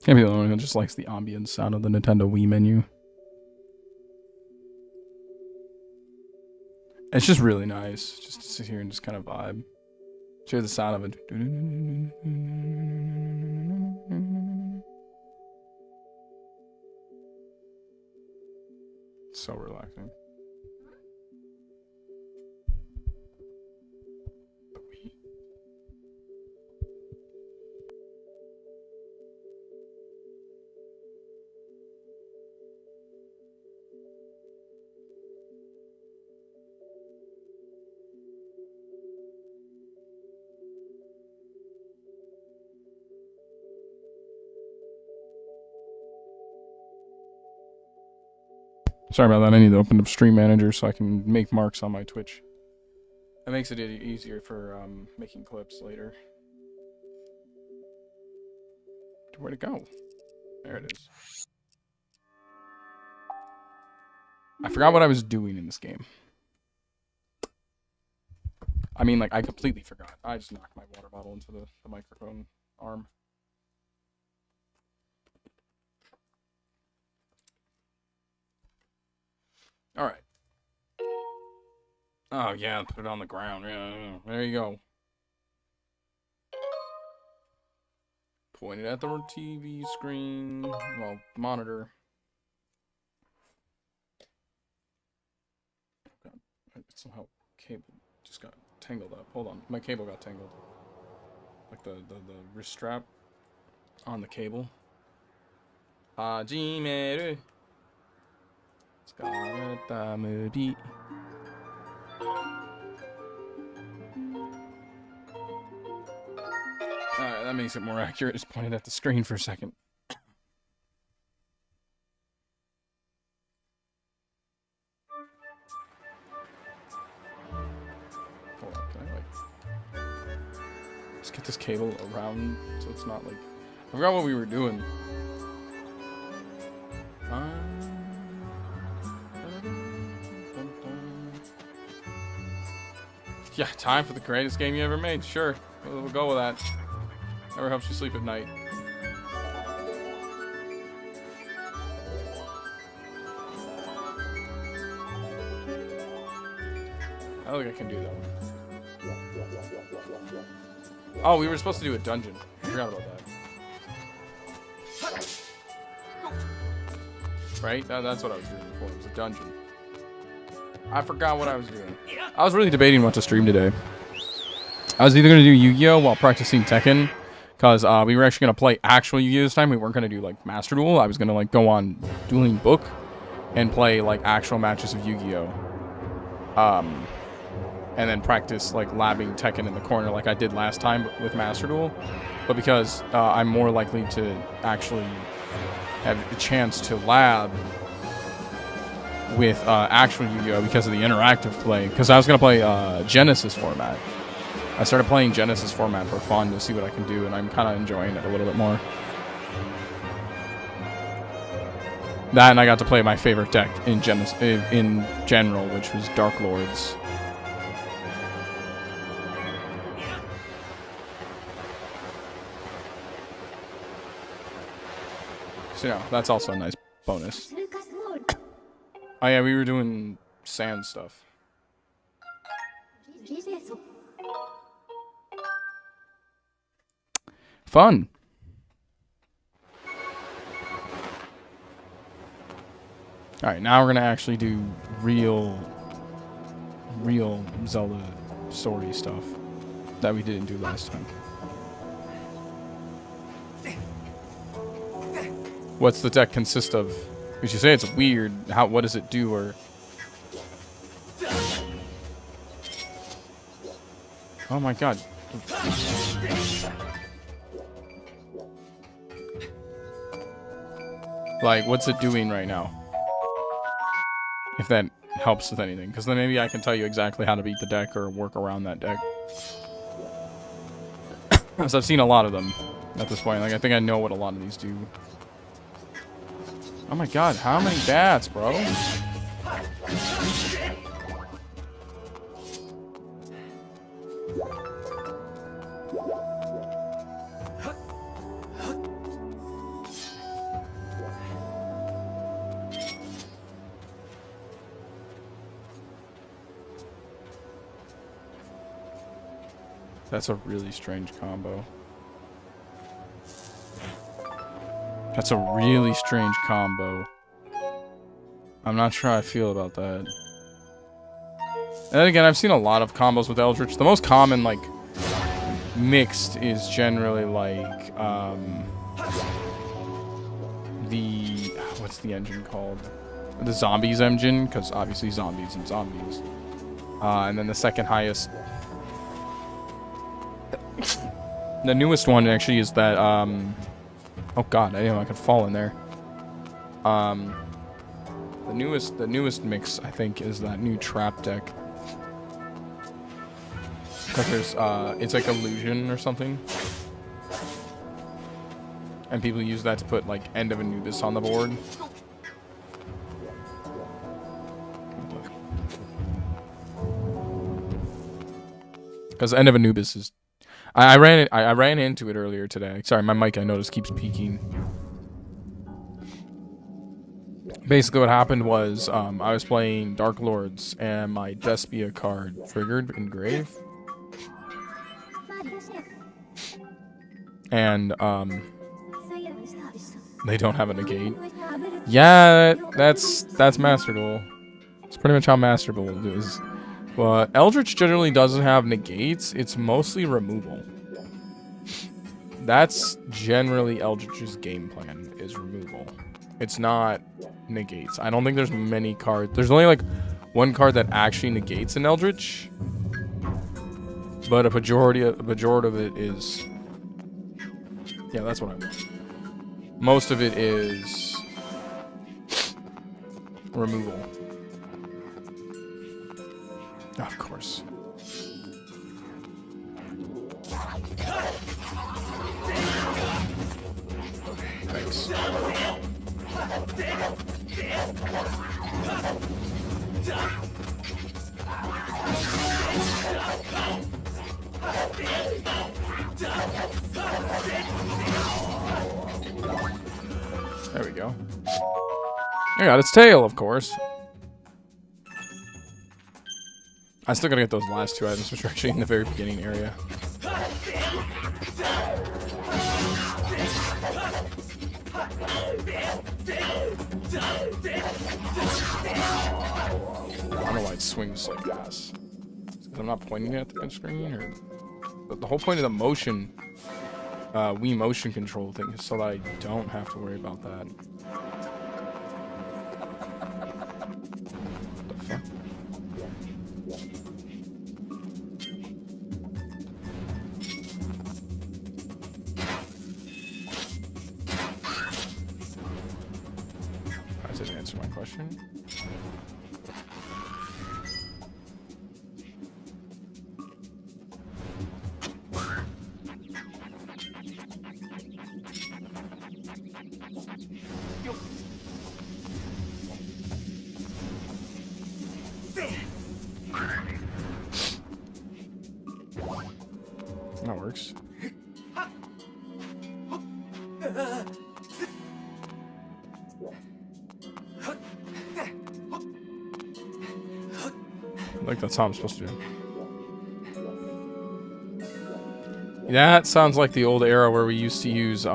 Can't be the only one who just likes the ambient sound of the Nintendo Wii menu. It's just really nice, just to sit here and just kind of vibe. Hear the sound of it. So relaxing. Sorry about that. I need to open up Stream Manager so I can make marks on my Twitch. That makes it easier for making clips later. Where'd it go? There it is. I forgot what I was doing in this game. I mean, like, I completely forgot. I just knocked my water bottle into the microphone arm. Alright. Oh, yeah, put it on the ground. Yeah, there you go. Point it at the TV screen. Well, monitor. God, somehow cable just got tangled up. Hold on, my cable got tangled. Like the wrist strap on the cable. Hajimeru. Alright, that makes it more accurate. Just pointed at the screen for a second. Hold on, can I just get this cable around so it's not like... I forgot what we were doing. Yeah, time for the greatest game you ever made. Sure, we'll go with that. Never helps you sleep at night. I don't think I can do that one. Oh, we were supposed to do a dungeon. I forgot about that. Right? That's what I was doing before. It was a dungeon. I forgot what I was doing. I was really debating what to stream today. I was either going to do Yu-Gi-Oh! While practicing Tekken, because we were actually going to play actual Yu-Gi-Oh! This time. We weren't going to do, like, Master Duel. I was going to, like, go on Dueling Book and play, like, actual matches of Yu-Gi-Oh! And then practice, like, labbing Tekken in the corner like I did last time with Master Duel. But because I'm more likely to actually have a chance to lab with actual Yu-Gi-Oh! Because of the interactive play. Because I was going to play Genesis format. I started playing Genesis format for fun to see what I can do, and I'm kind of enjoying it a little bit more. That, and I got to play my favorite deck in general, which was Dark Lords. So, yeah, that's also a nice bonus. Oh yeah, we were doing sand stuff. Fun. Alright, now we're gonna actually do real Zelda story stuff that we didn't do last time. What's the deck consist of? Because you say it's weird. What does it do? Or oh my god! Like, what's it doing right now? If that helps with anything, because then maybe I can tell you exactly how to beat the deck or work around that deck. Because I've seen a lot of them at this point. Like, I think I know what a lot of these do. Oh my god, how many bats, bro? That's a really strange combo. That's a really strange combo. I'm not sure how I feel about that. And then again, I've seen a lot of combos with Eldritch. The most common, like, mixed is generally, like, what's the engine called? The Zombies engine, because obviously zombies and zombies. And then the second highest... The newest one, actually, is that, oh god, I didn't know I could fall in there. The newest mix, I think, is that new trap deck. Because there's, it's like Illusion or something. And people use that to put, like, End of Anubis on the board. Because End of Anubis is... I ran into it earlier today. Sorry, my mic, I noticed, keeps peaking. Basically, what happened was, I was playing Dark Lords, and my Despia card triggered in Grave. And, they don't have a negate. Yeah, that's Master Duel. It's pretty much how Master Duel is. But Eldritch generally doesn't have negates. It's mostly removal. That's generally Eldritch's game plan, is removal. It's not negates. I don't think there's many cards. There's only like one card that actually negates an Eldritch. But a majority of it is... Yeah, that's what I want. Most of it is removal. Oh, of course. Thanks. There we go. I got its tail, of course. I still gotta get those last two items, which are actually in the very beginning area. I don't know why it swings like this. I'm not pointing at the screen, or... But the whole point of the motion, Wii motion control thing is so that I don't have to worry about that. What the fuck? That didn't answer my question. That works. I think that's how I'm supposed to do it. That sounds like the old era where we used to use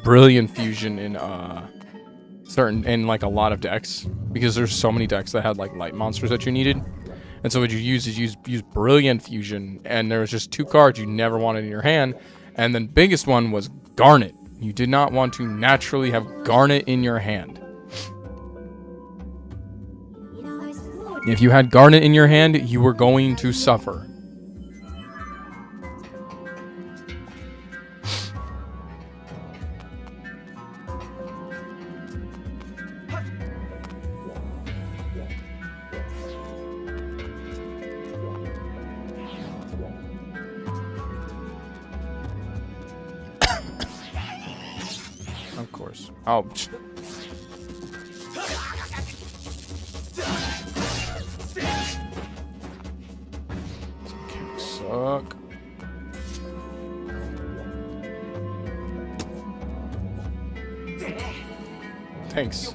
Brilliant Fusion in like a lot of decks, because there's so many decks that had like light monsters that you needed. And so what you use is use Brilliant Fusion, and there was just two cards you never wanted in your hand, and the biggest one was Garnet. You did not want to naturally have Garnet in your hand. If you had Garnet in your hand, you were going to suffer. Of course. Oh. Suck. Thanks.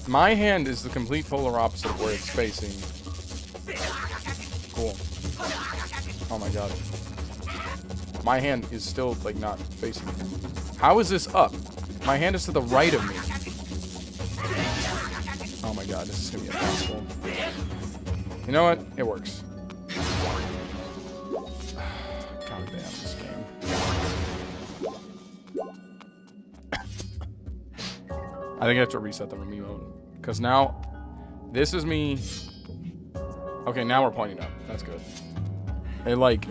My hand is the complete polar opposite of where it's facing. Cool. Oh my god. My hand is still, like, not facing. How is this up? My hand is to the right of me. Oh my god, this is gonna be impossible. You know what? It works. God damn this game. I think I have to reset the remote. Because now, this is me. Okay, now we're pointing up. That's good. It, like,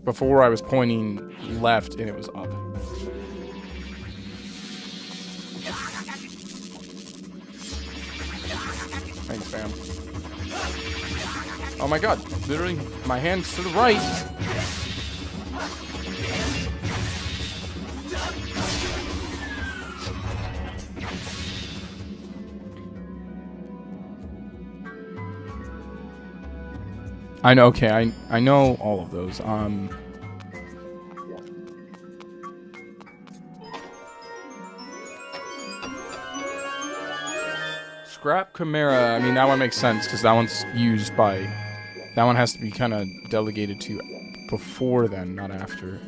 before I was pointing left and it was up. Thanks, fam. Oh my god, literally, my hand's to the right. I know, okay, I know all of those. Scrap Chimera, I mean, that one makes sense, because that one's used by... That one has to be kind of delegated to before then, not after.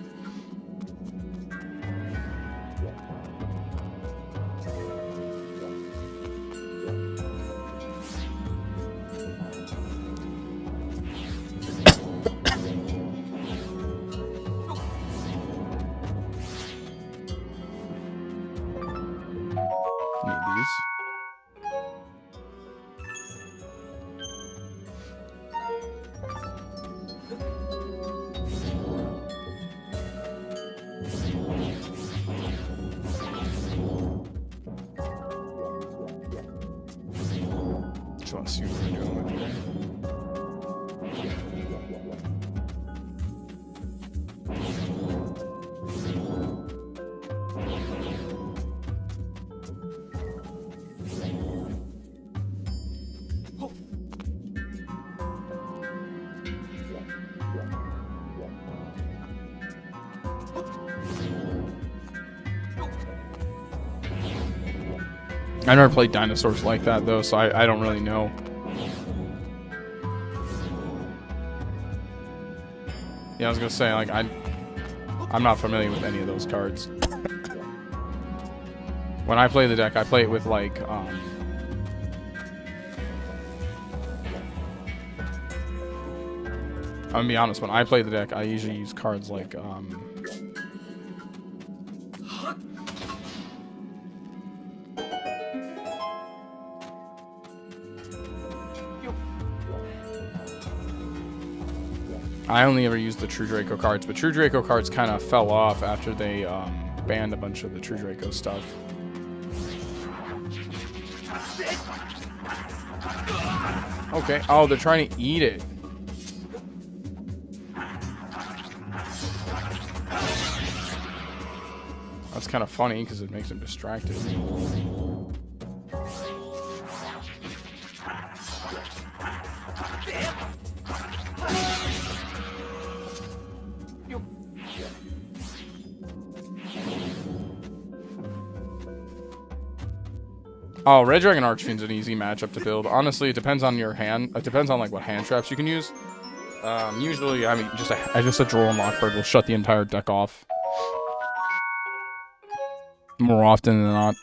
Need these. Just want to see what we're doing with it. I never played dinosaurs like that though, so I don't really know. Yeah, I was gonna say, like, I'm not familiar with any of those cards. When I play the deck, I play it with, like, I'm gonna be honest, when I play the deck, I usually use cards like, I only ever used the True Draco cards, but True Draco cards kind of fell off after they banned a bunch of the True Draco stuff. Okay. Oh, they're trying to eat it. That's kind of funny because it makes them distracted. Oh, Red Dragon Archfiend's an easy matchup to build. Honestly, it depends on your hand. It depends on like what hand traps you can use. Usually, I mean, just a Droll and Lockbird will shut the entire deck off. More often than not.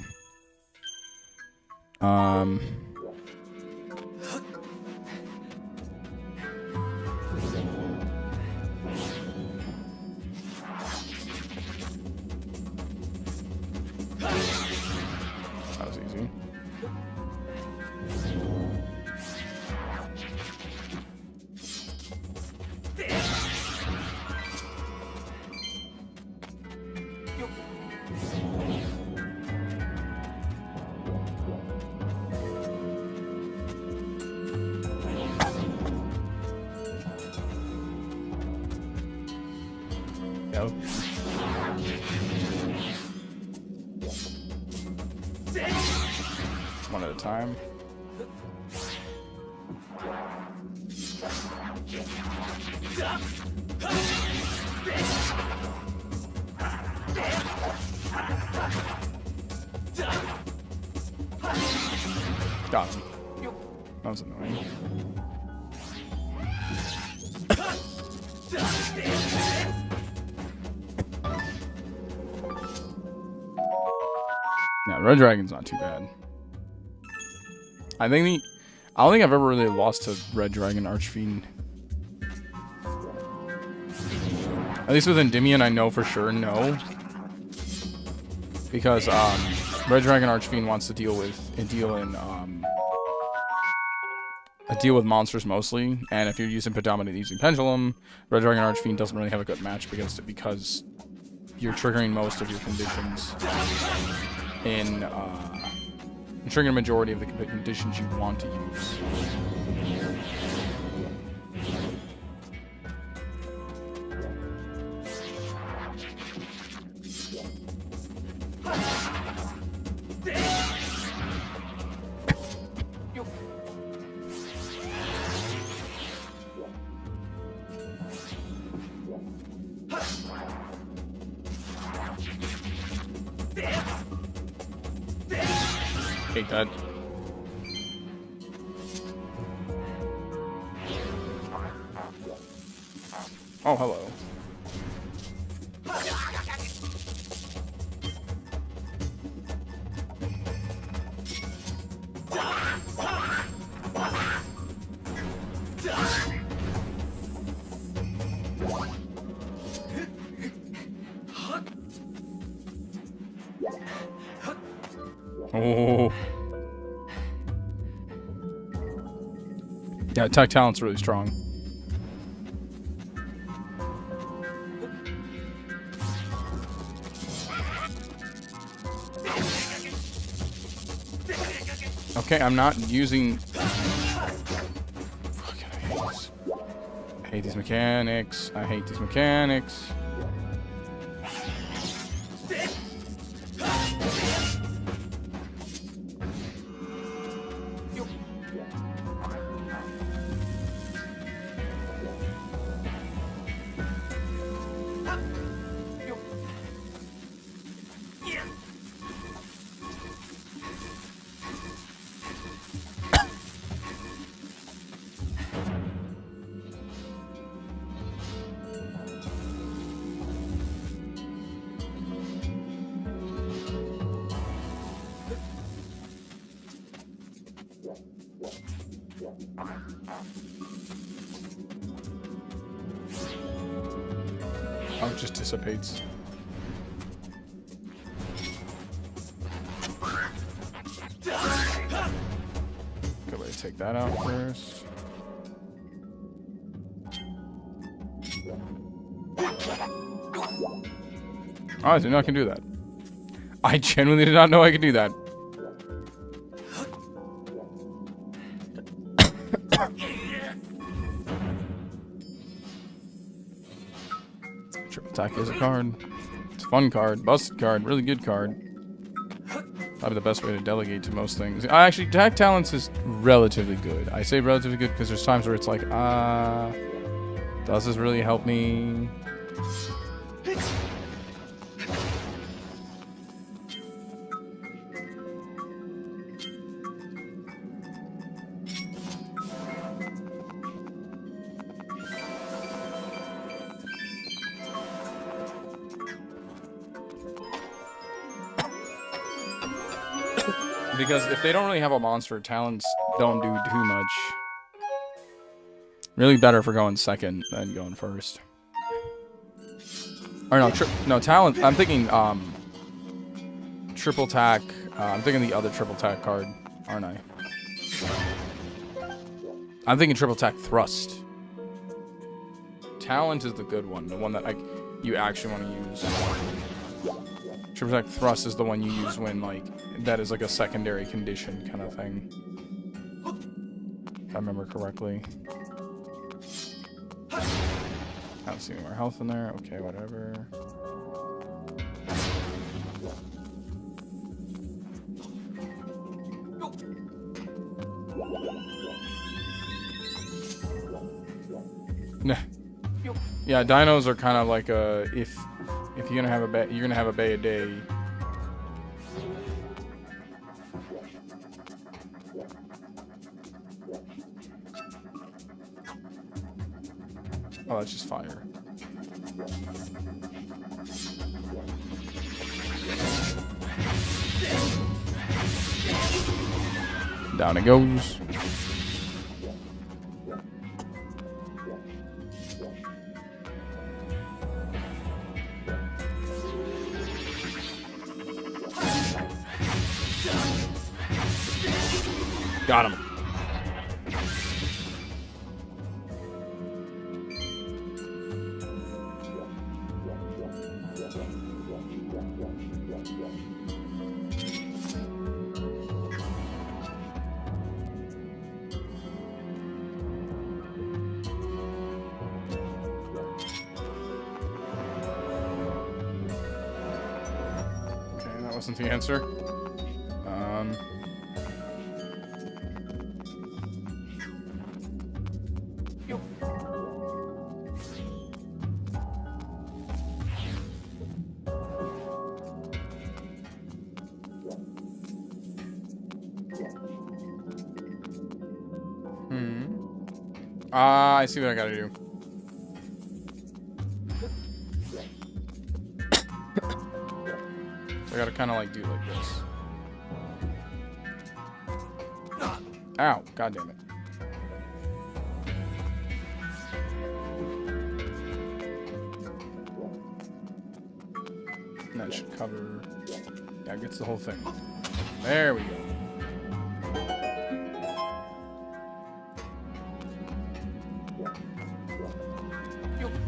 That was easy. Yep. One at a time. Got him. That was annoying. Yeah, Red Dragon's not too bad. I don't think I've ever really lost to Red Dragon Archfiend. At least with Endymion, I know for sure no. Because Red Dragon Archfiend wants to deal with monsters mostly, and if you're using predominantly using Pendulum, Red Dragon Archfiend doesn't really have a good match because you're triggering most of your conditions in triggering a majority of the conditions you want to use. Hate that. Oh, hello. Oh. Yeah, attack talent's really strong. Okay, I'm not using... Fucking I hate these mechanics. I hate these mechanics. Oh, it just dissipates. Good way to take that out first. Oh, I didn't know I can do that. I genuinely did not know I could do that. Triple attack is a card. It's a fun card, busted card, really good card. Probably the best way to delegate to most things. Actually, attack talents is relatively good. I say relatively good because there's times where it's like, does this really help me? Because if they don't really have a monster, talents don't do too much. Really better for going second than going first. Or no, talent. I'm thinking triple tack. I'm thinking the other triple tack card, aren't I? I'm thinking triple tack thrust. Talent is the good one, the one that you actually want to use. Triple attack thrust is the one you use when that is like a secondary condition kind of thing. If I remember correctly. I don't see any more health in there. Okay, whatever. Nah. Yeah, dinos are kind of like a if you're gonna have a bay a day. Oh, that's just fire. Down it goes. Got him. Okay, that wasn't the answer. I see what I gotta do. So I gotta kind of like do like this. Ow! God damn it. And that should cover. That gets the whole thing. There we go.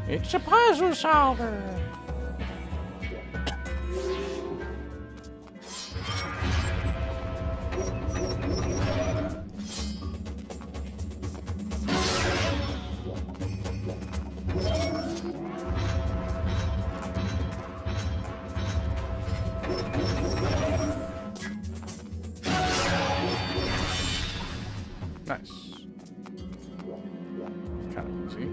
It's a puzzle solver. Nice. Kind of easy.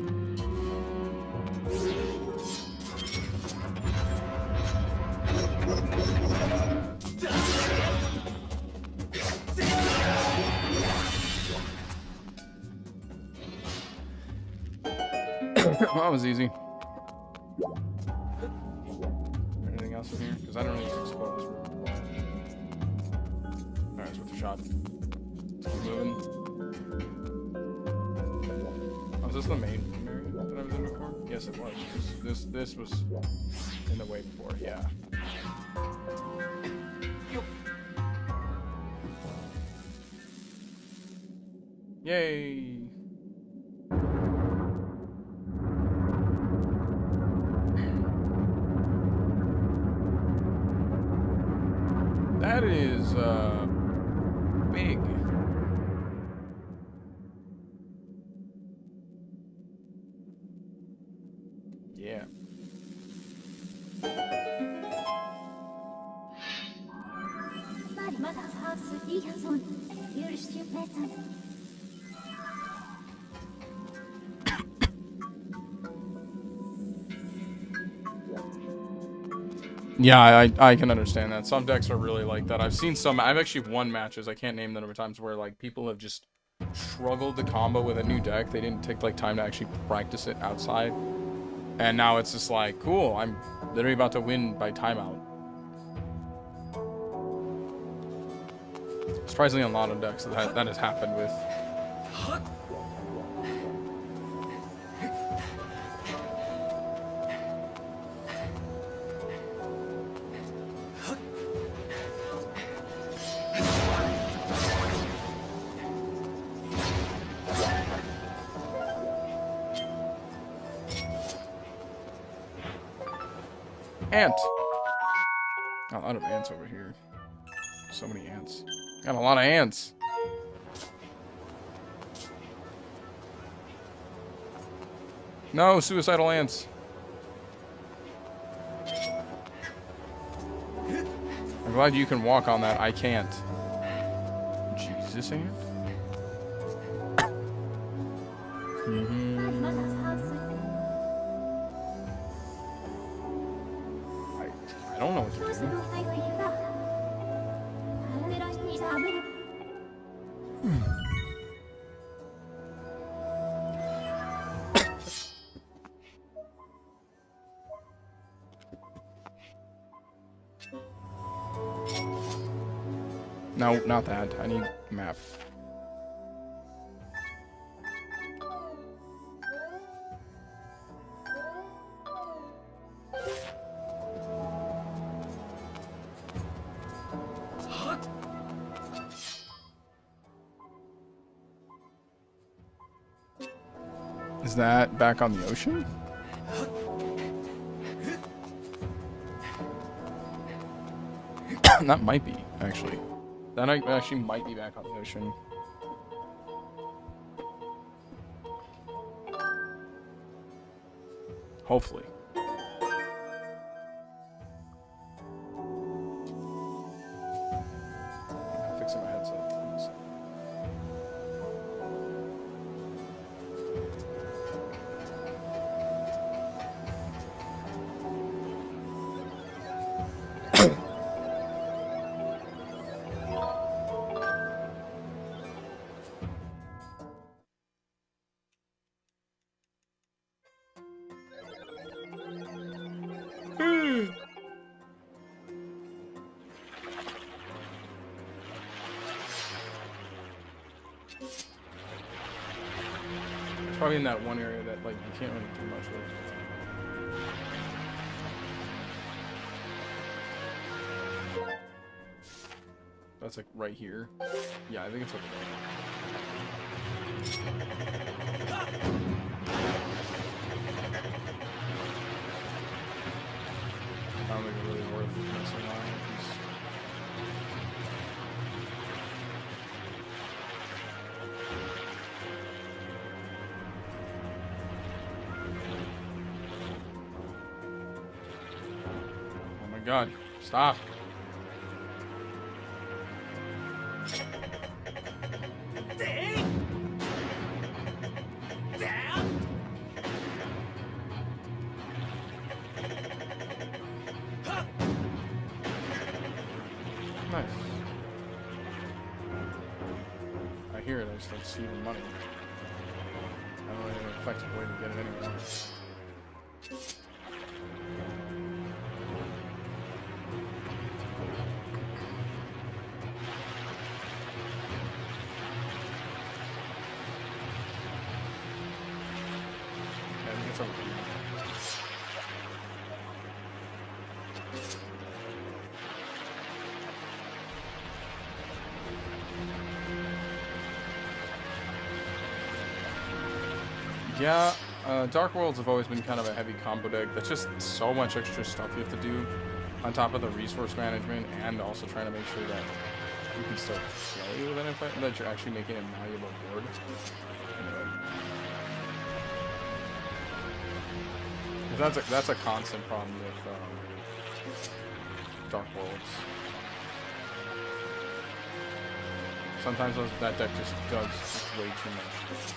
Well, that was easy. Anything else in here? Because I don't need to explore this room. Alright, it's worth a shot. Let's keep moving. Oh, is this the main area that I was in before? Yes, it was. This was in the way before, yeah. Yay! That is, big. Yeah. Yeah, I can understand that. Some decks are really like that. I've seen some. I've actually won matches. I can't name the number of times where like people have just struggled to combo with a new deck. They didn't take like time to actually practice it outside, and now it's just like, cool. I'm literally about to win by timeout. Surprisingly, a lot of decks that has happened with. Ant! Got a lot of ants over here. So many ants. Got a lot of ants. No, suicidal ants. I'm glad you can walk on that. I can't. Jesus, ant? I don't know what to do. No, not that. I need map. Is that back on the ocean? That might be, actually. That actually might be back on the ocean. Hopefully. I'm fixing my headset, please. Probably in that one area that like you can't really do much with. That's like right here. Yeah, I think it's over there. I don't think it's really worth messing around with these. Oh my god, stop. Nice. I hear it, I just don't see the money. I don't really have an effective way to get it anyway. Yeah, I think it's over here. Yeah, Dark Worlds have always been kind of a heavy combo deck. That's just so much extra stuff you have to do on top of the resource management and also trying to make sure that you can still play with it, that you're actually making a malleable board. Anyway. That's a constant problem with Dark Worlds. Sometimes that deck just does way too much.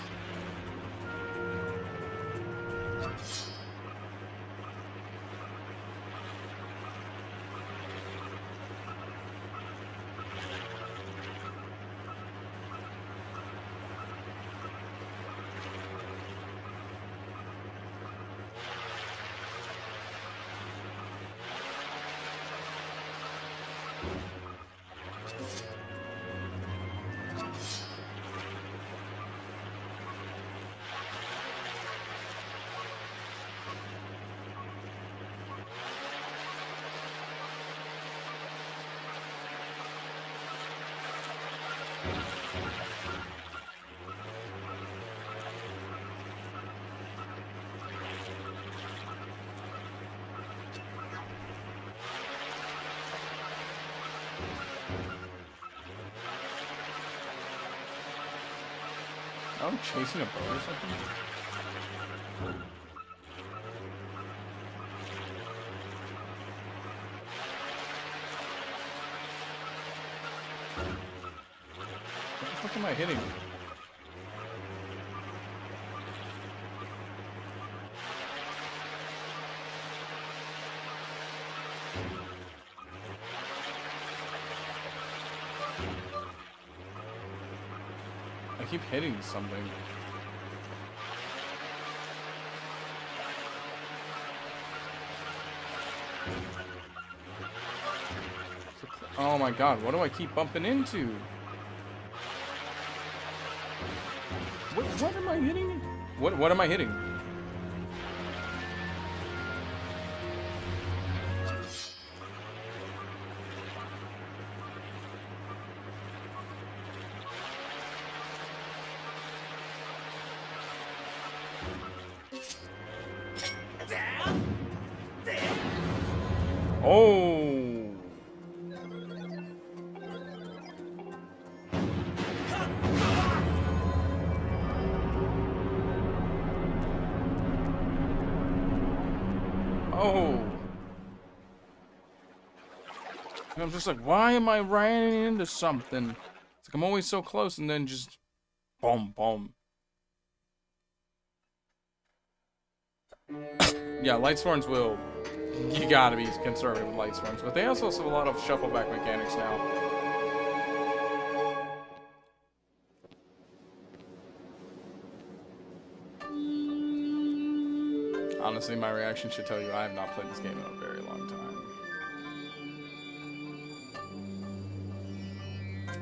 I'm chasing a boat or something? What the fuck am I hitting? I keep hitting something. Oh my god, what do I keep bumping into? What am I hitting? What am I hitting? Oh. Oh. And I'm just like, why am I running into something? It's like I'm always so close and then just boom, boom. Yeah, light swarms will. You gotta be conservative with light swarms, but they also have a lot of shuffle back mechanics now. Honestly, my reaction should tell you I have not played this game in a very long time.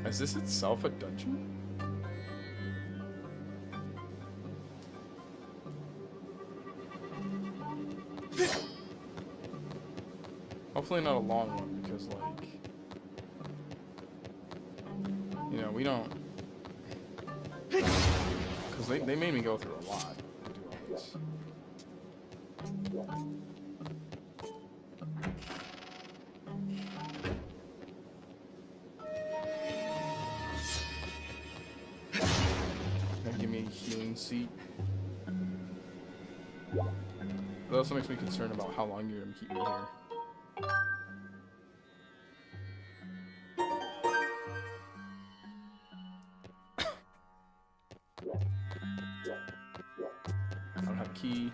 Is this itself a dungeon? Hopefully not a long one, because, like, you know, we don't... Because they made me go through a lot to do all this. Gonna give me a healing seat. That also makes me concerned about how long you're gonna keep me here. I don't have a key.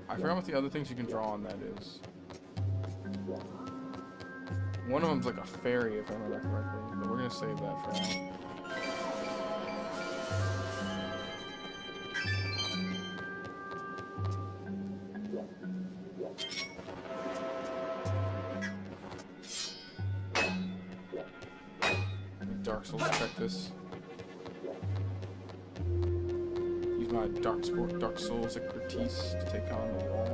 I forgot what the other things you can draw on that is. One of them's like a fairy, if I remember correctly, but we're gonna save that for now. Dark Souls, check this. Use my Dark Souls expertise to take on the wall.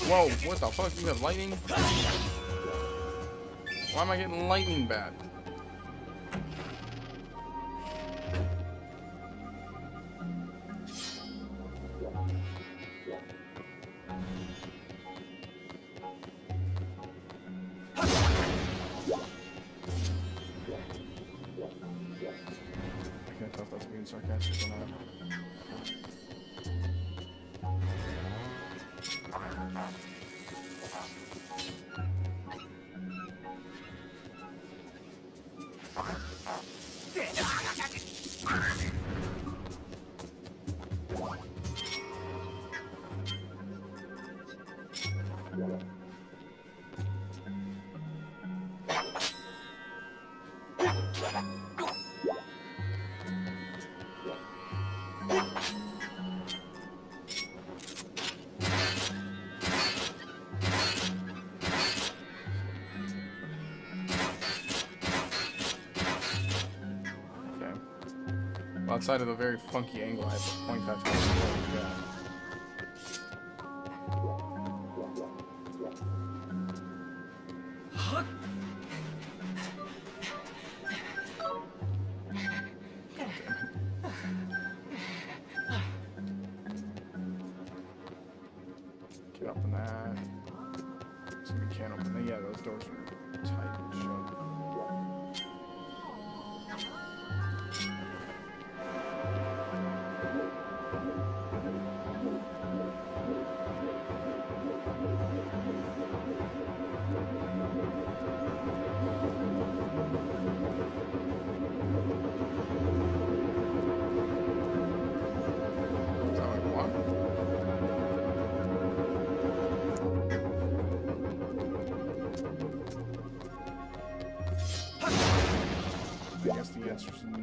Whoa, what the fuck? You have lightning? Why am I getting lightning bad? I can't tell if that's being sarcastic or not. Outside of the very funky angle, I have to point that to get up in that. So we can't open that. Yeah, those doors are tight and shut. answer's no.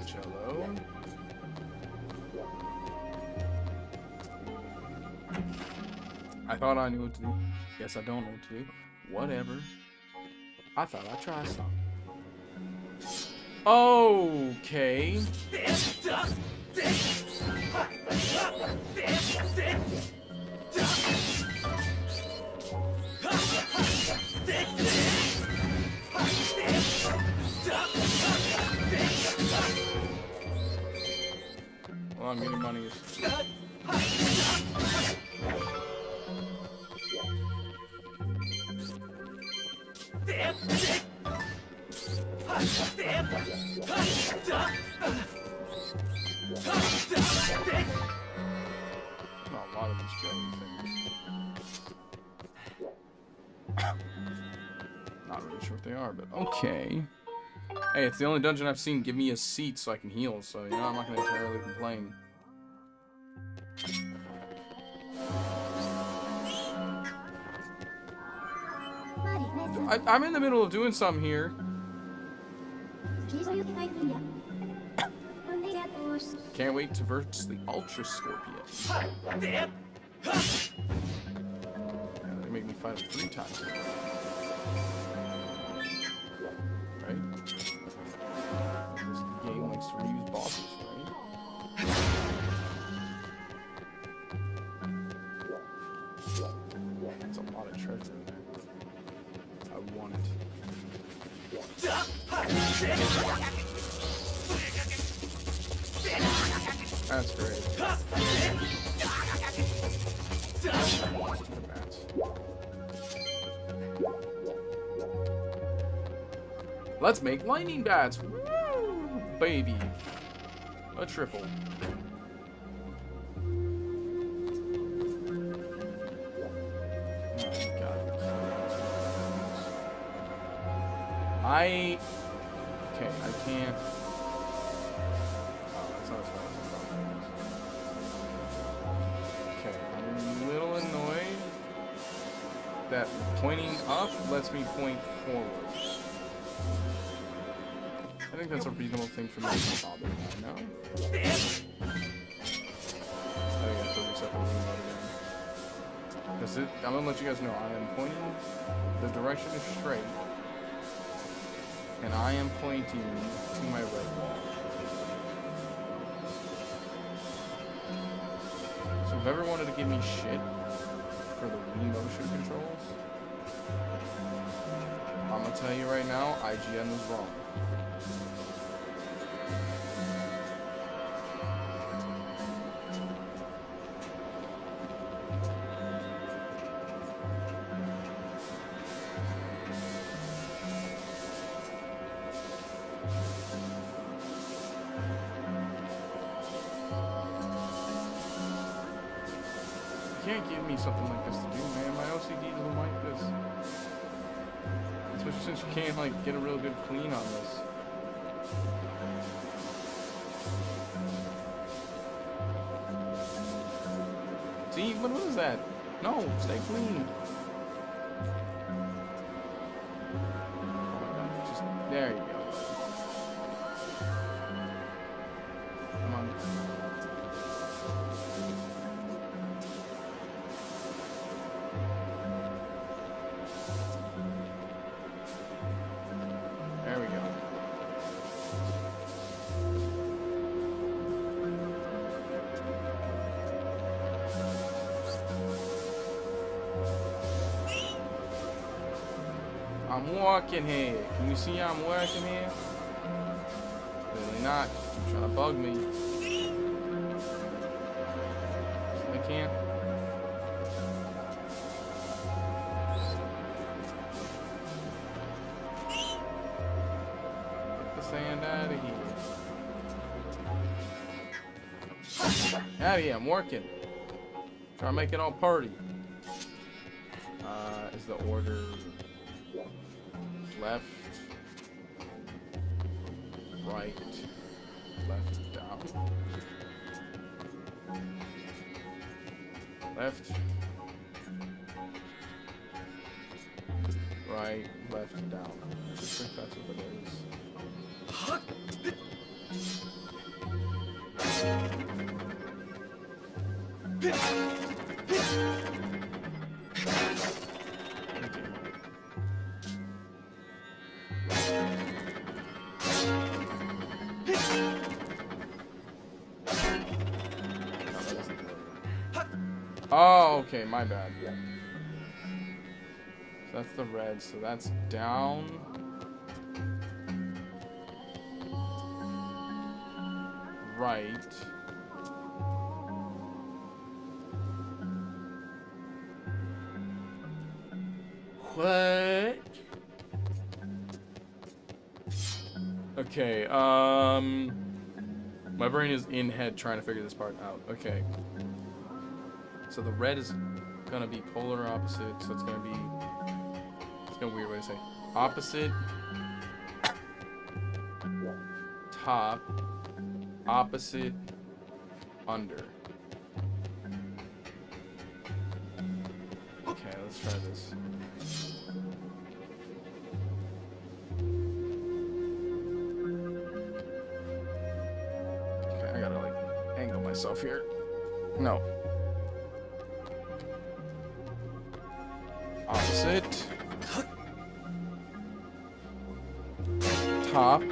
Cello. I thought I knew what to do. Guess I don't know what to do. Whatever. I thought I'd try something. Okay. Well, I'm getting money. A lot of these jelly things. Not really sure what they are, but okay. Hey, it's the only dungeon I've seen give me a seat so I can heal, so you know I'm not gonna entirely complain. I'm in the middle of doing something here. Can't wait to verse the Ultra Scorpion. Yeah, they make me fight him 3 times. Right? This game likes to reuse bosses, right? That's a lot of treasure in there. I want it. That's great. Let's make lightning bats. Woo, baby. A triple. Okay, I can't. Oh, that's not as far as I thought. Okay, I'm a little annoyed that pointing up lets me point forward. I think that's a reasonable thing for me to bother right now. I think I put myself in remote again. I'm gonna let you guys know I am pointing. The direction is straight. And I am pointing to my right wall. So if ever wanted to give me shit for the Wii motion controls, I'm gonna tell you right now, IGN was wrong. You can't give me something like this to do, man. My OCD doesn't like this. Especially since you can't, like, get a real good clean on this. See, what is that? No, stay clean. Oh my god, just, there you go. Come on. There we go. I'm walking here. Can you see I'm working here? Really not. You're trying to bug me. I can't. Get the sand out of here. Out of here. I'm working. Trying to make it all party. Is the order left, right, left, down. Left. Right, left, down. I just think that's what it is. Oh, okay, my bad. So that's the red, so that's down. Right. What? Okay, my brain is in head trying to figure this part out. Okay. So the red is gonna be polar opposite, so it's gonna be, it's kind of weird way to say. Opposite, top, opposite, under. Okay, let's try this. Okay, I gotta like angle myself here. No. Opposite. Top.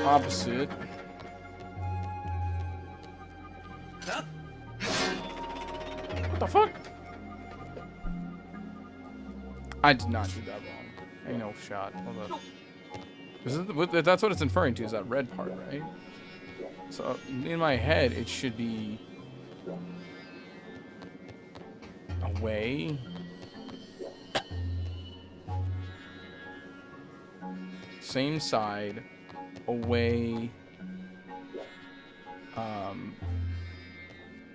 Opposite. What the fuck? I did not do that wrong. Ain't no shot. Hold up. That's what it's inferring to, is that red part, right? So in my head, it should be away. Same side, away,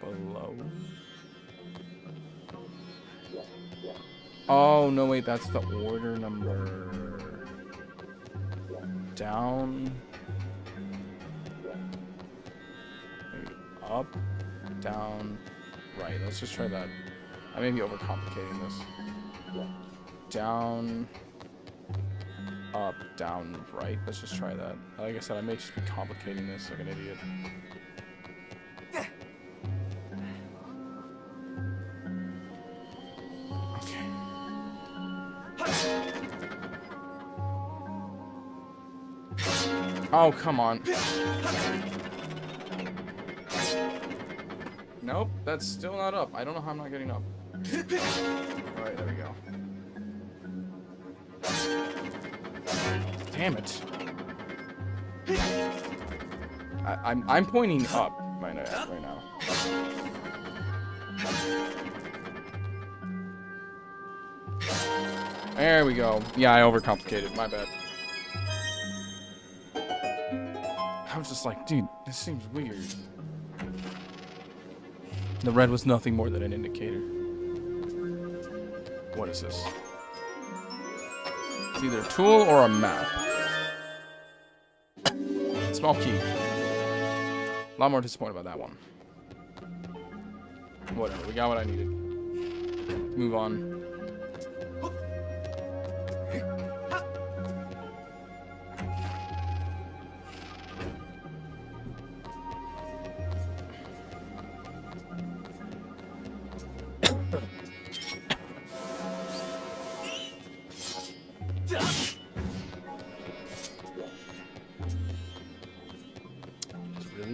below. Oh, no, wait, that's the order number. Down. Maybe up, down, right. Let's just try that. I may be overcomplicating this. Down, up, down, right. Let's just try that. Like I said, I may just be complicating this like an idiot. Okay. Oh, come on. Nope, that's still not up. I don't know how I'm not getting up. Alright, there we go. Damn it. I'm pointing up right now. There we go. Yeah, I overcomplicated. My bad. I was just like, dude, this seems weird. The red was nothing more than an indicator. What is this? It's either a tool or a map. Small key. A lot more disappointed about that one. Whatever, we got what I needed. Move on.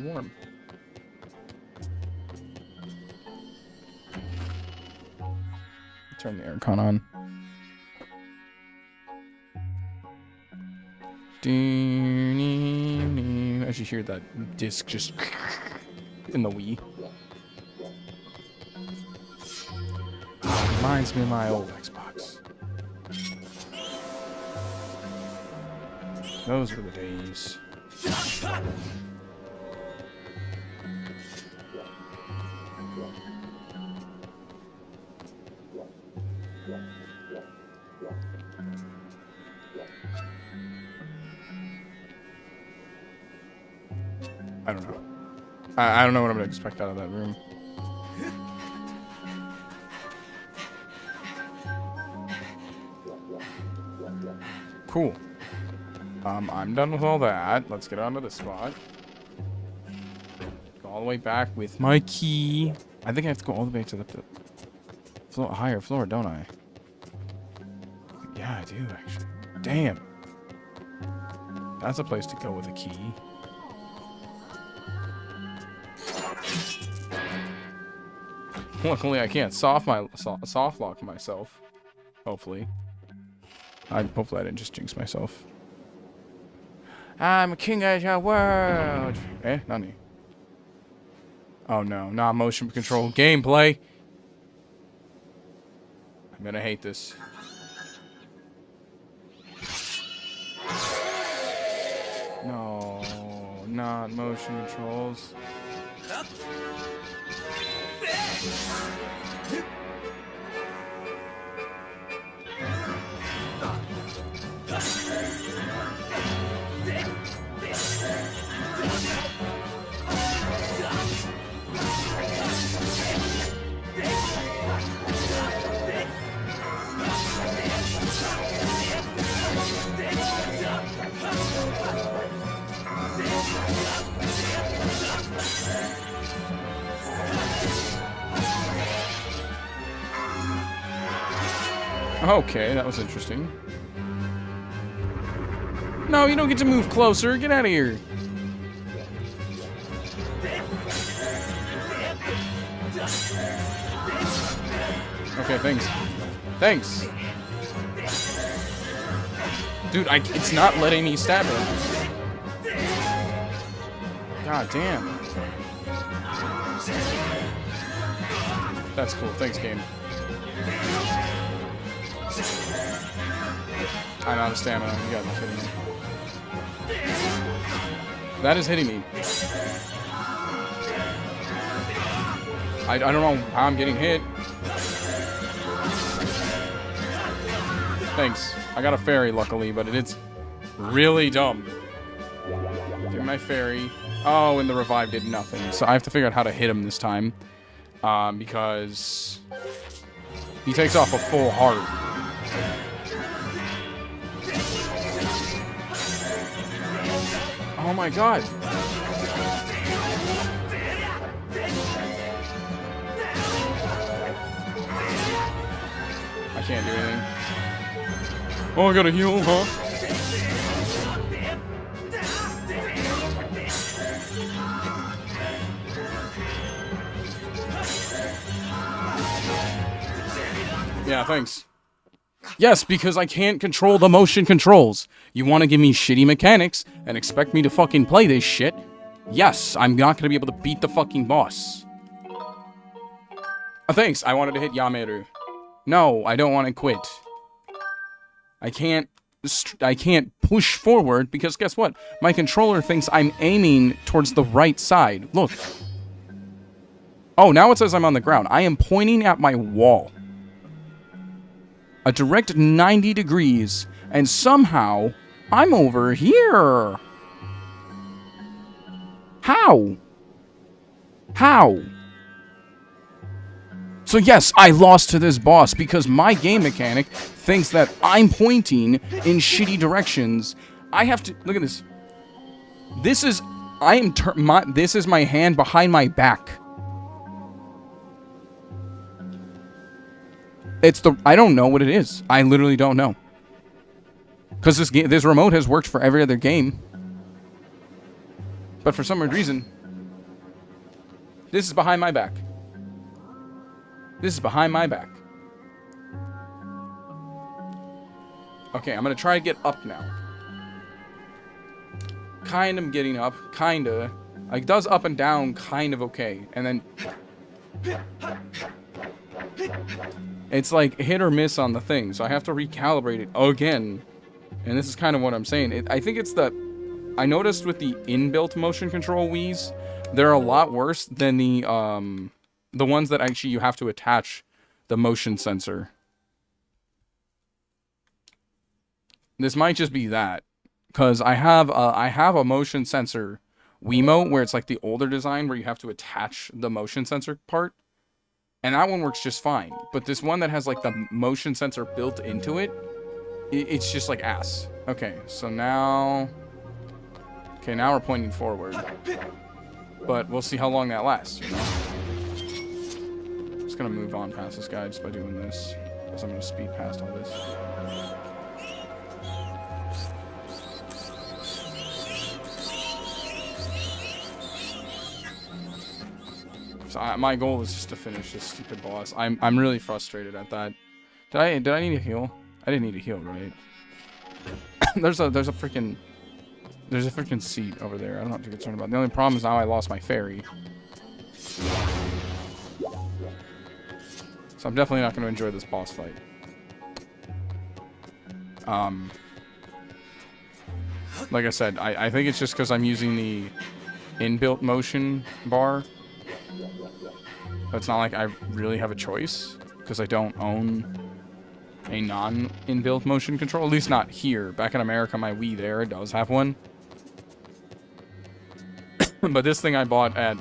Warm. Turn the aircon on. As you hear that disc just in the Wii. Reminds me of my old Xbox. Those were the days. I don't know. I don't know what I'm gonna expect out of that room. Cool. I'm done with all that. Let's get onto this spot. Go all the way back with my key. I think I have to go all the way to the higher floor, don't I? Yeah, I do, actually. Damn. That's a place to go with a key. Luckily, I can't soft lock myself. Hopefully. Hopefully I didn't just jinx myself. I'm a king of your world. Eh? Nani? Oh no, not motion control gameplay. I'm gonna hate this. No, not motion controls. Okay, that was interesting. No, you don't get to move closer. Get out of here. Okay, thanks. Thanks. Dude, it's not letting me stab him. God damn. That's cool. Thanks, game. I'm out of stamina. You gotta be kidding me. That is hitting me. I don't know how I'm getting hit. Thanks. I got a fairy, luckily, but it's really dumb. Do my fairy. Oh, and the revive did nothing. So I have to figure out how to hit him this time. Because he takes off a full heart. Oh my god. I can't do anything. Oh, I gotta heal, huh? Yeah, thanks. Yes, because I can't control the motion controls. You want to give me shitty mechanics and expect me to fucking play this shit? Yes, I'm not going to be able to beat the fucking boss. Oh, thanks. I wanted to hit Yameru. No, I don't want to quit. I can't push forward because guess what? My controller thinks I'm aiming towards the right side. Look. Oh, now it says I'm on the ground. I am pointing at my wall. A direct 90 degrees, and somehow I'm over here. How? How? So yes, I lost to this boss because my game mechanic thinks that I'm pointing in shitty directions. I have to look at this. This is this is my hand behind my back. I don't know what it is. I literally don't know. Because this remote has worked for every other game. But for some weird reason, this is behind my back. This is behind my back. Okay, I'm going to try to get up now. Kind of getting up. Kind of. Like, does up and down kind of okay. And then it's like hit or miss on the thing, so I have to recalibrate it again. And this is kind of what I'm saying. I think it's I noticed with the inbuilt motion control Wiis, they're a lot worse than the ones that actually you have to attach the motion sensor. This might just be that, because I have a motion sensor Wiimote, where it's like the older design where you have to attach the motion sensor part. And that one works just fine. But this one that has like the motion sensor built into it, it's just like ass. Okay, so now... Okay, now we're pointing forward. But we'll see how long that lasts, you know? Just gonna move on past this guy just by doing this. Because I'm gonna speed past all this. So my goal is just to finish this stupid boss. I'm really frustrated at that. Did I need a heal? I didn't need a heal, right? there's a freaking seat over there. I don't have to be concerned about. The only problem is now I lost my fairy. So I'm definitely not going to enjoy this boss fight. Like I said, I think it's just because I'm using the inbuilt motion bar. But it's not like I really have a choice, because I don't own a non-inbuilt motion control. At least not here. Back in America, my Wii there does have one. But this thing I bought at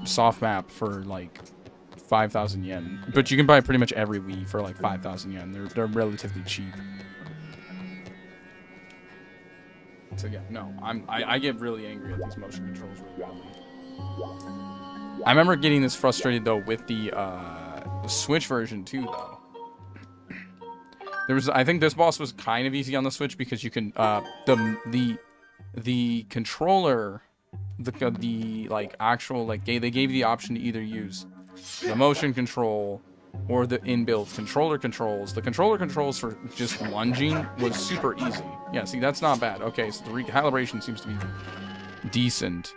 SoftMap for like 5,000 yen. But you can buy pretty much every Wii for like 5,000 yen. They're relatively cheap. So yeah, no, I get really angry at these motion controls really badly. I remember getting this frustrated though with the Switch version too though. I think this boss was kind of easy on the Switch because you can the controller, the like actual like they gave you the option to either use the motion control or the inbuilt controller controls. The controller controls for just lunging was super easy. Yeah, see, that's not bad. Okay, so the recalibration seems to be decent.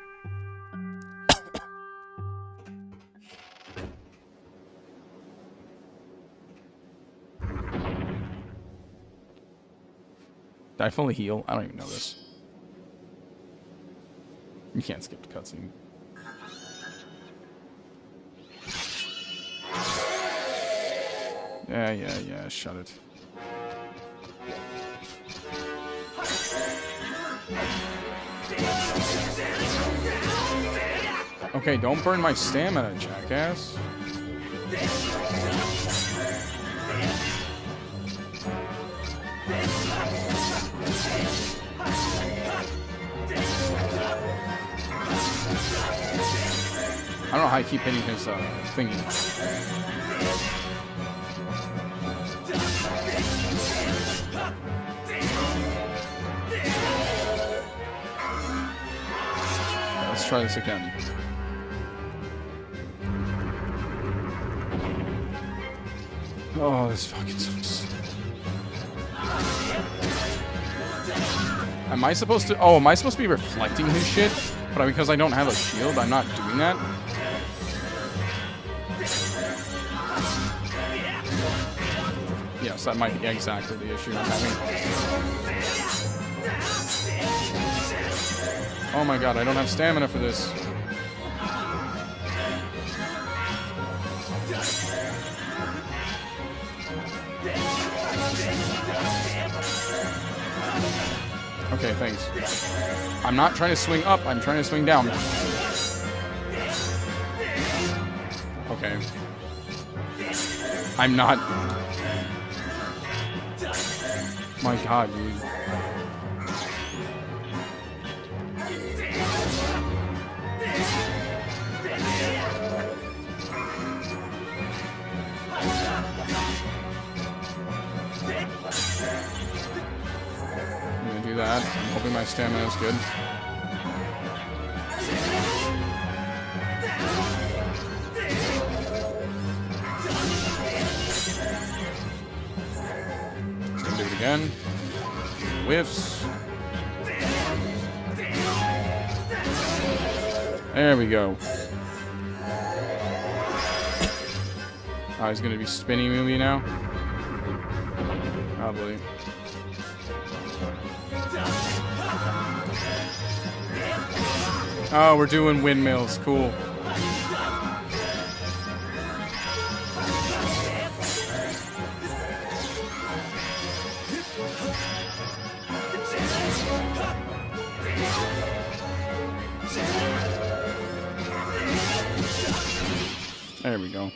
Did I fully heal? I don't even know this. You can't skip the cutscene. Yeah, shut it. Okay, don't burn my stamina, jackass. I don't know how I keep hitting his thingy. Let's try this again. Oh, this fucking sucks. Am I supposed to... Oh, am I supposed to be reflecting his shit? But because I don't have a shield, I'm not doing that? Yes, that might be exactly the issue I'm having. Oh my god, I don't have stamina for this. Okay, thanks. I'm not trying to swing up, I'm trying to swing down. Okay. I'm not... My god, dude. I'm gonna do that. I'm hoping my stamina is good. Again. Whiffs. There we go. Oh, he's gonna be spinning me now? Probably. Oh, we're doing windmills. Cool. There we go.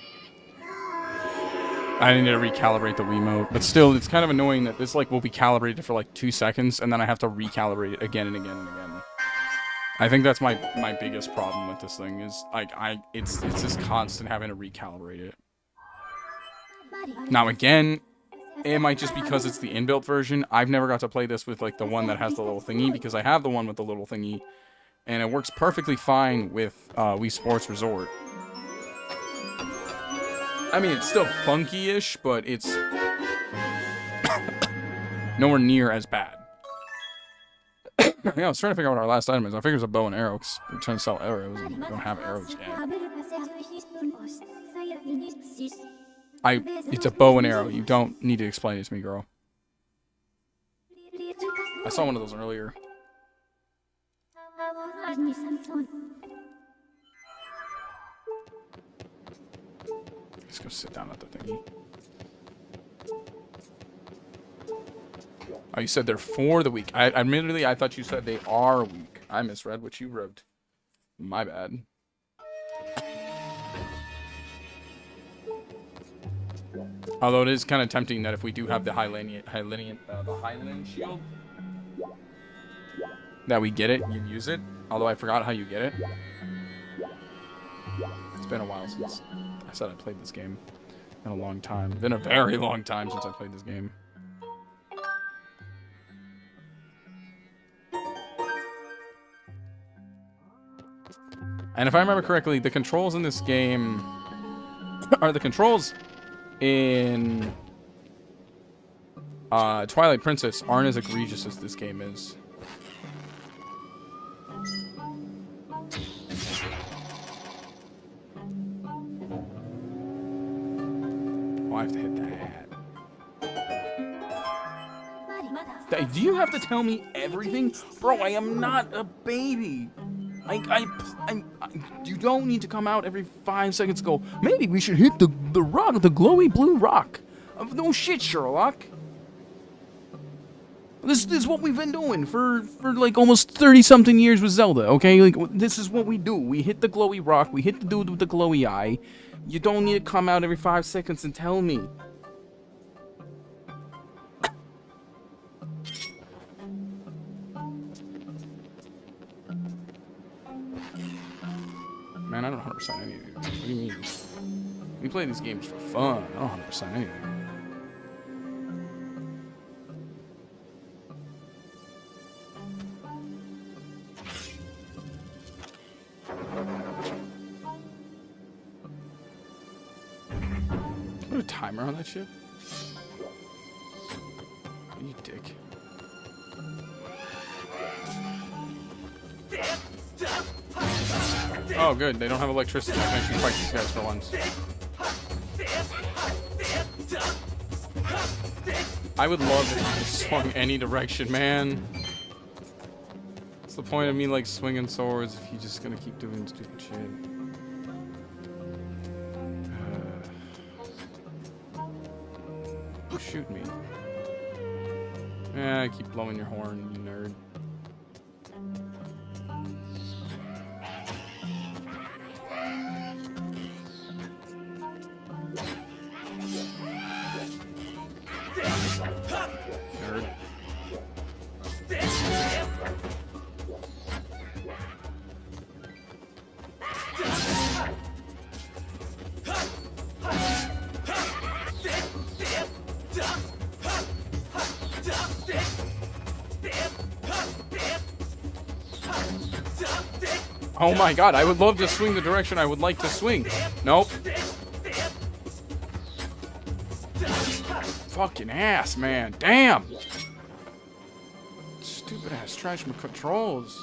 I need to recalibrate the Wiimote, but still, it's kind of annoying that this like will be calibrated for like 2 seconds, and then I have to recalibrate it again and again and again. I think that's my biggest problem with this thing is like it's just constant having to recalibrate it. Now again, it might just because it's the inbuilt version. I've never got to play this with like the one that has the little thingy because I have the one with the little thingy, and it works perfectly fine with Wii Sports Resort. I mean, it's still funky-ish, but it's nowhere near as bad. Yeah, I was trying to figure out what our last item is. I figure it's a bow and arrow, because we're trying to sell arrows, and we don't have arrows yet. It's a bow and arrow. You don't need to explain it to me, girl. I saw one of those earlier. Let's go sit down at the thingy. Oh, you said they're for the week. Admittedly, I thought you said they are weak. I misread what you wrote. My bad. Although it is kind of tempting that if we do have the Hylian shield, that we get it, you use it. Although I forgot how you get it. It's been a while since I said I played this game. Been a long time. Been a very long time since I played this game. And if I remember correctly, the controls in this game are the controls in Twilight Princess aren't as egregious as this game is. Oh, I have to hit that. Do you have to tell me everything? Bro, I am not a baby. You don't need to come out every 5 seconds and go, maybe we should hit the rock, the glowy blue rock. No shit, Sherlock. This is what we've been doing for like almost 30-something years with Zelda, okay? Like, this is what we do. We hit the glowy rock, we hit the dude with the glowy eye. You don't need to come out every 5 seconds and tell me. Man, I don't 100% any of these. What do you mean? We play these games for fun. I don't 100% anything. Put a timer on that shit? You dick. Oh, good. They don't have electricity. I can actually fight these guys for once. I would love if you just swung any direction, man. What's the point of me, like, swinging swords if you're just gonna keep doing stupid shit? Shoot me. Yeah, I keep blowing your horn, you nerd. Oh my god, I would love to swing the direction I would like to swing. Nope. Fucking ass, man. Damn. Stupid ass trash controls.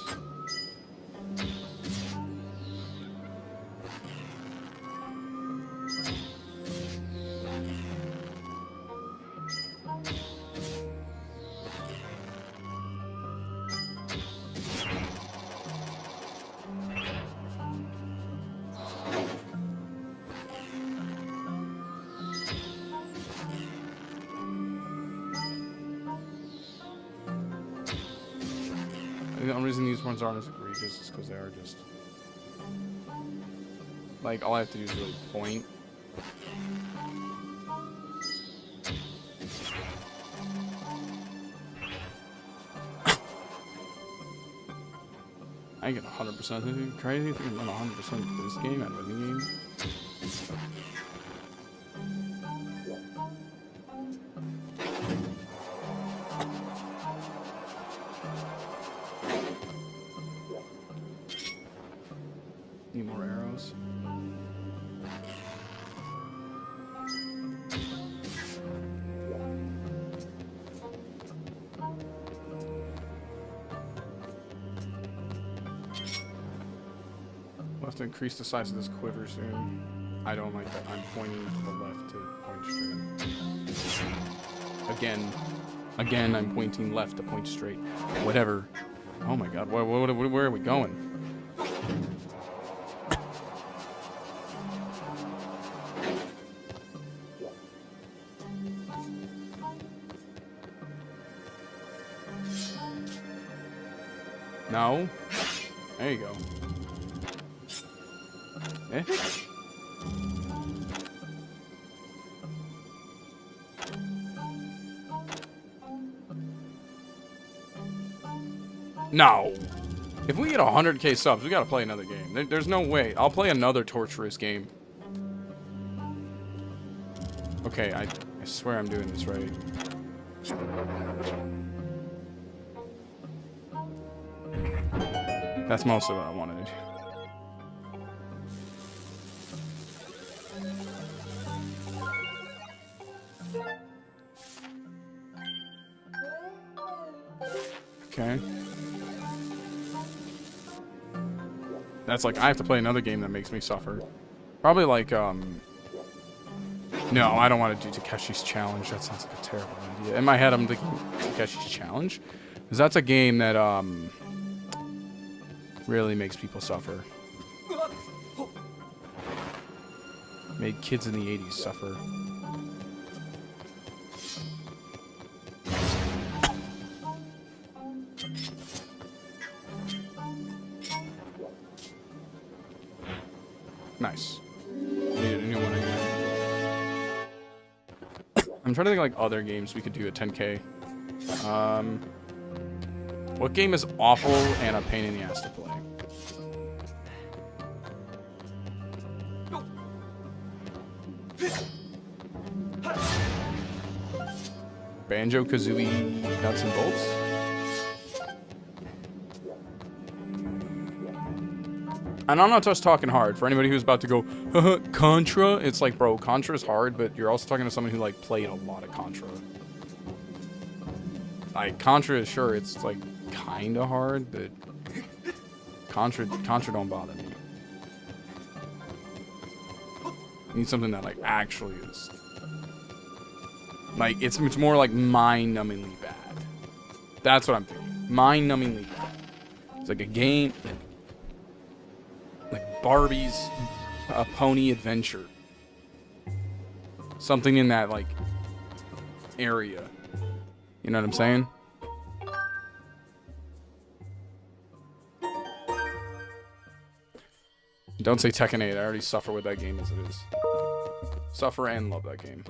The only reason these ones aren't as egregious is because they are just... Like, all I have to do is really point. I get 100%. Crazy if you can run 100% of this game out of any game. Need more arrows. We'll have to increase the size of this quiver soon. I don't like that. I'm pointing to the left to point straight. Again, I'm pointing left to point straight. Whatever. Oh my god, where are we going? No. There you go. Eh? No. If we get 100k subs, we gotta play another game. There's no way. I'll play another torturous game. Okay, I swear I'm doing this right. That's mostly what I wanted to do. Okay. That's like, I have to play another game that makes me suffer. Probably like, no, I don't want to do Takeshi's Challenge. That sounds like a terrible idea. In my head, I'm thinking Takeshi's Challenge. Because that's a game that, really makes people suffer. Made kids in the 80s suffer. Nice. Need a new one again. I'm trying to think like other games we could do at 10k. What game is awful and a pain in the ass to play? Banjo-Kazooie Nuts and Bolts? And I'm not just talking hard. For anybody who's about to go, Contra, it's like, bro, Contra's hard, but you're also talking to someone who, like, played a lot of Contra. Like, Contra, sure, it's, like, kind of hard, but Contra don't bother me. I need something that, like, actually is... Like, it's more, like, mind-numbingly bad. That's what I'm thinking. Mind-numbingly bad. It's like a game... Like Barbie's A Pony Adventure. Something in that, like, area. You know what I'm saying? Don't say Tekken 8. I already suffer with that game as it is. Suffer and love that game.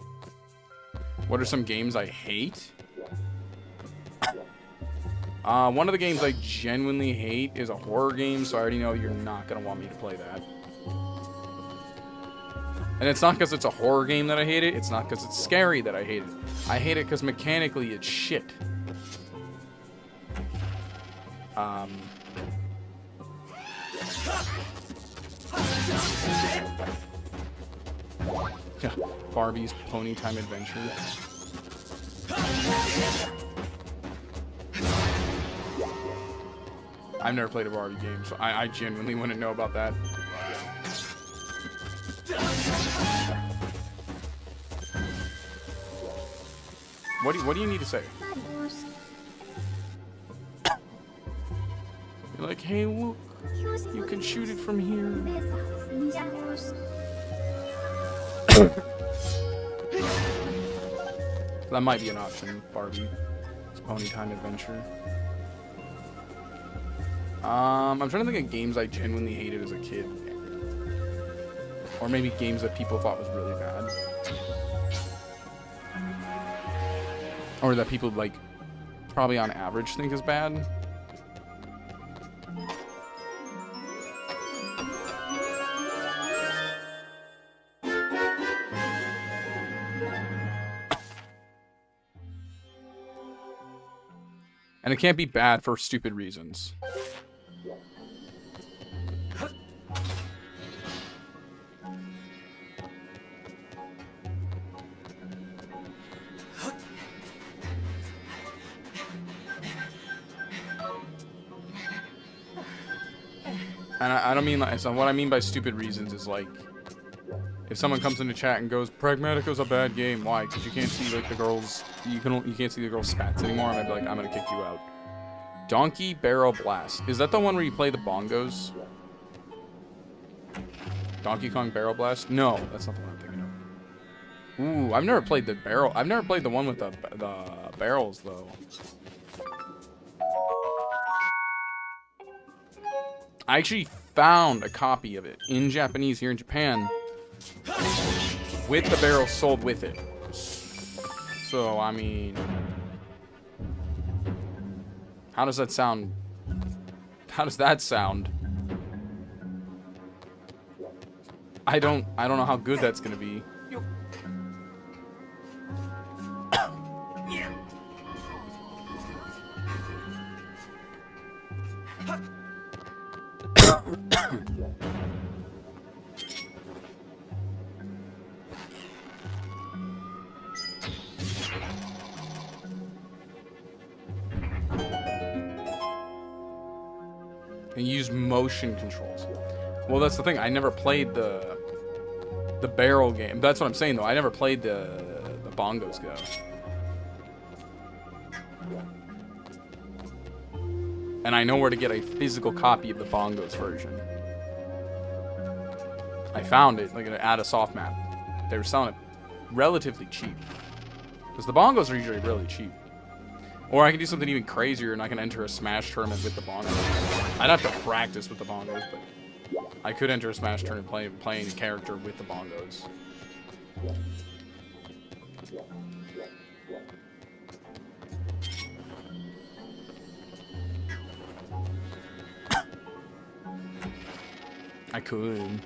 What are some games I hate? One of the games I genuinely hate is a horror game, so I already know you're not going to want me to play that. And it's not because it's a horror game that I hate it. It's not because it's scary that I hate it. I hate it because mechanically it's shit. Yeah, Barbie's Pony Time Adventure. I've never played a Barbie game, so I genuinely want to know about that. What do you need to say? You're like, hey, look, you can shoot it from here. That might be an option, Barbie. It's Pony Time Adventure. I'm trying to think of games I genuinely hated as a kid. Or maybe games that people thought was really bad. Or that people, like, probably on average think is bad. And it can't be bad for stupid reasons. And I don't mean like, so what I mean by stupid reasons is like, if someone comes into chat and goes, Pragmatica's a bad game, why? Because you can't see like the girls, you can't see the girls' spats anymore, and I'd be like, I'm gonna kick you out. Donkey Barrel Blast. Is that the one where you play the bongos? Donkey Kong Barrel Blast? No, that's not the one I'm thinking of. Ooh, I've never played the barrel. I've never played the one with the barrels though. I actually found a copy of it in Japanese here in Japan with the barrel sold with it. So, I mean, how does that sound? How does that sound? I don't know how good that's gonna be. And use motion controls. Well, that's the thing. I never played the barrel game. That's what I'm saying, though. I never played the Bongos Go. And I know where to get a physical copy of the Bongos version. I found it, like, at a soft map. They were selling it relatively cheap. Because the Bongos are usually really cheap. Or I could do something even crazier and I can enter a Smash tournament with the Bongos. I'd have to practice with the Bongos, but I could enter a Smash tournament playing a character with the Bongos. I could.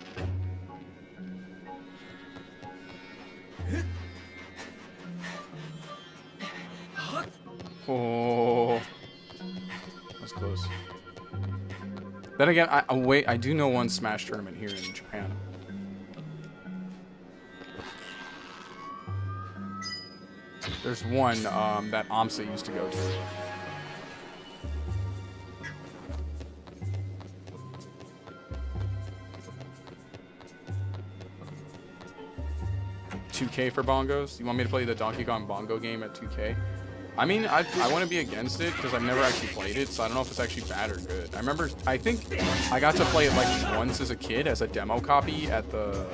Oh, that's close. Then again, I do know one Smash tournament here in Japan. There's one that Amsa used to go to. $2K for bongos? You want me to play the Donkey Kong bongo game at $2K? I mean, I wouldn't be against it because I've never actually played it, so I don't know if it's actually bad or good. I think I got to play it like once as a kid as a demo copy at the...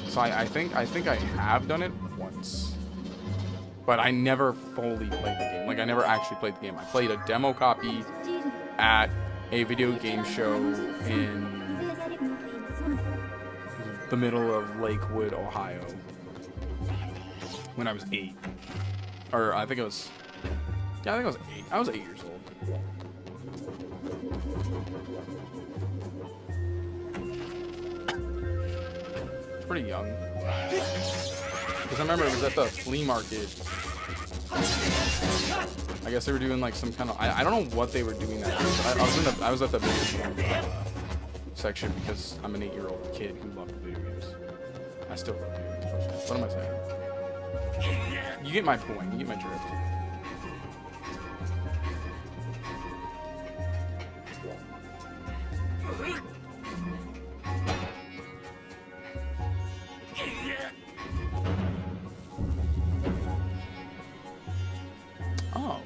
So I think I have done it once. But I never fully played the game. Like, I never actually played the game. I played a demo copy at a video game show in the middle of Lakewood, Ohio, when I was 8. Or I think it was, yeah, I think I was 8. I was 8 years old. It's pretty young. Because I remember it was at the flea market. I guess they were doing like some kind of, I don't know what they were doing that day. I was at the video game section because I'm an 8-year-old kid who loved video games. I still love video games. What am I saying? You get my point. You get my drift. Oh.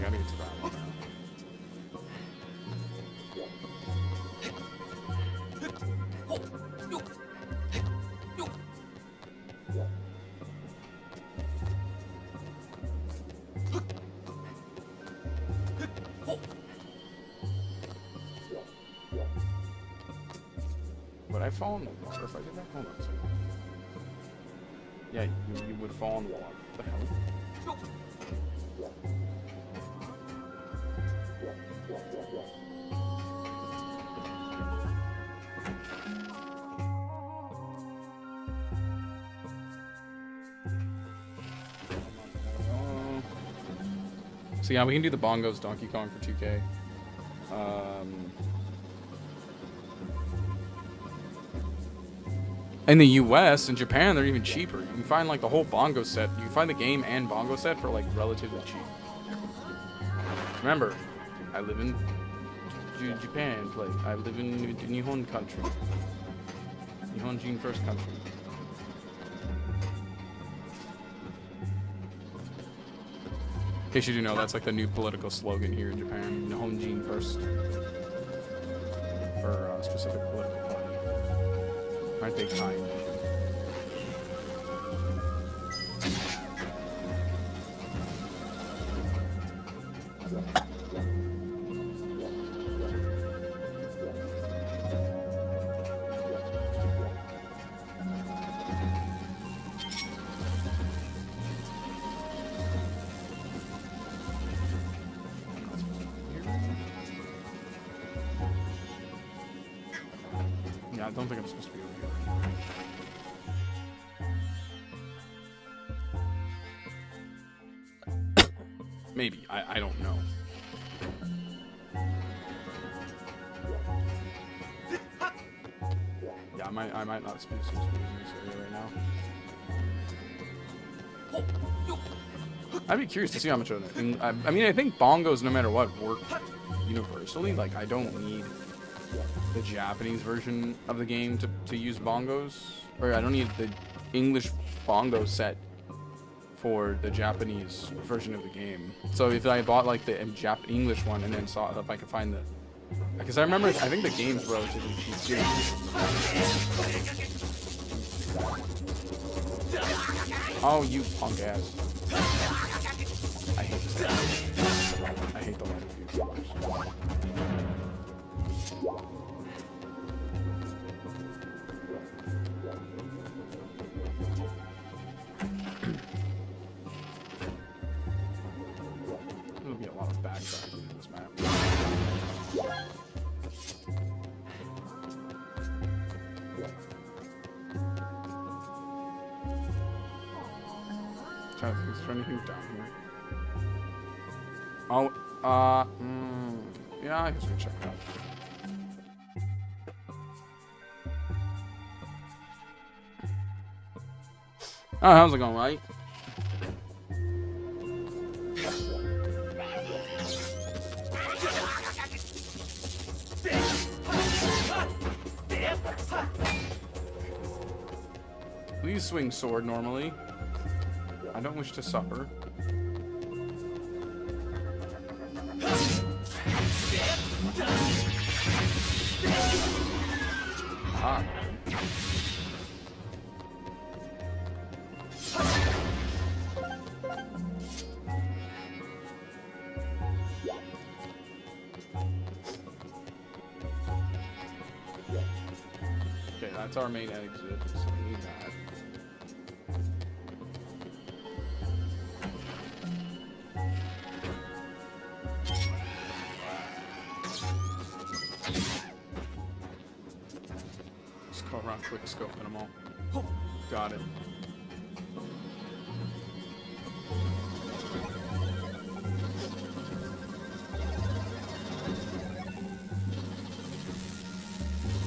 gotta get to that one now. Would I fall in the water if I did that? Hold on a second. Yeah, you would fall in the water. What the hell? So yeah, we can do the bongos Donkey Kong for 2K. In the US and Japan, they're even cheaper. You can find like the whole bongo set. You can find the game and bongo set for like relatively cheap. Remember, I live in Japan. I live in Nihon country. Nihonjin first country. In case you didn't know, that's like the new political slogan here in Japan. Nihonjin first. For a specific political party. Aren't they kind? Yeah, I don't think I'm supposed to be over here. Maybe. I don't know. Yeah, I might not be supposed to be in this area right now. I'd be curious to see how much of it. And I mean, I think bongos, no matter what, work universally. Like, I don't need the Japanese version of the game to use bongos. Or I don't need the English bongo set for the Japanese version of the game. So if I bought like the English one and then saw if I could find the... Because I remember, I think the game's relatively cheap too. Oh, you punk ass. I hate this. I hate the light of you so much. There'll be a lot of backtracking in this map. Trying to think down here. Oh, yeah, I guess we can check it out. Oh, how's it going, right? Please swing sword normally. I don't wish to suffer. Ah. Okay, that's our main exit, so we need that. Quick scoping them all. Got it.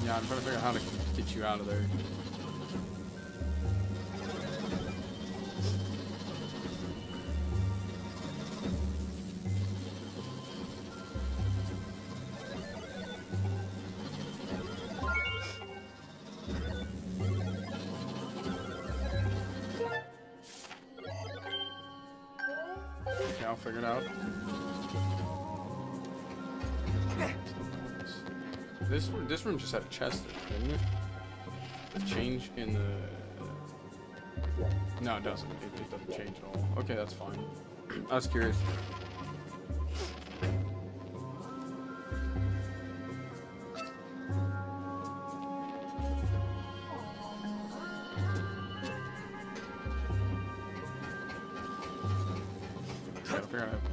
Yeah, I'm trying to figure out how to get you out of there. I'll figure it out. This room just had a chest in it, didn't it? The change in the... No, it doesn't. It doesn't change at all. Okay, that's fine. I was curious.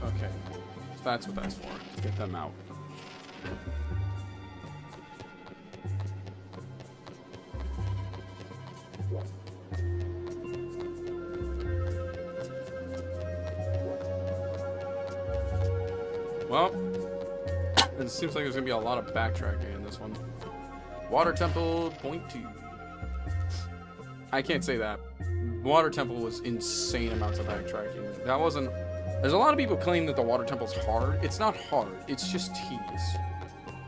Okay, so that's what that's for. Let's get them out. Well, it seems like there's gonna be a lot of backtracking in this one. Water Temple, point 2. I can't say that. Water Temple was insane amounts of backtracking. That wasn't... There's a lot of people claim that the Water Temple's hard. It's not hard. It's just tedious.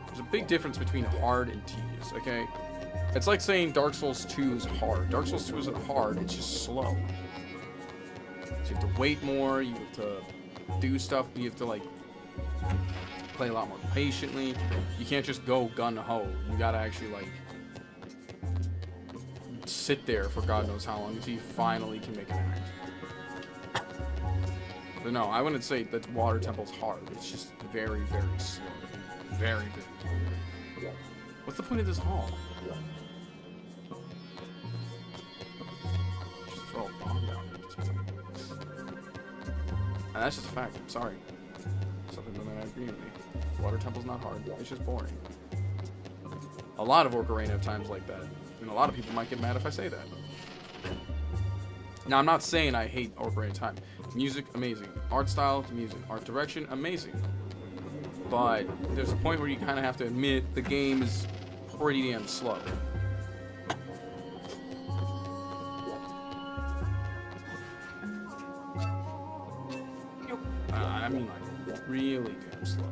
There's a big difference between hard and tedious, okay? It's like saying Dark Souls 2 is hard. Dark Souls 2 isn't hard. It's just slow. So you have to wait more. You have to do stuff. You have to, like, play a lot more patiently. You can't just go gun-ho. You gotta actually, like, sit there for God knows how long until you finally can make an act. But no, I wouldn't say that Water Temple's hard. It's just very, very slow. Very, very slow. What's the point of this hall? Just throw a bomb down at this point. And that's just a fact. I'm sorry. Something that I agree with me. Water Temple's not hard. It's just boring. A lot of Ocarina have times like that. And a lot of people might get mad if I say that. Now, I'm not saying I hate Ocarina of Time. Music, amazing. Art style, amazing. Art direction, amazing. But there's a point where you kind of have to admit the game is pretty damn slow. I mean, like, really damn slow.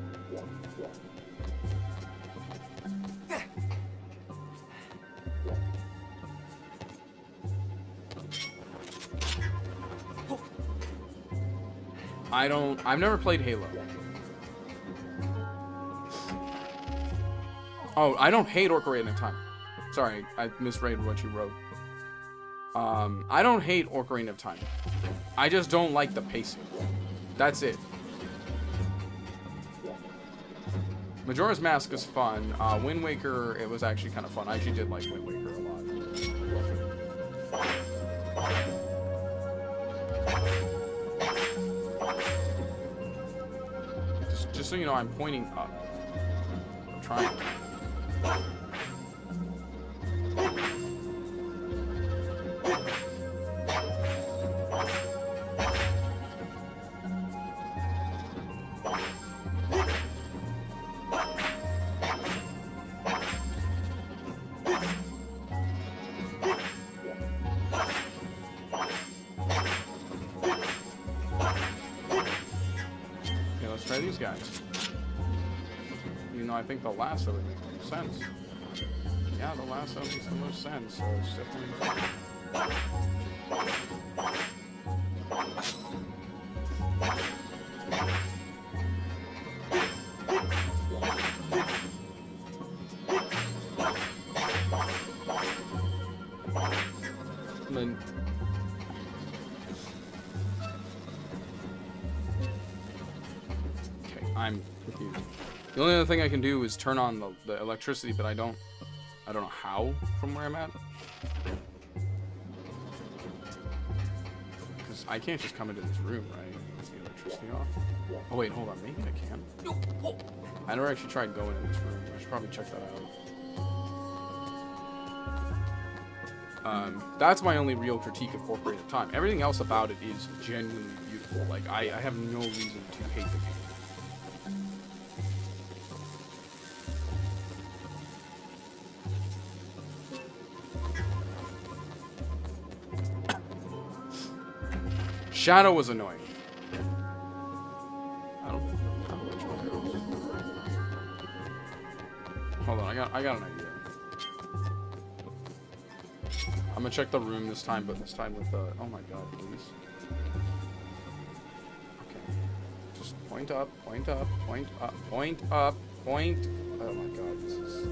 I've never played Halo. Oh, I don't hate Ocarina of Time. Sorry, I misread what you wrote. I don't hate Ocarina of Time. I just don't like the pacing. That's it. Majora's Mask is fun. Wind Waker, it was actually kind of fun. I actually did like Wind Waker a lot. Just so you know, I'm pointing up. I'm trying. Try these guys. You know, I think the lasso would make more sense. Yeah, the lasso makes the most sense, so it's definitely... And then... I'm confused. The only other thing I can do is turn on the electricity, but I don't know how from where I'm at. Because I can't just come into this room, right? Is the electricity off? Oh wait, hold on, maybe I can. I never actually tried going in this room. I should probably check that out. That's my only real critique of Ocarina of Time. Everything else about it is genuinely beautiful. Like, I have no reason to hate the game. Shadow was annoying. I don't know which one it is. Hold on, I got an idea. I'm gonna check the room this time, but this time with oh my god, please. Okay. Just point up, point up, point up, point up, point Oh my god, this is...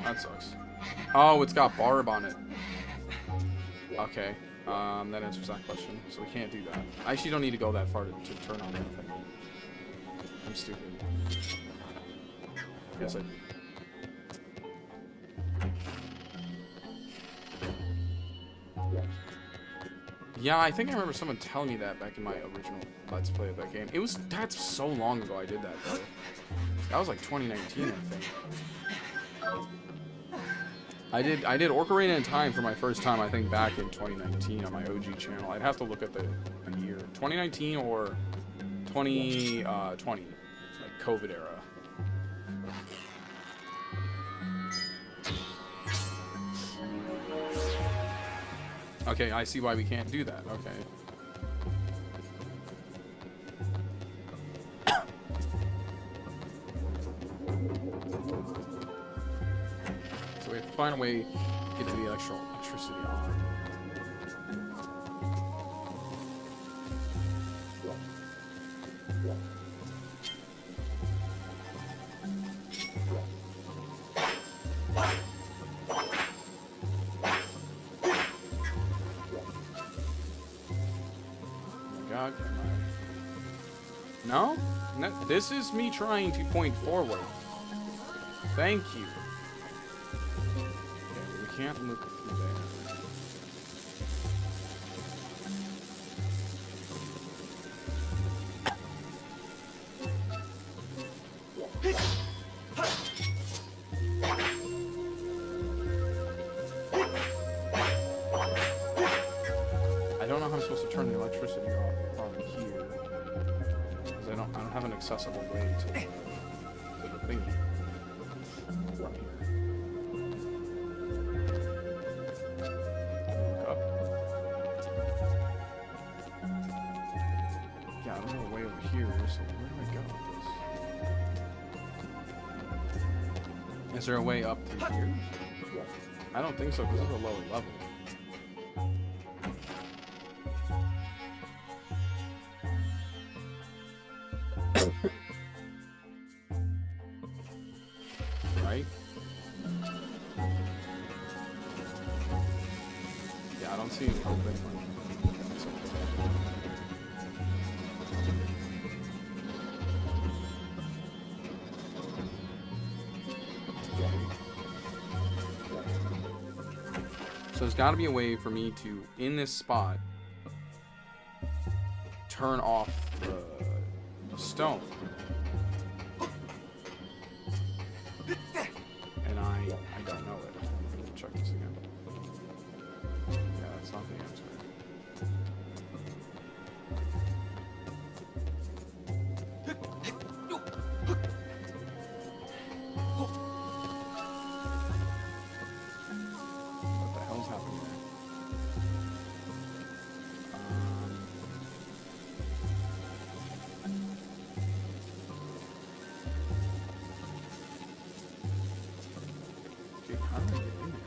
That sucks. Oh, it's got barb on it. Okay. That answers that question. So we can't do that. I actually don't need to go that far to turn on anything. I'm stupid. Yes, I do. Yeah, I think I remember someone telling me that back in my original Let's Play of that game. That's so long ago I did that, though. That was like 2019, I think. I did Ocarina in Time for my first time, I think, back in 2019 on my OG channel. I'd have to look at the year. 2019 or 2020, like COVID era. Okay, I see why we can't do that. Okay. So we have to find a way to get to the electricity on. God, no? No? This is me trying to point forward. Thank you. Okay, we can't look through there. I don't know how I'm supposed to turn the electricity off from here, because I don't have an accessible way to the thingy from here. Look up. Yeah, I don't know a way over here, so where do I go with this? Is there a way up through here? I don't think so, because it's a lower level. Right? Yeah, I don't see any open one. So there's got to be a way for me to, in this spot, turn off the stone. And I don't know it. I'm gonna check this again. Yeah, that's not the answer. What the hell's happening there? Dude, how do I get in there?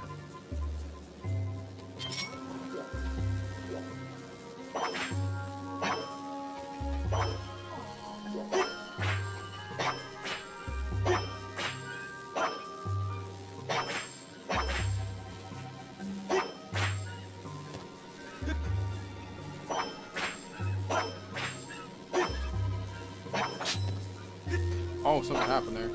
Oh, something happened there.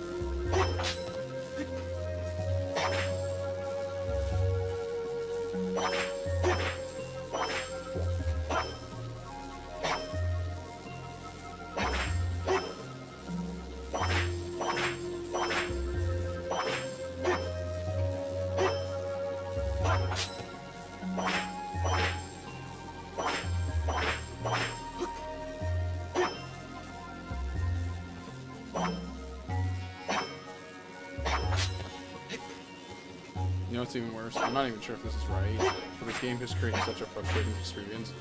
You know what's even worse? I'm not even sure if this is right. for this game has created such a frustrating experience,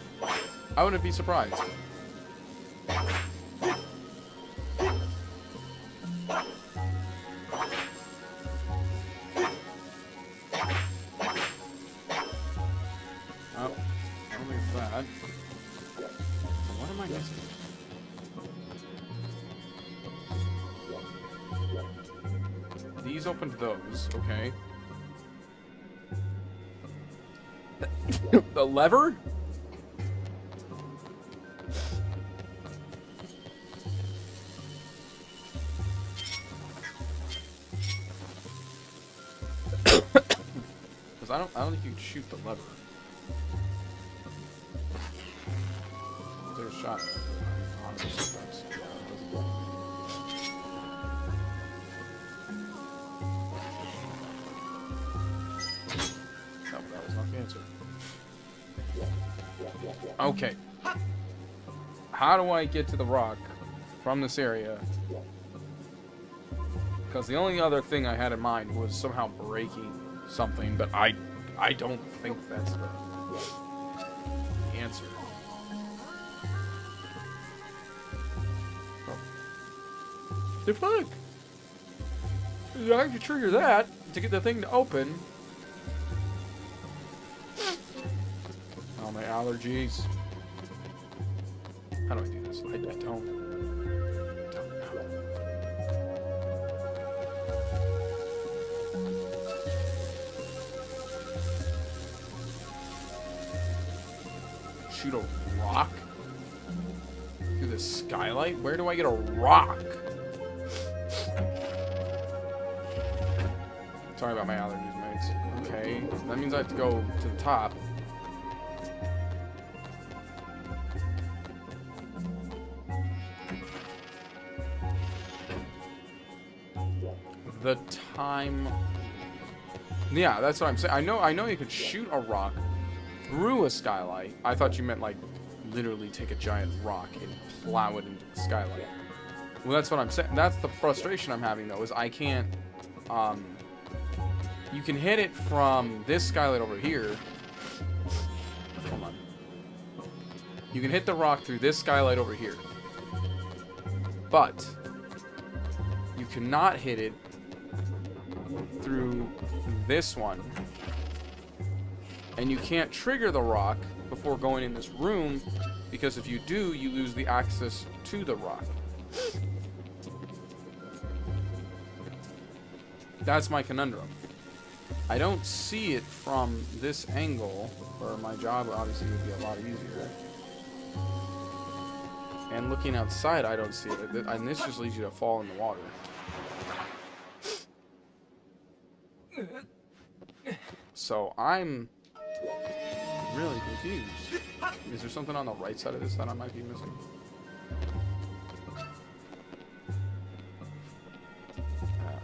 I wouldn't be surprised. These opened those, okay. The lever? Because I don't think you can shoot the lever. There's a shot. Okay. How do I get to the rock from this area? Because the only other thing I had in mind was somehow breaking something, but I don't think that's the answer. Oh. The fuck? I can trigger that to get the thing to open. Oh, my allergies. How do I do this? I don't know. Shoot a rock through the skylight? Where do I get a rock? Sorry about my allergies, mates. Okay, that means I have to go to the top. The time... Yeah, that's what I'm saying. I know you could shoot a rock through a skylight. I thought you meant, like, literally take a giant rock and plow it into the skylight. Well, that's what I'm saying. That's the frustration I'm having, though, is I can't... You can hit it from this skylight over here. Hold on. You can hit the rock through this skylight over here. But you cannot hit it through this one. And you can't trigger the rock before going in this room, because if you do, you lose the access to the rock. That's my conundrum. I don't see it from this angle, where my job obviously would be a lot easier. And looking outside, I don't see it. And this just leads you to fall in the water. So I'm really confused. Is there something on the right side of this that I might be missing?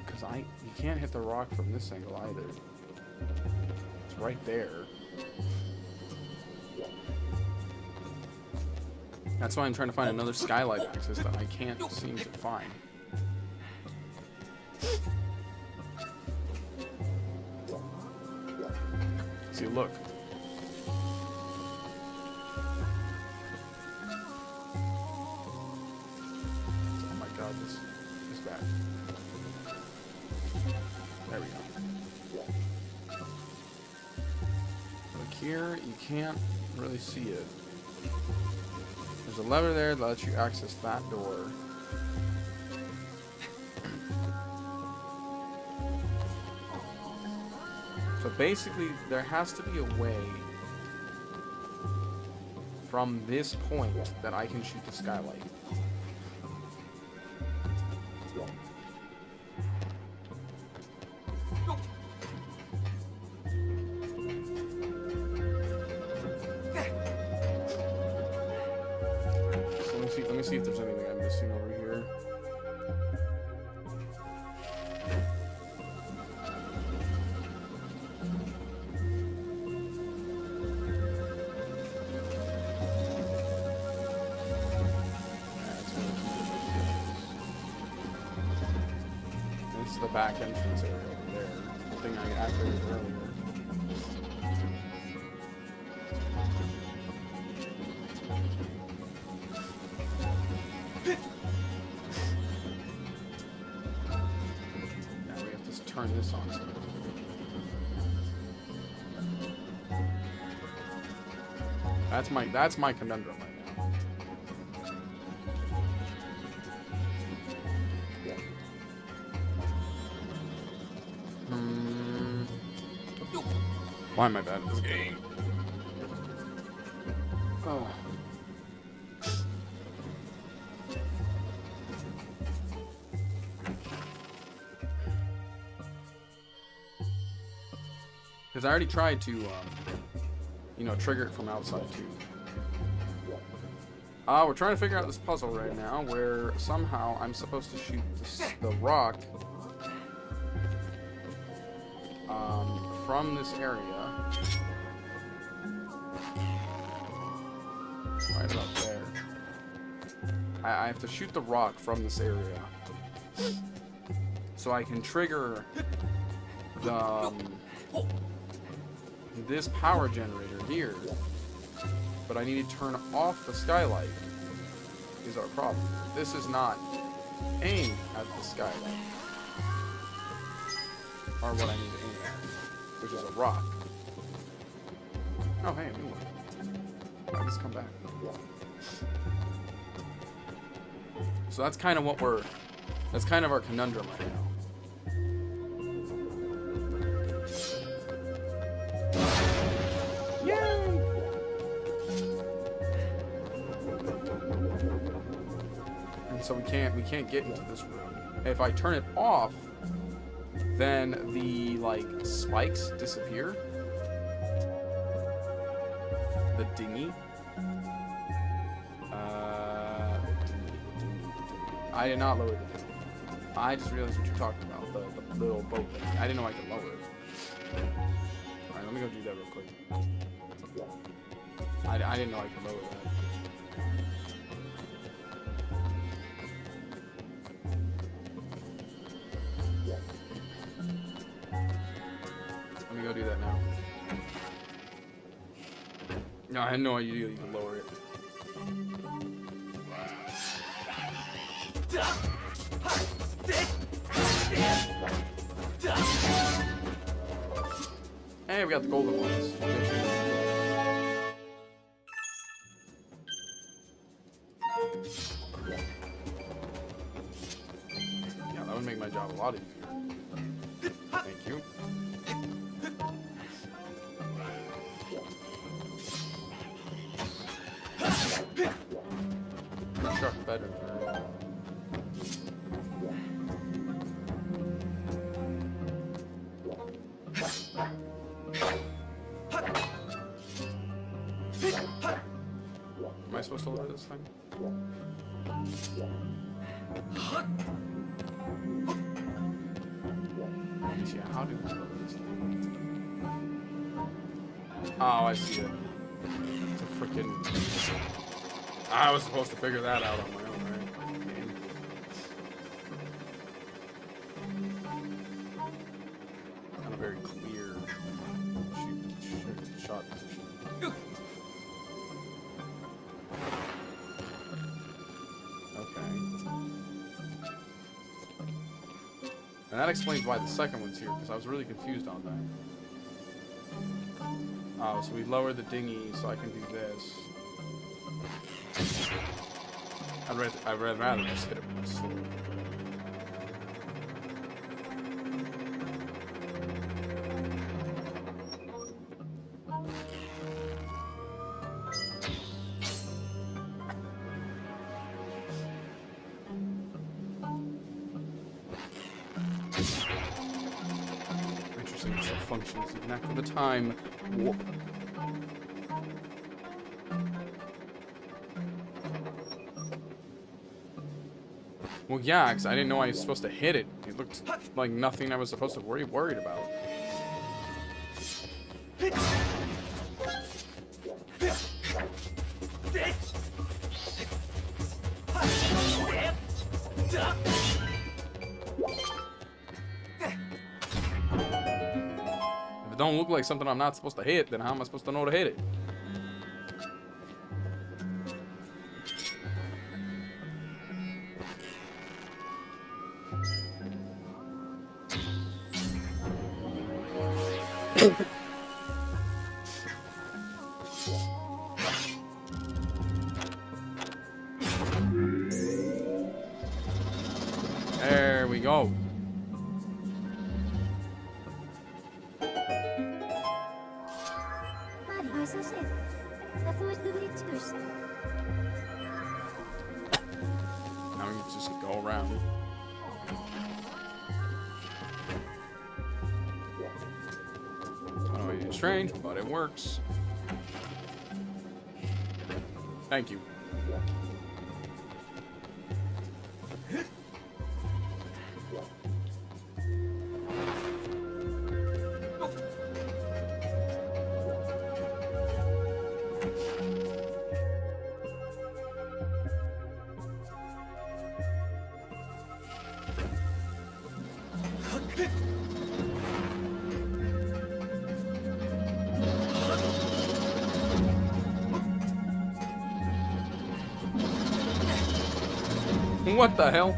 Because you can't hit the rock from this angle either. It's right there. That's why I'm trying to find another skylight access that I can't seem to find. See, look. Oh my god, this is bad. There we go. Look here, you can't really see it. There's a lever there that lets you access that door. So basically, there has to be a way from this point that I can shoot the skylight. So let me see if there's anything I'm missing over here. The back entrance area over there. The thing I activated earlier. turn this on. So. That's my conundrum right now. Why am I bad at this game? Oh. Because I already tried to, you know, trigger it from outside too. We're trying to figure out this puzzle right now, where somehow I'm supposed to shoot the rock from this area. Right about there. I have to shoot the rock from this area. So I can trigger the, this power generator here. But I need to turn off the skylight. Is our problem. This is not aimed at the skylight. Or what I need to aim at. Which is a rock. Oh, hey, a new one. Why just come back? So that's kind of what we're... That's kind of our conundrum right now. So we can't get into this room. If I turn it off, then the like spikes disappear. The dinghy. I did not lower the dinghy. I just realized what you're talking about. The little boat thing. I didn't know I could lower it. Alright, let me go do that real quick. I didn't know I could lower that. Let me go do that now. No, I had no idea you could lower it. Hey, we got the golden ones. Yeah, that would make my job a lot easier. Thank you. Truck better. Am I supposed to lower this thing? Yeah, how do we lower this thing? Oh, I see it. It's a freaking... I was supposed to figure that out on my own, right? Not a very clear shot position. Okay. And that explains why the second one's here, because I was really confused on that. Oh, so we lowered the dinghy so I can do this. I'd rather just hit it with a sword. Interesting, it still functions even after the time warp. Well, yeah, because I didn't know I was supposed to hit it. It looked like nothing I was supposed to worried about. If it don't look like something I'm not supposed to hit, then how am I supposed to know to hit it? There we go. Now we can just go around. Oh, it's strange, but it works. Thank you. What the hell?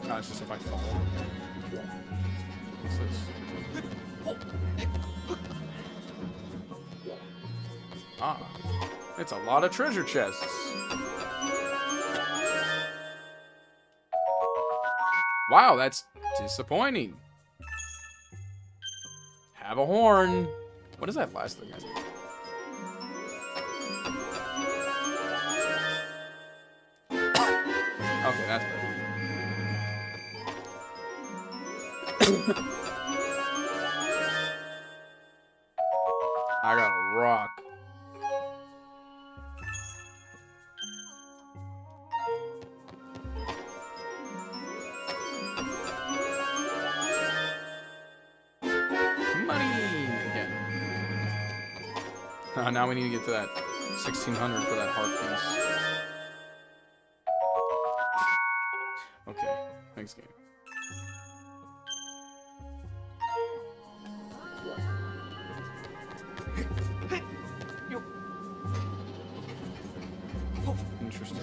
No, it's just if I fall. What's this? Ah, it's a lot of treasure chests. Wow, that's disappointing. Have a horn. What is that last thing I did? Okay, that's better. I got a rock. Now we need to get to that 1600 for that heart piece. Okay, thanks game. Interesting.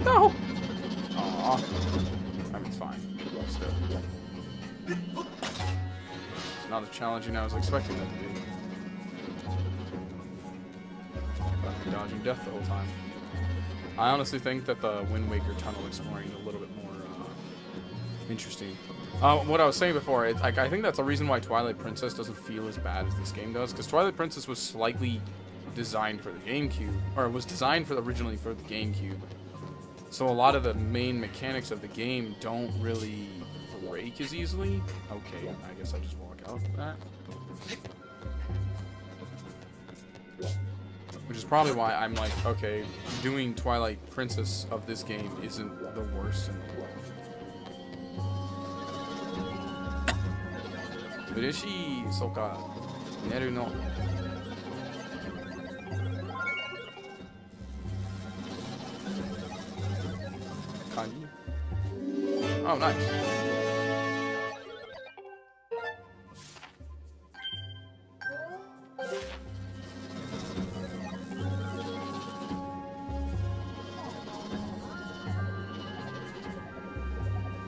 No! Aww. I mean, it's fine. Still. It's not as challenging as I was expecting that to be. I've been dodging death the whole time. I honestly think that the Wind Waker tunnel exploring is a little bit more interesting. What I was saying before, I think that's the reason why Twilight Princess doesn't feel as bad as this game does, because Twilight Princess was slightly designed for the GameCube, or was designed originally for the GameCube. So a lot of the main mechanics of the game don't really break as easily. Okay, I guess I just walk out of that. Which is probably why I'm like, okay, doing Twilight Princess of this game isn't the worst in the world. Ureshi soka neru no. Kanji? Oh, nice.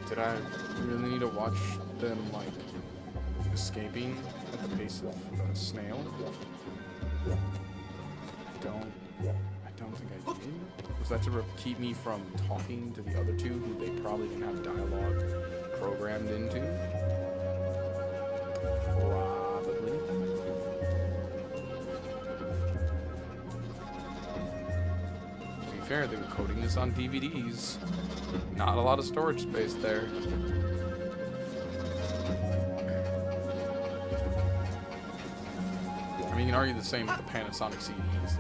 Did I really need to watch them, like, escaping at the pace of a snail? don't think I did. Was that to keep me from talking to the other two who they probably didn't have dialogue programmed into? Probably. To be fair, they were coding this on DVDs. Not a lot of storage space there. I mean, you can argue the same with the Panasonic CDs.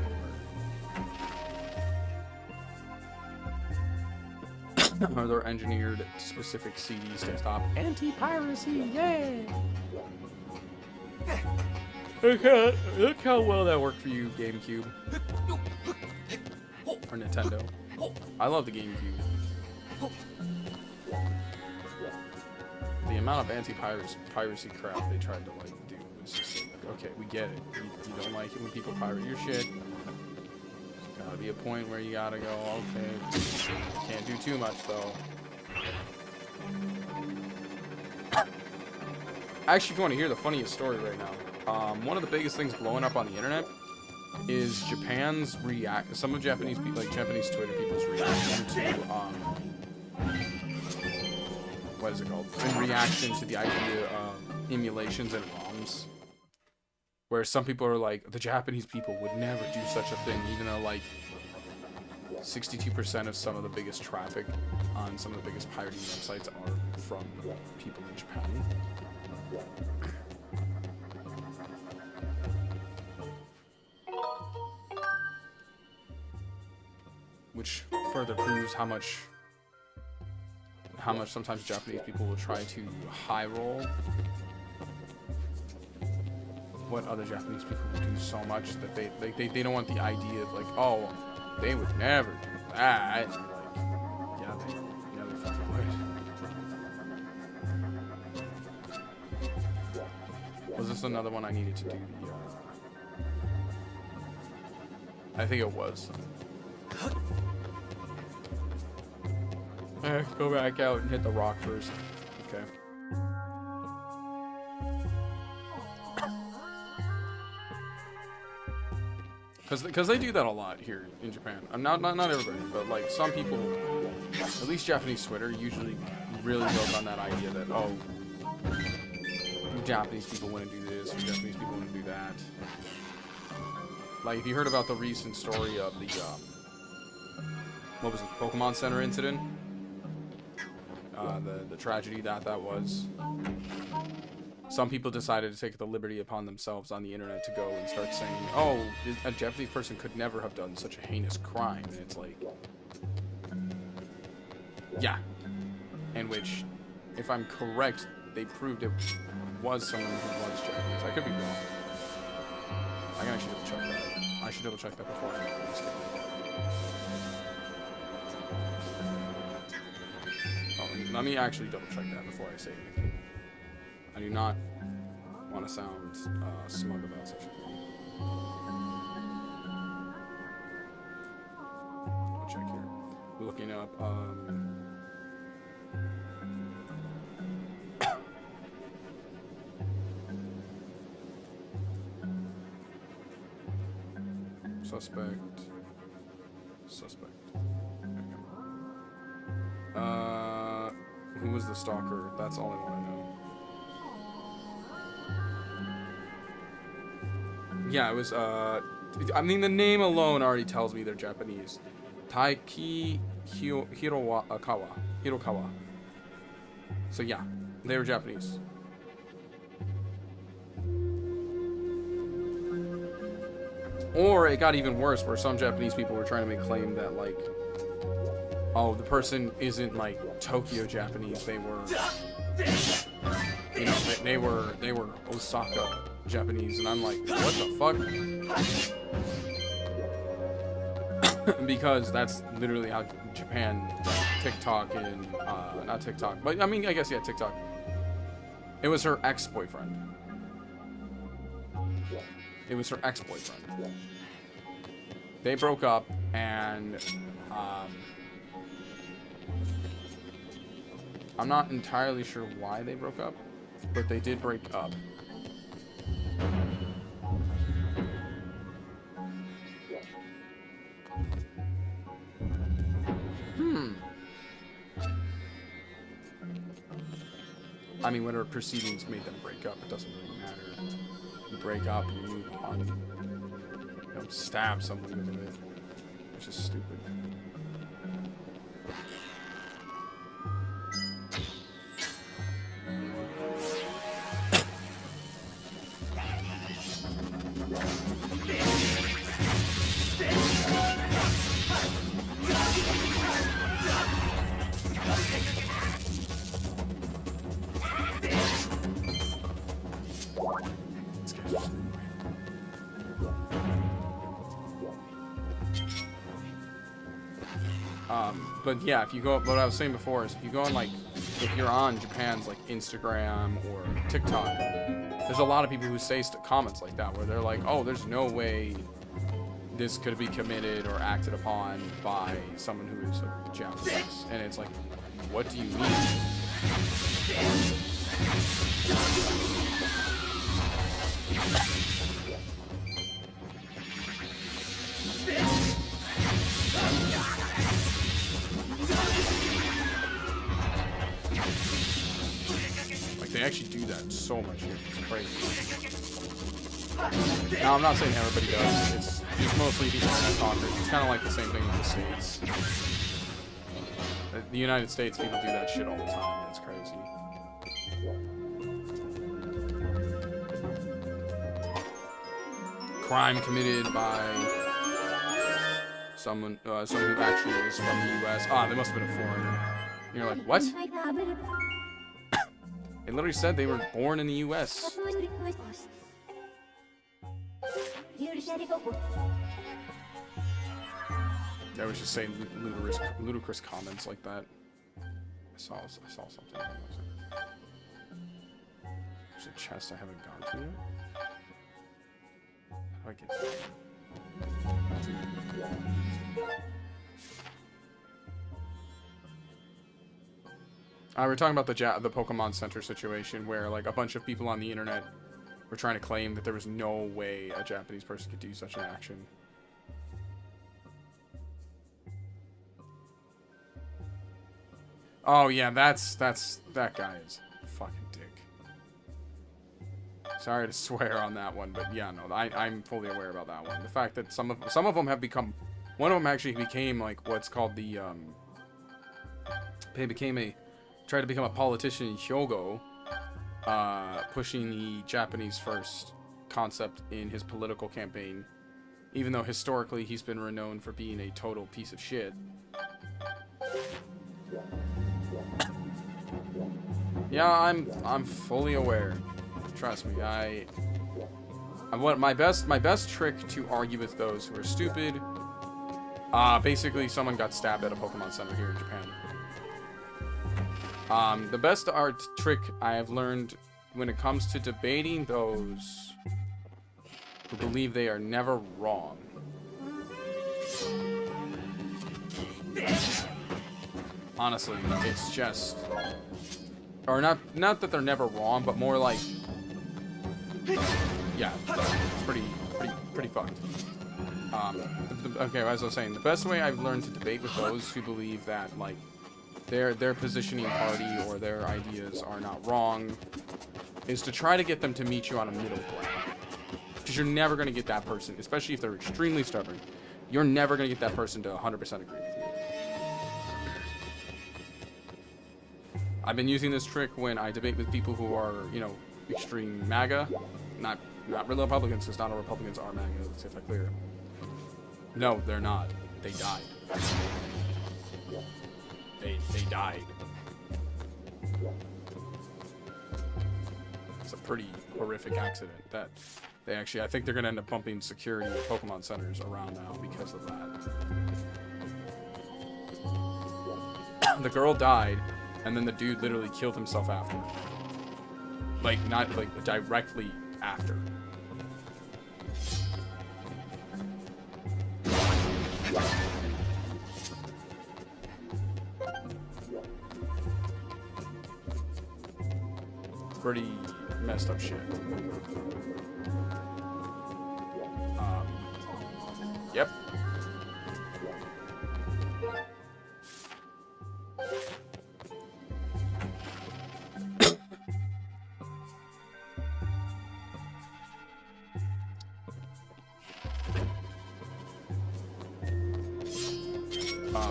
Or they're engineered specific CDs to stop anti-piracy. Yay! Look how well that worked for you, GameCube. Or Nintendo. I love the GameCube. The amount of anti-piracy crap they tried to like do was just like, okay, we get it. You don't like it when people pirate your shit. There's gotta be a point where you gotta go, okay, can't do too much though. Actually, if you want to hear the funniest story right now, one of the biggest things blowing up on the internet is Japan's some of Japanese people, like Japanese Twitter people's reaction to what is it called? In reaction to the idea of emulations and ROMs, where some people are like, the Japanese people would never do such a thing, even though like 62% of some of the biggest traffic on some of the biggest pirating websites are from people in Japan. Which further proves how much sometimes Japanese people will try to high roll what other Japanese people will do so much that they don't want the idea of like, oh, they would never do that. And like, yeah, they fucking would. Was this another one I needed to do the I think it was. Go back out and hit the rock first. Okay. Because they do that a lot here in Japan. Not everybody, but like some people, at least Japanese Twitter, usually really built on that idea that, oh, Japanese people wouldn't do this, or Japanese people wouldn't do that. Like, if you heard about the recent story of the, what was it, Pokemon Center incident? The tragedy that was. Some people decided to take the liberty upon themselves on the internet to go and start saying, oh, a Japanese person could never have done such a heinous crime. And it's like, yeah. In which, if I'm correct, they proved it was someone who was Japanese. I could be wrong. I can actually double check that. I should double check that before I make a mistake. Let me actually double check that before I say anything. I do not want to sound smug about such a thing. I'll check here. We're looking up, suspect. Who was the stalker? That's all I want to know. Yeah, it was, I mean, the name alone already tells me they're Japanese. Taiki Hirokawa. So yeah, they were Japanese. Or it got even worse, where some Japanese people were trying to make claim that, like, oh, the person isn't like Tokyo Japanese. They were, you know, they were Osaka Japanese, and I'm like, what the fuck? Because that's literally how Japan, TikTok and not TikTok, but I mean, I guess yeah, TikTok. It was her ex-boyfriend. It was her ex-boyfriend. They broke up, and I'm not entirely sure why they broke up, but they did break up. I mean, whatever proceedings made them break up, it doesn't really matter. You break up, you move on. You don't stab someone with it, which is stupid. But yeah, if you go, what I was saying before is if you go on, like, if you're on Japan's, like, Instagram or TikTok, there's a lot of people who say comments like that, where they're like, oh, there's no way this could be committed or acted upon by someone who is Japanese. And it's like, what do you mean? They actually do that so much here. It's crazy. Now, I'm not saying everybody does. It's mostly the internet talkers. It's kind of like the same thing with the States. The United States, people do that shit all the time. It's crazy. Crime committed by someone who actually is from the U.S. Ah, they must have been a foreigner. And you're like, what? They literally said they were born in the U.S. They was just saying ludicrous comments like that. I saw something. There's a chest I haven't gone to yet. How do I get we're talking about the Pokemon Center situation where, like, a bunch of people on the internet were trying to claim that there was no way a Japanese person could do such an action. Oh yeah, that guy is a fucking dick. Sorry to swear on that one, but yeah, no, I'm fully aware about that one. The fact that some of them have become, one of them actually became, like, what's called the tried to become a politician in Hyogo, pushing the Japanese first concept in his political campaign, even though historically he's been renowned for being a total piece of shit. Yeah, I'm fully aware. Trust me, I want my best trick to argue with those who are stupid. Basically someone got stabbed at a Pokemon Center here in Japan. The best art trick I have learned when it comes to debating those who believe they are never wrong. Honestly, it's just, or not that they're never wrong, but more like, yeah, it's pretty fucked. Okay, as I was saying, the best way I've learned to debate with those who believe that, like, their positioning party or their ideas are not wrong is to try to get them to meet you on a middle ground. Because you're never going to get that person, especially if they're extremely stubborn, you're never going to get that person to 100% agree with you. I've been using this trick when I debate with people who are, you know, extreme MAGA. Not real Republicans, because not all Republicans are MAGA, let's see if I clear it. No, they're not. They died. They died. It's a pretty horrific accident that they actually, I think they're going to end up bumping security at Pokemon centers around now because of that. The girl died, and then the dude literally killed himself after. Like, not like directly after. Pretty messed up shit. Yep.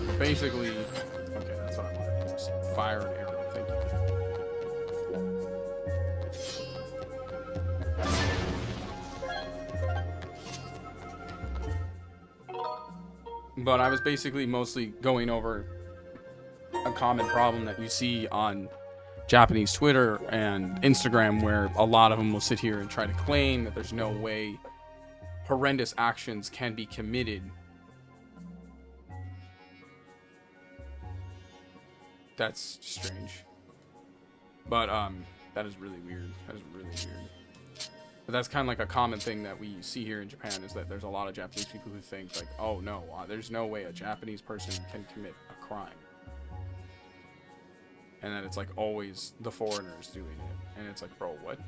But basically, okay, that's what I wanted. Just fire and arrow. Thank you. But I was basically mostly going over a common problem that you see on Japanese Twitter and Instagram, where a lot of them will sit here and try to claim that there's no way horrendous actions can be committed. That's strange. But that is really weird. That is really weird. But that's kind of like a common thing that we see here in Japan, is that there's a lot of Japanese people who think like, oh no, there's no way a Japanese person can commit a crime. And then it's like always the foreigners doing it. And it's like, bro, what?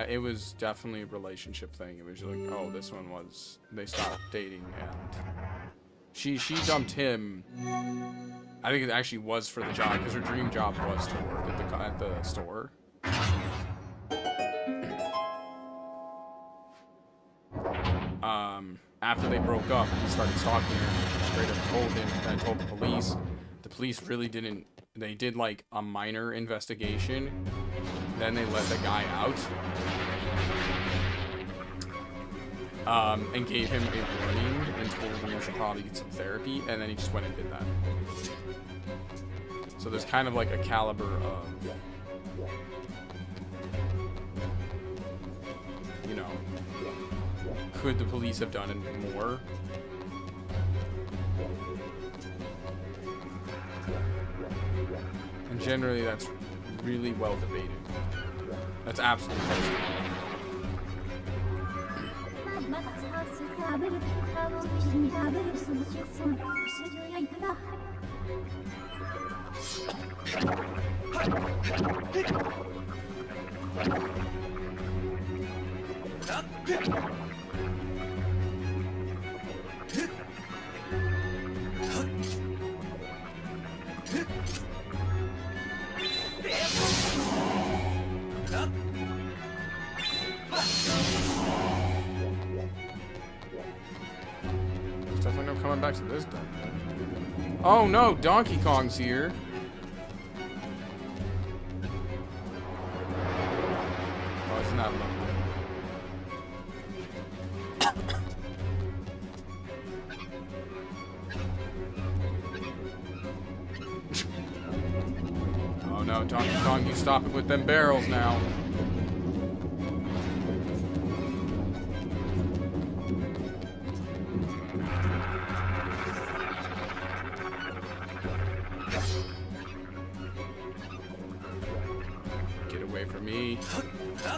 It was definitely a relationship thing. It was like, oh, this one was, they stopped dating and she dumped him. I think it actually was for the job, because her dream job was to work at the store. After they broke up, he started stalking her. Straight up told him, and told the police. The police really didn't. They did like a minor investigation. Then they let the guy out. And gave him a warning and told him he should probably get some therapy, and then he just went and did that. So there's kind of like a caliber of, you know, could the police have done more? And generally that's really well debated. That's absolutely crazy. There's definitely no coming back to this dungeon. Oh no, Donkey Kong's here. Oh, it's not lovely. Oh no, Donkey Kong, you stop it with them barrels now. Get away from me.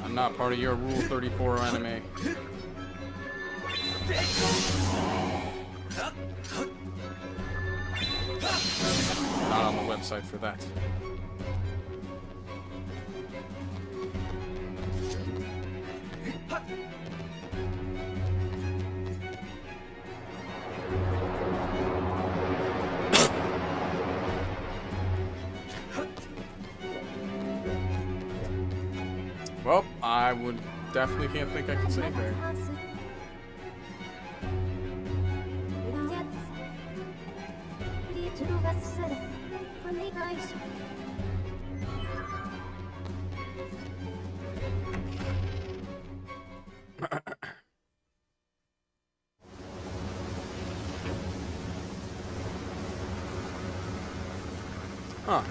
I'm not part of your Rule 34 anime. Not on the website for that. Well, I would definitely can't think I can save there. Huh.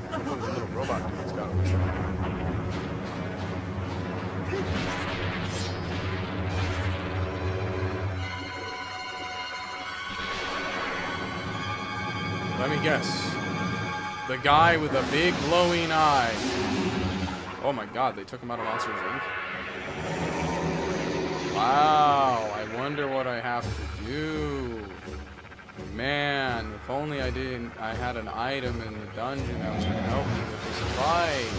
Oh, the little robot dude's got him. Let me guess. The guy with a big glowing eye. Oh my god, they took him out of Monsters Inc. Wow, I wonder what I have to do. Man, if only I had an item in the dungeon that was going to help me with this fight.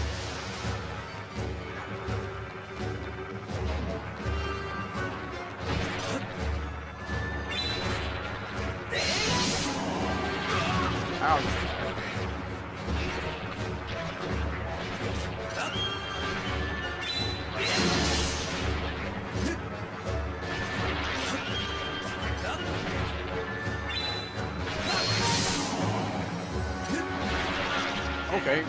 Ouch. Okay.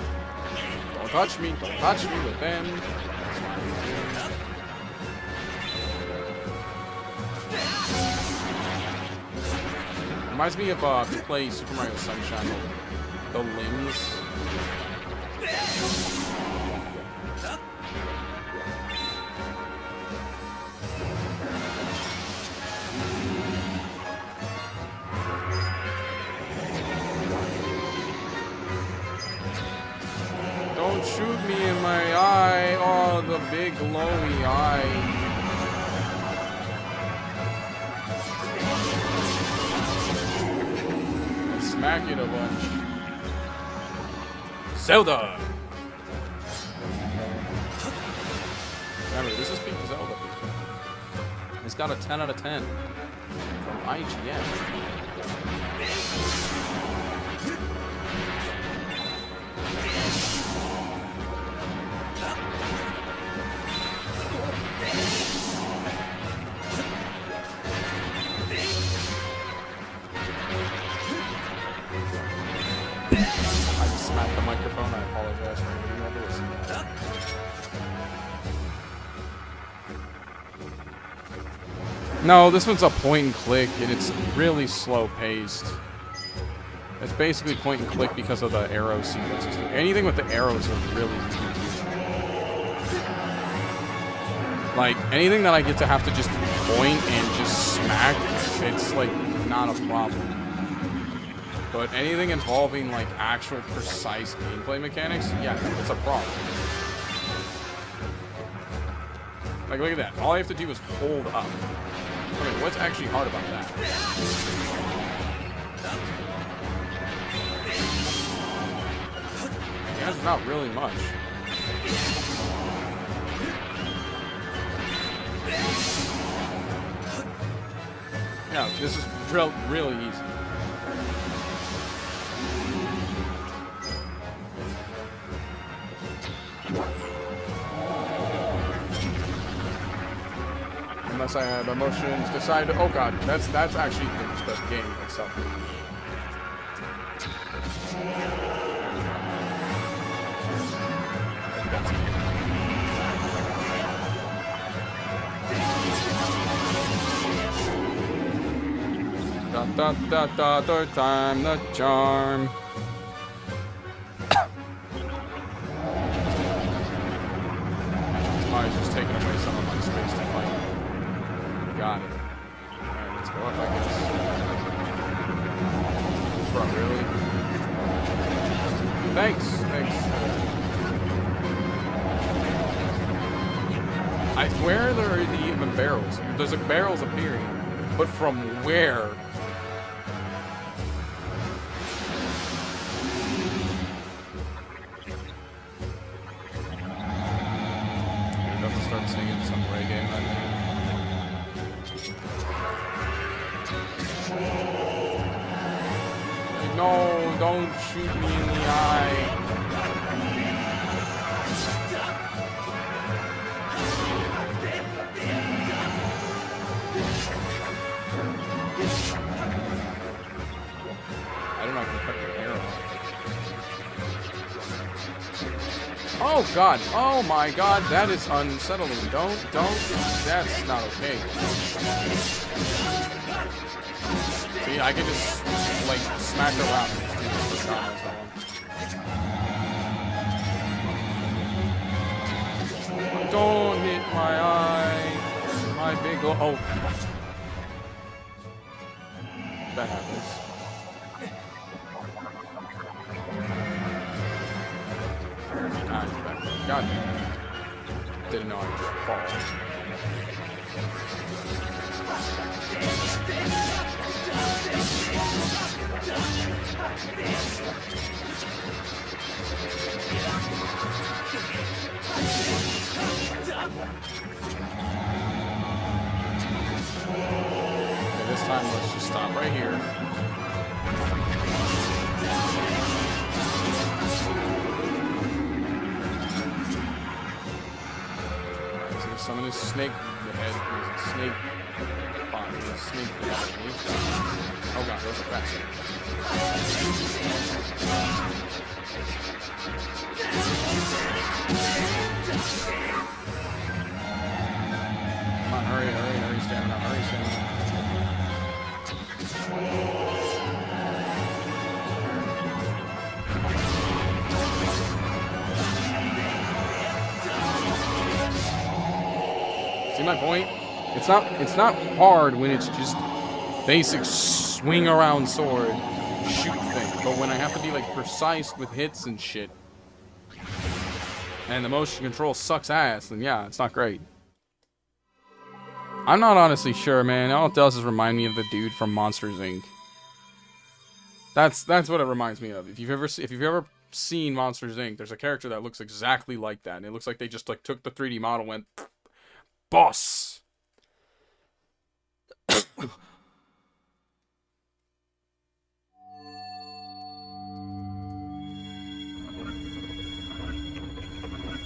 Don't touch me. Don't touch me with them. Reminds me of if you play Super Mario Sunshine, the limbs. Don't shoot me in my eye. Oh, the big glowy eye. Smack it a bunch. Zelda! Remember, this is Peak Zelda. It's got a 10 out of 10 from IGN. The microphone, I apologize for being able to listen to that. No, this one's a point and click, and it's really slow paced. It's basically point and click because of the arrow sequences. Anything with the arrows are really confusing. Like, anything that I get to have to just point and just smack, it's like not a problem. But anything involving, like, actual precise gameplay mechanics, yeah, it's a problem. Like, look at that. All I have to do is hold up. Okay, what's actually hard about that? Yeah, it's not really much. Yeah, this is really easy. Unless I have emotions, decide to, oh god, that's actually the game itself. Third time the charm. Somebody's just taking away some of my space to fight. Got it. Alright, let's go up, I guess. Bro, really? Thanks. I swear there are even barrels. There's like barrels appearing. But from where? I'm about to start singing some reggae, I think. No, don't shoot me in the eye. I don't know if I can cut your hair off. Oh god, oh my god, that is unsettling. Don't, that's not okay. See, I can just, like, smack around. Don't hit my eye. My big oh. That happens. Ah, he's back. God damn it. Didn't know I could fall. Okay, this time let's just stop right here. summon his snake head, his snake body, his snake body. Oh god, those are fast. Come on, hurry, stamina, hurry, stamina. See my point? It's not hard when it's just basic swing around sword shoot thing. But when I have to be like precise with hits and shit, and the motion control sucks ass, then yeah, it's not great. I'm not honestly sure, man. All it does is remind me of the dude from Monsters Inc. That's what it reminds me of. If you've ever seen Monsters Inc., there's a character that looks exactly like that, and it looks like they just like took the 3D model and went boss.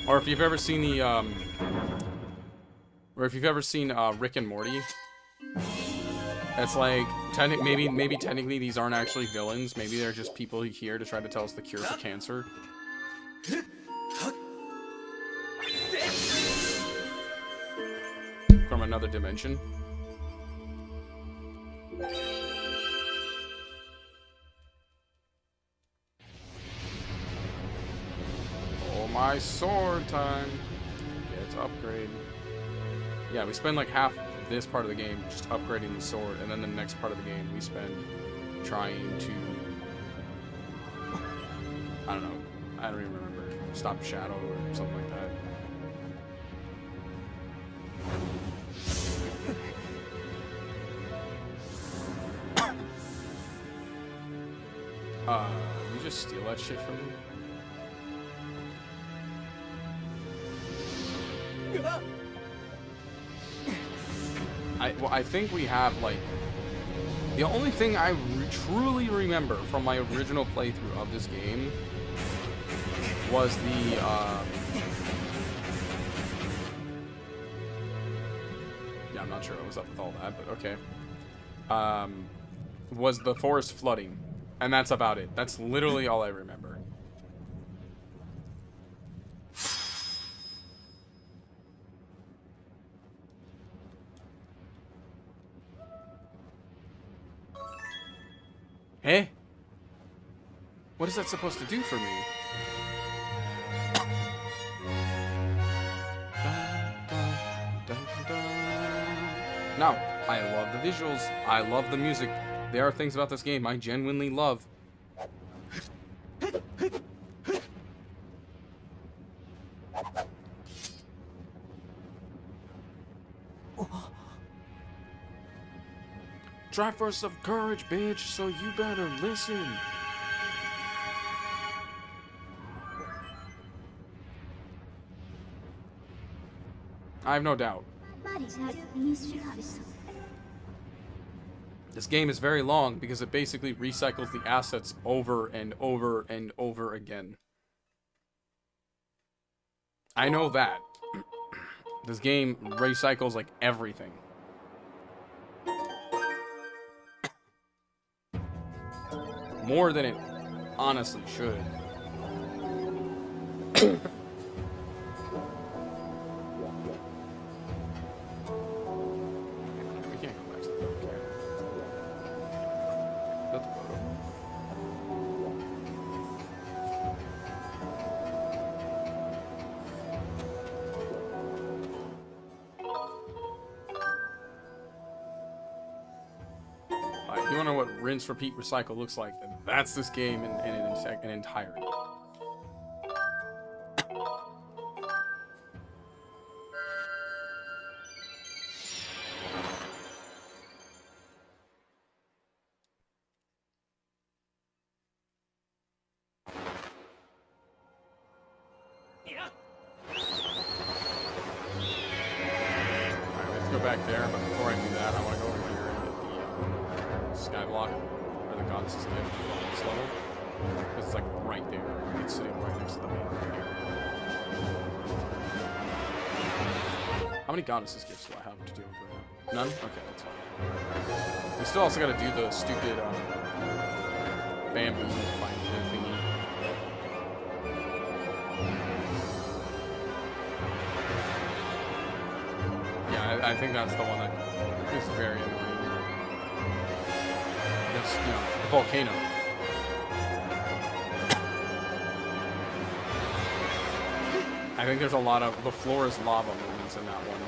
Or if you've ever seen Rick and Morty, it's like maybe technically these aren't actually villains. Maybe they're just people here to try to tell us the cure for cancer. From another dimension. Oh, my sword time. Get to upgrade. Yeah, we spend like half this part of the game just upgrading the sword, and then the next part of the game we spend trying to, I don't know, I don't even remember, stop a shadow or something like that. You just steal that shit from me? I think we have, like, the only thing I truly remember from my original playthrough of this game was the, yeah, I'm not sure what was up with all that, but okay. Was the forest flooding. And that's about it. That's literally all I remember. Hey? What is that supposed to do for me? Now, I love the visuals. I love the music. There are things about this game I genuinely love. Try for some courage, bitch, so you better listen. I have no doubt. This game is very long because it basically recycles the assets over and over and over again. I know that. This game recycles like everything. More than it honestly should. You wanna know what rinse, repeat, recycle looks like? Then that's this game in entirety. Alright, let's go back there, but before I do that, I wanna go over here. Skyblock, or the goddess's gift on this level. It's like right there. It's sitting right next to the main area. How many goddesses gifts do I have to deal with right now? None? Okay, that's fine. We still also gotta do the stupid bamboo fight thingy. Yeah, I think that's the one that is very annoying. It's, you know, the volcano. I think there's a lot of the floor is lava moments in that one.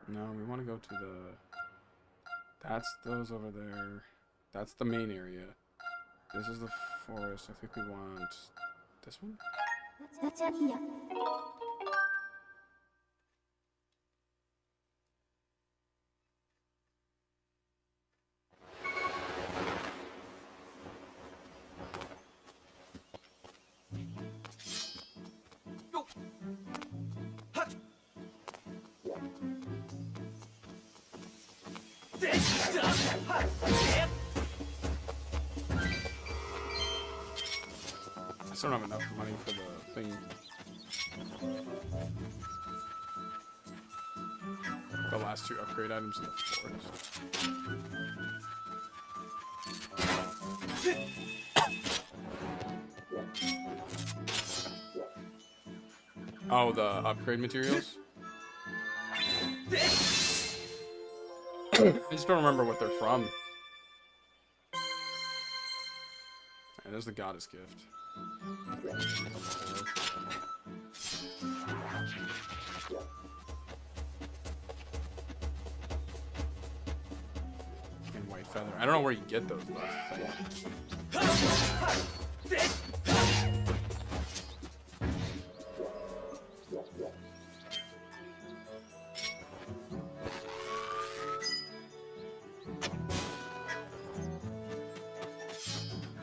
No, we want to go to the... That's those over there. That's the main area. This is the forest. I think we want this one? I still don't have enough money for the thing. The last two upgrade items in the forest. Oh, the upgrade materials? I just don't remember what they're from. And there's the goddess gift. And white feather. I don't know where you get those, though.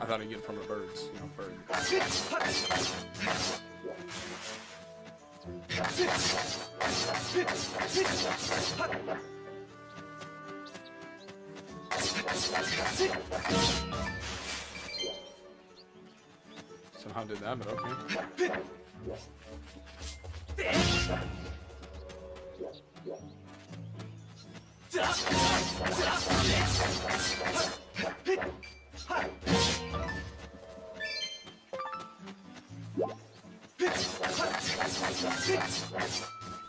I thought I'd get it from the birds, you know, bird. Somehow did that, but okay.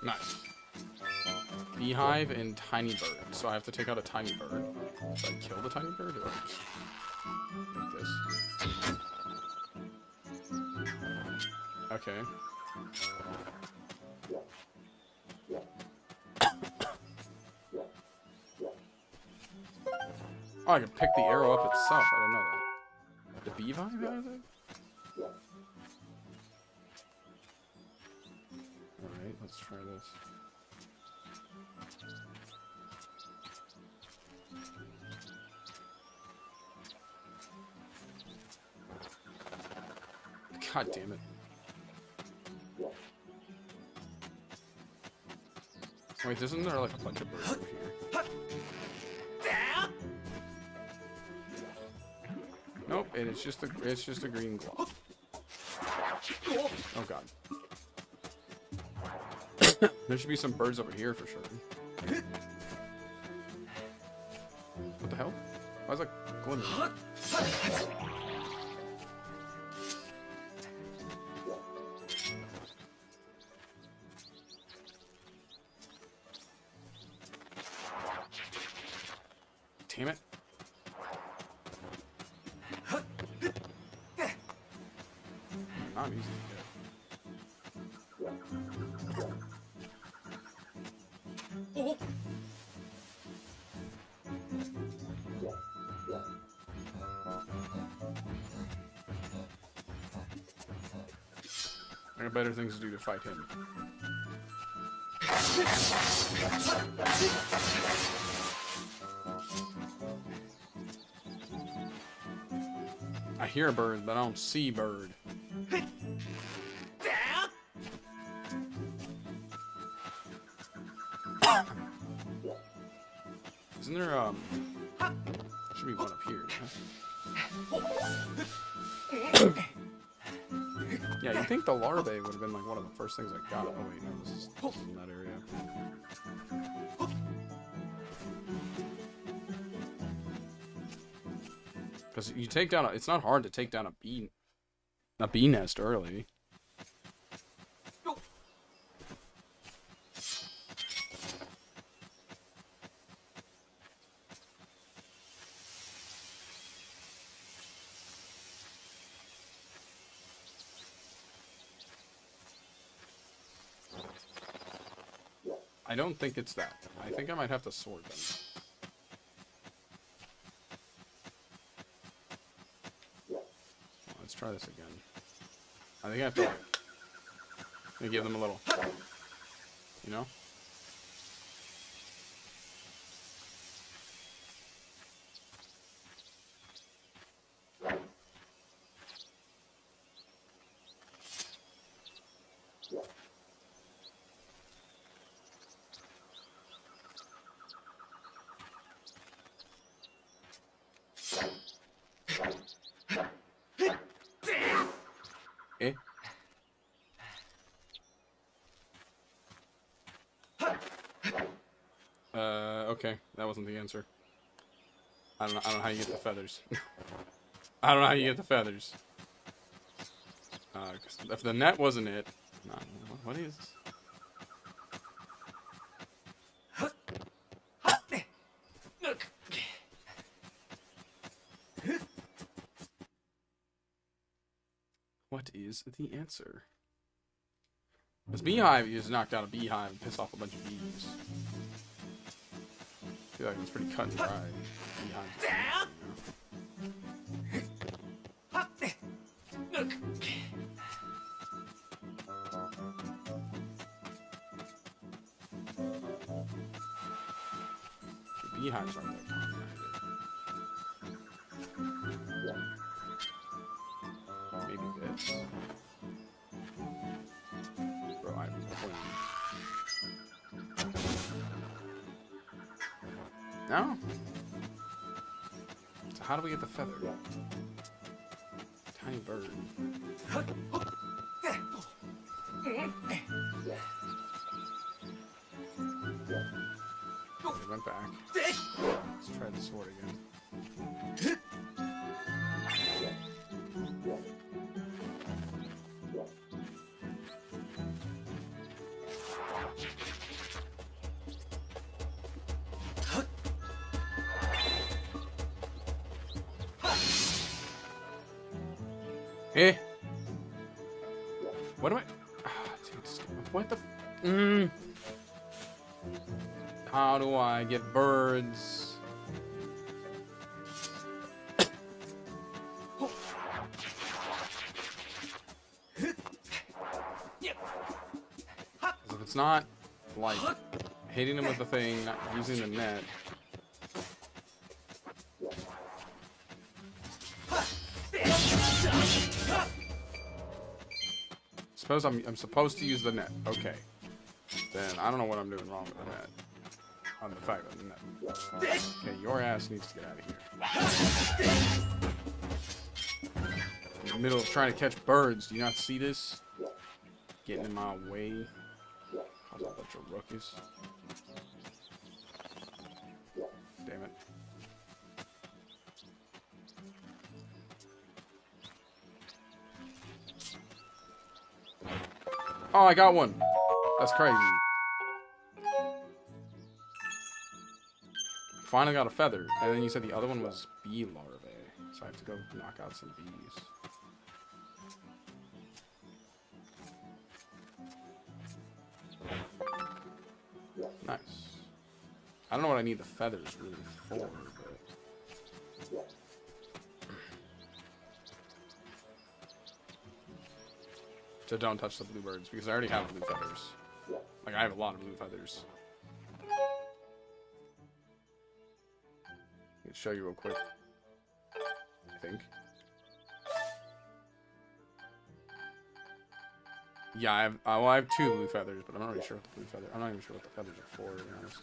Nice. Beehive and tiny bird. So I have to take out a tiny bird. So I kill the tiny bird, or like this. Okay. Oh, I can pick the arrow up itself. I didn't know that. The beehive has it? Alright, let's try this. God damn it. Wait, isn't there like a bunch of birds over here? Nope, it's just a green glove. Oh god. There should be some birds over here for sure. What the hell? Why is that glimmering? Damn it. Not easy to get. I got better things to do to fight him. I hear a bird, but I don't see bird. Isn't there, should be one up here, huh? Yeah, you'd think the larvae would have been like one of the first things I got. Oh wait, no, this is in that area. Because you take down it's not hard to take down a bee nest early. I don't think it's that. I think I might have to sort them. Let's try this again. I think I have to, like, give them a little, you know? Eh? Okay, that wasn't the answer. I don't know how you get the feathers. I don't know how you get the feathers. 'Cause if the net wasn't it, what is this? What is the answer? This beehive, you just knocked out a beehive and pissed off a bunch of bees. I feel like it's pretty cut and dry. Beehive. The beehives aren't that common either. Maybe this. Bro, I'm no? So how do we get the feather? Tiny bird. It went back. Let's try the sword again. Eh? What am I? What the? How do I get birds? If it's not like hitting them with the thing, not using the net. Suppose I'm supposed to use the net. Okay. Then I don't know what I'm doing wrong with the net. On the fact of the net. Okay, your ass needs to get out of here. In the middle of trying to catch birds. Do you not see this? Getting in my way. How's a bunch of rookies? Damn it. Oh, I got one. That's crazy. Finally got a feather. And then you said the other one was bee larvae. So I have to go knock out some bees. Nice. I don't know what I need the feathers really for, but... So don't touch the bluebirds, because I already have blue feathers. Like, I have a lot of blue feathers. Let me show you real quick. I think. Yeah, I have, well, I have 2 blue feathers, but I'm not really sure what the blue feather. I'm not even sure what the feathers are for, to be honest.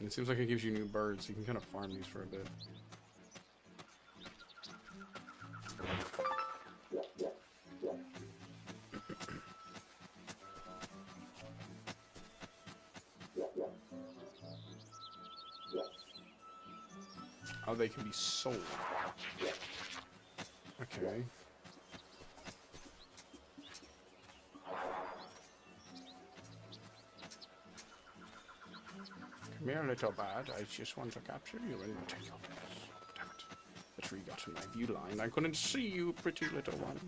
And it seems like it gives you new birds, so you can kind of farm these for a bit. Oh, they can be sold. Okay. Come here, little bird. I just want to capture you and take your place. Damn it. The tree got in my view line. I couldn't see you, pretty little ones.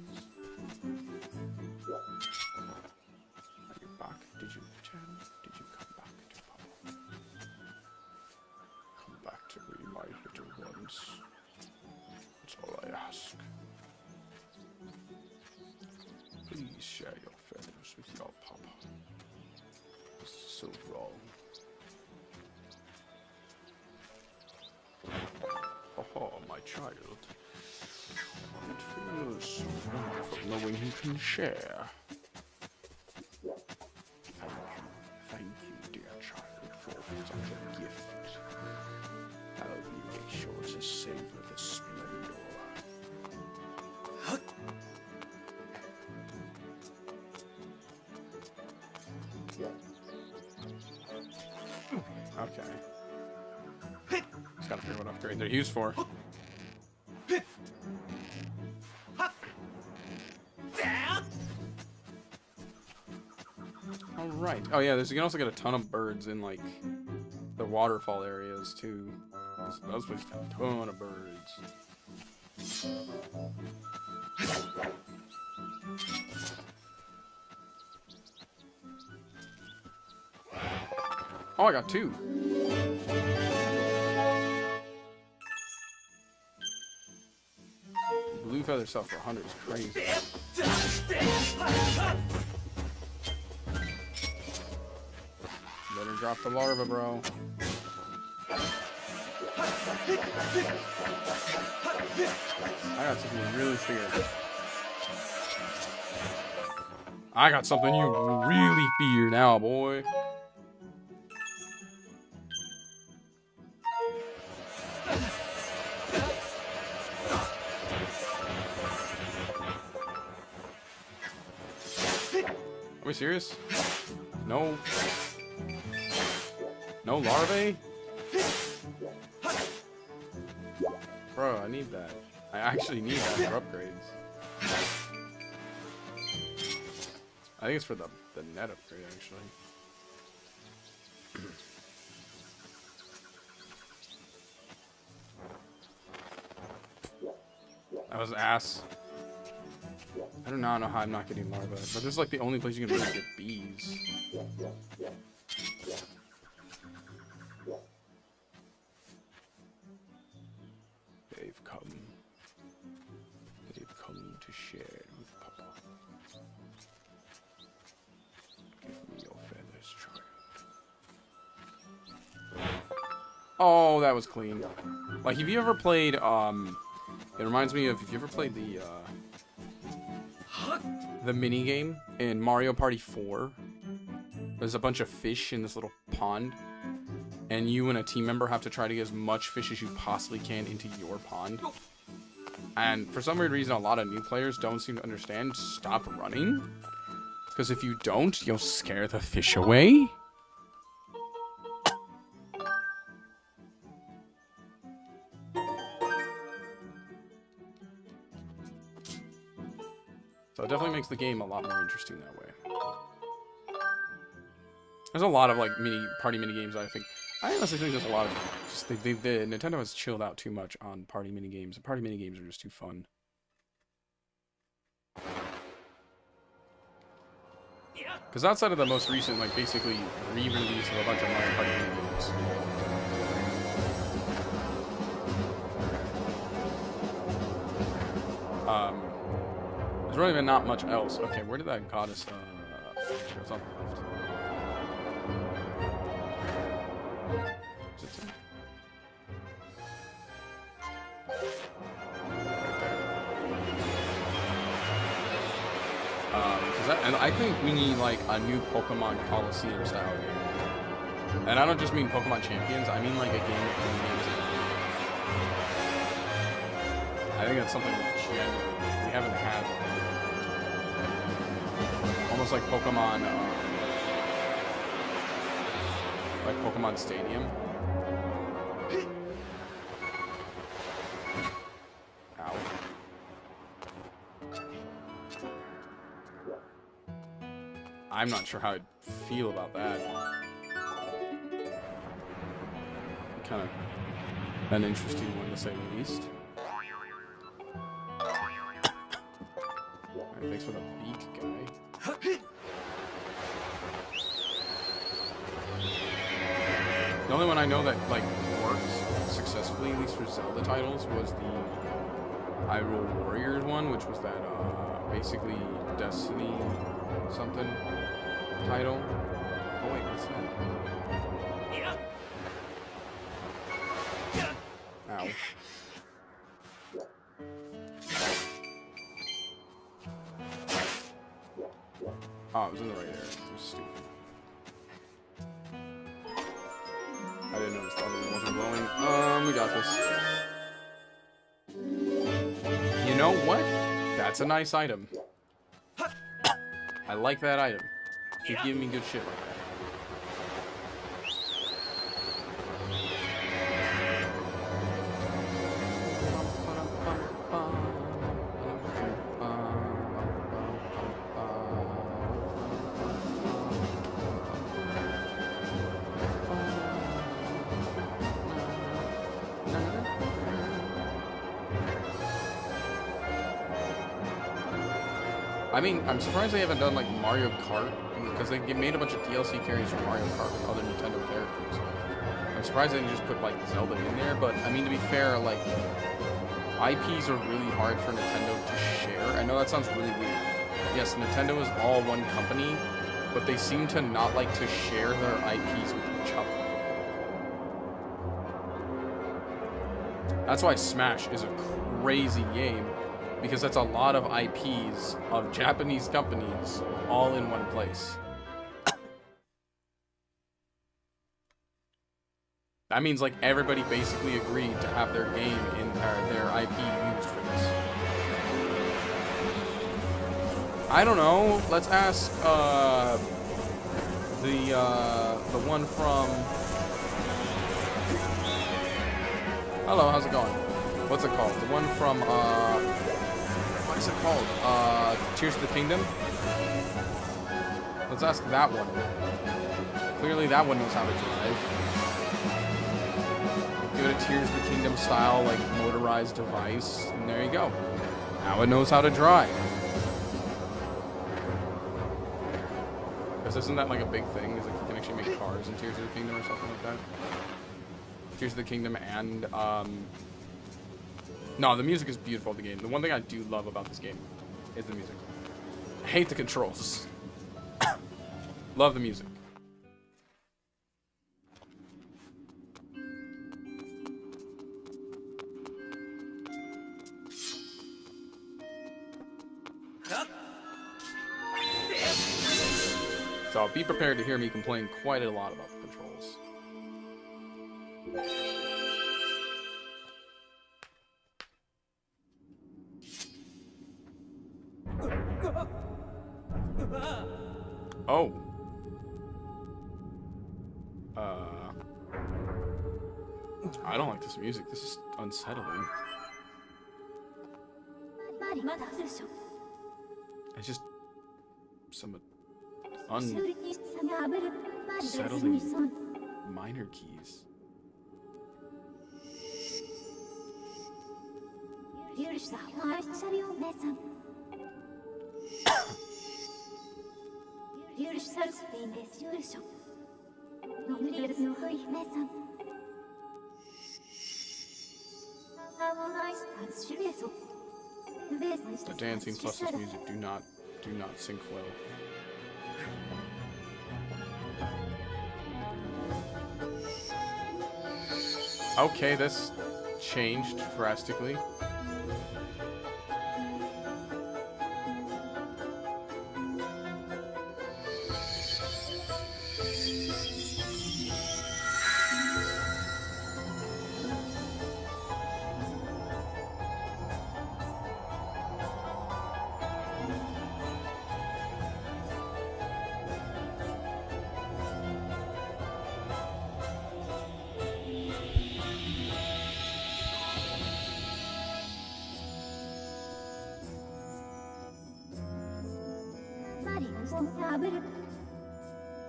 Are you back? Did you return? Did you come back to Papa? Come back to me, my little ones. That's all I ask. Please share your feathers with your Papa. This is so wrong. Oh, my child. It feels so wonderful knowing he can share. Thank you, dear child, for such a gift. I'll make sure to savor the splendor. Okay. Just gotta figure what upgrade they're used for. Alright. Oh yeah, you can also get a ton of birds in like the waterfall areas too. Those places have a ton of birds. Oh, I got 2. Blue feather stuff for 100 is crazy. Better drop the larva, bro. I got something you really fear. I got something you really fear now, boy. Are we serious? No. No larvae? Bro, I need that. I actually need that for upgrades. I think it's for the net upgrade, actually. That was ass. I do not know how I'm not getting larvae, but this is like the only place you can really get bees. They've come. They've come to share with Papa. Give me your feathers, child. Oh, that was clean. Like, have you ever played, it reminds me of, if you ever played the mini game in Mario Party 4. There's a bunch of fish in this little pond, and you and a team member have to try to get as much fish as you possibly can into your pond. And for some weird reason, a lot of new players don't seem to understand. Stop running, because if you don't, you'll scare the fish away. So it definitely makes the game a lot more interesting that way. There's a lot of like party mini games. I honestly think there's a lot of just Nintendo has chilled out too much on party mini games. Party mini games are just too fun. Because outside of the most recent, like basically re-release of a bunch of Mario Party mini games. There's really been not much else. Okay, where did that goddess? It's on the left. Is it there? Right there. And I think we need like a new Pokemon Coliseum style game. And I don't just mean Pokemon Champions, I mean like a game of mini games. I think that's something we haven't had. Almost like Pokemon Stadium. Ow. I'm not sure how I'd feel about that. Kind of an interesting one to say the least. Alright, thanks for the beak, guy. The only one I know that like worked successfully, at least for Zelda titles, was the Hyrule Warriors one, which was that basically Destiny something title. Oh wait, what's that? Ow. Oh, it was in the right area. It was stupid. I didn't notice the other one wasn't glowing. We got this. You know what? That's a nice item. I like that item. Keep giving me good shit like that. I mean, I'm surprised they haven't done like Mario Kart, because they made a bunch of DLC carries for Mario Kart with other Nintendo characters. I'm surprised they didn't just put like Zelda in there, but I mean, to be fair, like IPs are really hard for Nintendo to share. I know that sounds really weird. Yes, Nintendo is all one company, but they seem to not like to share their IPs with each other. That's why Smash is a crazy game, because that's a lot of IPs of Japanese companies all in one place. That means like everybody basically agreed to have their game in their IP used for this. I don't know. Let's ask the one from. Hello, how's it going? What's it called? The one from what is it called? Tears of the Kingdom? Let's ask that one. Clearly that one knows how to drive. Give it a Tears of the Kingdom style, like, motorized device, and there you go. Now it knows how to drive. Because isn't that like a big thing? Is like you can actually make cars in Tears of the Kingdom or something like that? Tears of the Kingdom and, no, the music is beautiful of the game. The one thing I do love about this game is the music. I hate the controls. Love the music. So be prepared to hear me complain quite a lot about the controls. Oh. I don't like this music. This is unsettling. It's just some unsettling minor keys. The dancing plus this music do not sync well. Okay, this changed drastically.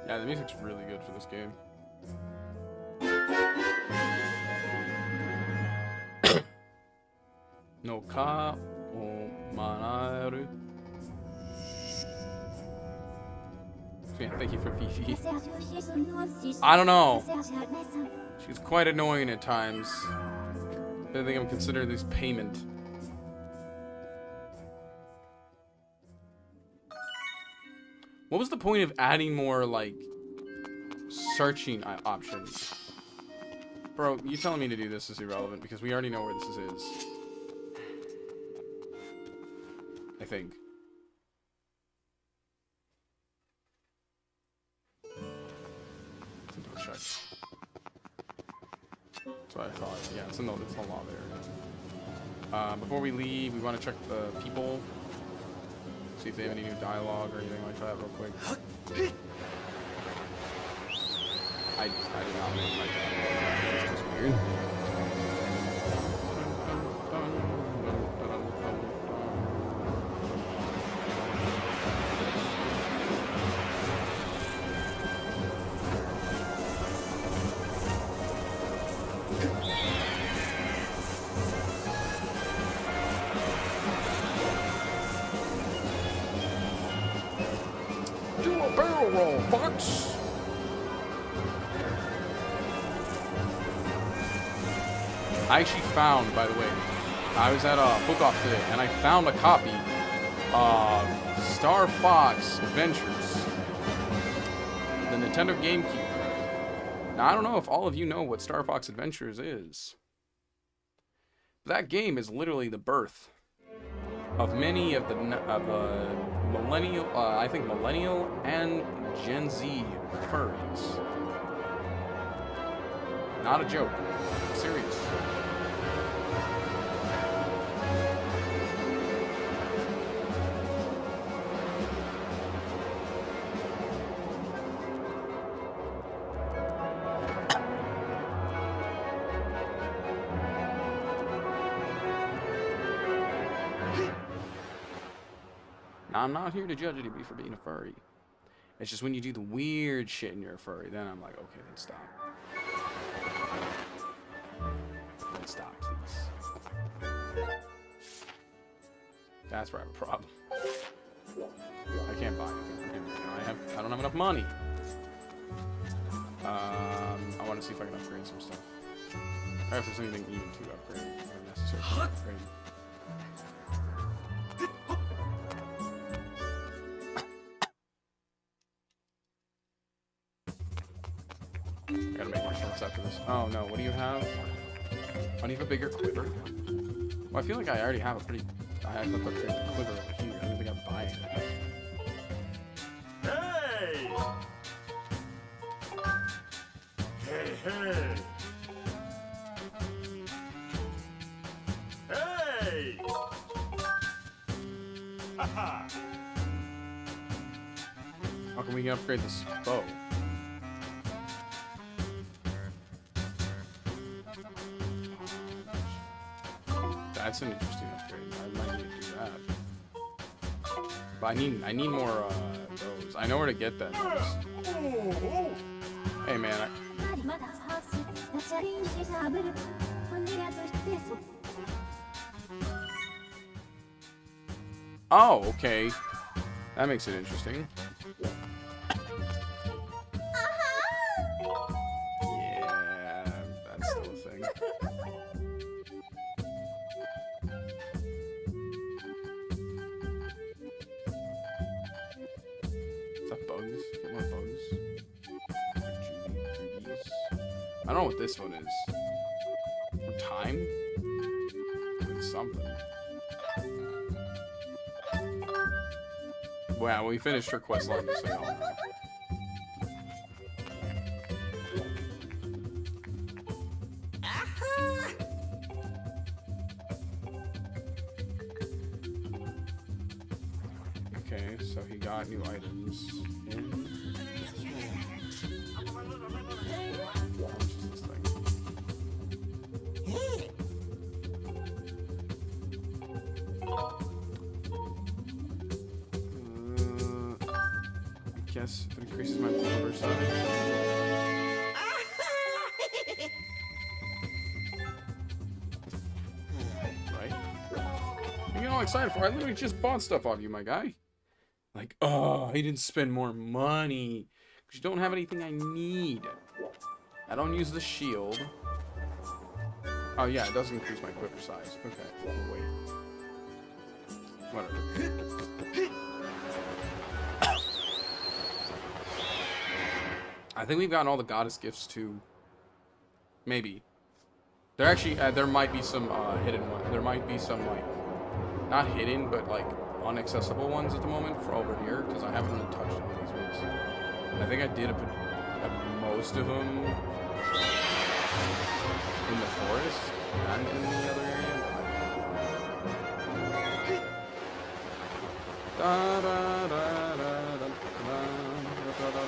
Yeah, the music's really good for this game. No ka o manaru. Yeah, thank you for Fifi. I don't know. She's quite annoying at times. I think I'm considering this payment. What was the point of adding more, like, searching options? Bro, you telling me to do this is irrelevant because we already know where this is. I think. Check. That's what I thought. Yeah, it's a law there. Before we leave, we want to check the people. See if they have any new dialogue or anything like that real quick. I did not make my dialogue. It's just weird. Do a barrel roll, Fox! I actually found, by the way, I was at a book off today, and I found a copy of Star Fox Adventures, the Nintendo GameCube. Now, I don't know if all of you know what Star Fox Adventures is. That game is literally the birth of many of the millennial, I think millennial and Gen Z furries. Not a joke. I'm serious. Now, I'm not here to judge anybody for being a furry. It's just when you do the weird shit and you're a furry, then I'm like, okay, then stop. Then stop, please. That's where I have a problem. I can't buy anything from him. I don't have enough money. I want to see if I can upgrade some stuff. Or if there's anything even to upgrade or necessary to upgrade. I gotta make more shorts after this. Oh no, what do you have? Why do you have a bigger quiver? Well, I feel like I already have a pretty... I have to upgrade the quiver over here. I don't think I'm buying it. Hey! Hey, hey! Hey! Haha! How can we upgrade this bow? That's an interesting upgrade. I might need to do that. But I need more bows. I know where to get them. Hey man, oh, okay. That makes it interesting. Yeah, that's still a thing. Is that bugs? Get more bugs. Judies. I don't know what this one is. For time? It's something. Wow, we finished her quest line, so y'all know. Okay, so he got new items. guess. If it increases my flipper size. Right? You getting all excited for? I literally just bought stuff off you, my guy. Like, oh, he didn't spend more money. Because you don't have anything I need. I don't use the shield. Oh, yeah, it does increase my quiver size. Okay, well, wait. Whatever. I think we've gotten all the goddess gifts too. Maybe. There actually, there might be some hidden ones. There might be some, like, not hidden, but, like, unaccessible ones at the moment for over here, because I haven't really touched any of these ones. I think I did most of them in the forest and in the other area. Da, da, da, da, da, da, da, da, da.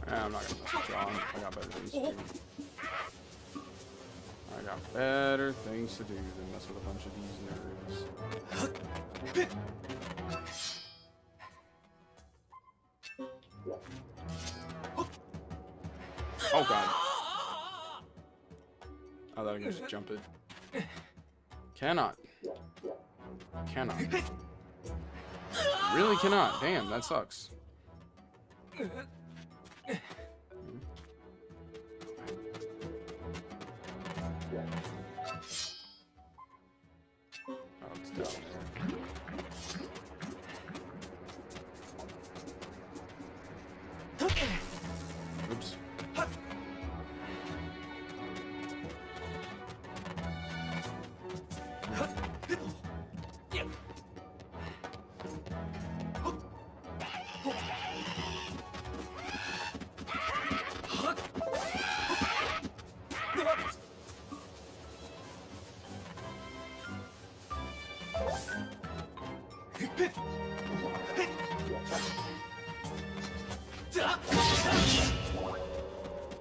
I'm not gonna mess with John. I got better things to do. I got better things to do than mess with a bunch of these nerds. Oh god. I thought I could just jump it. Cannot. Cannot. Really cannot. Damn, that sucks. Oh, it's down there. Oops.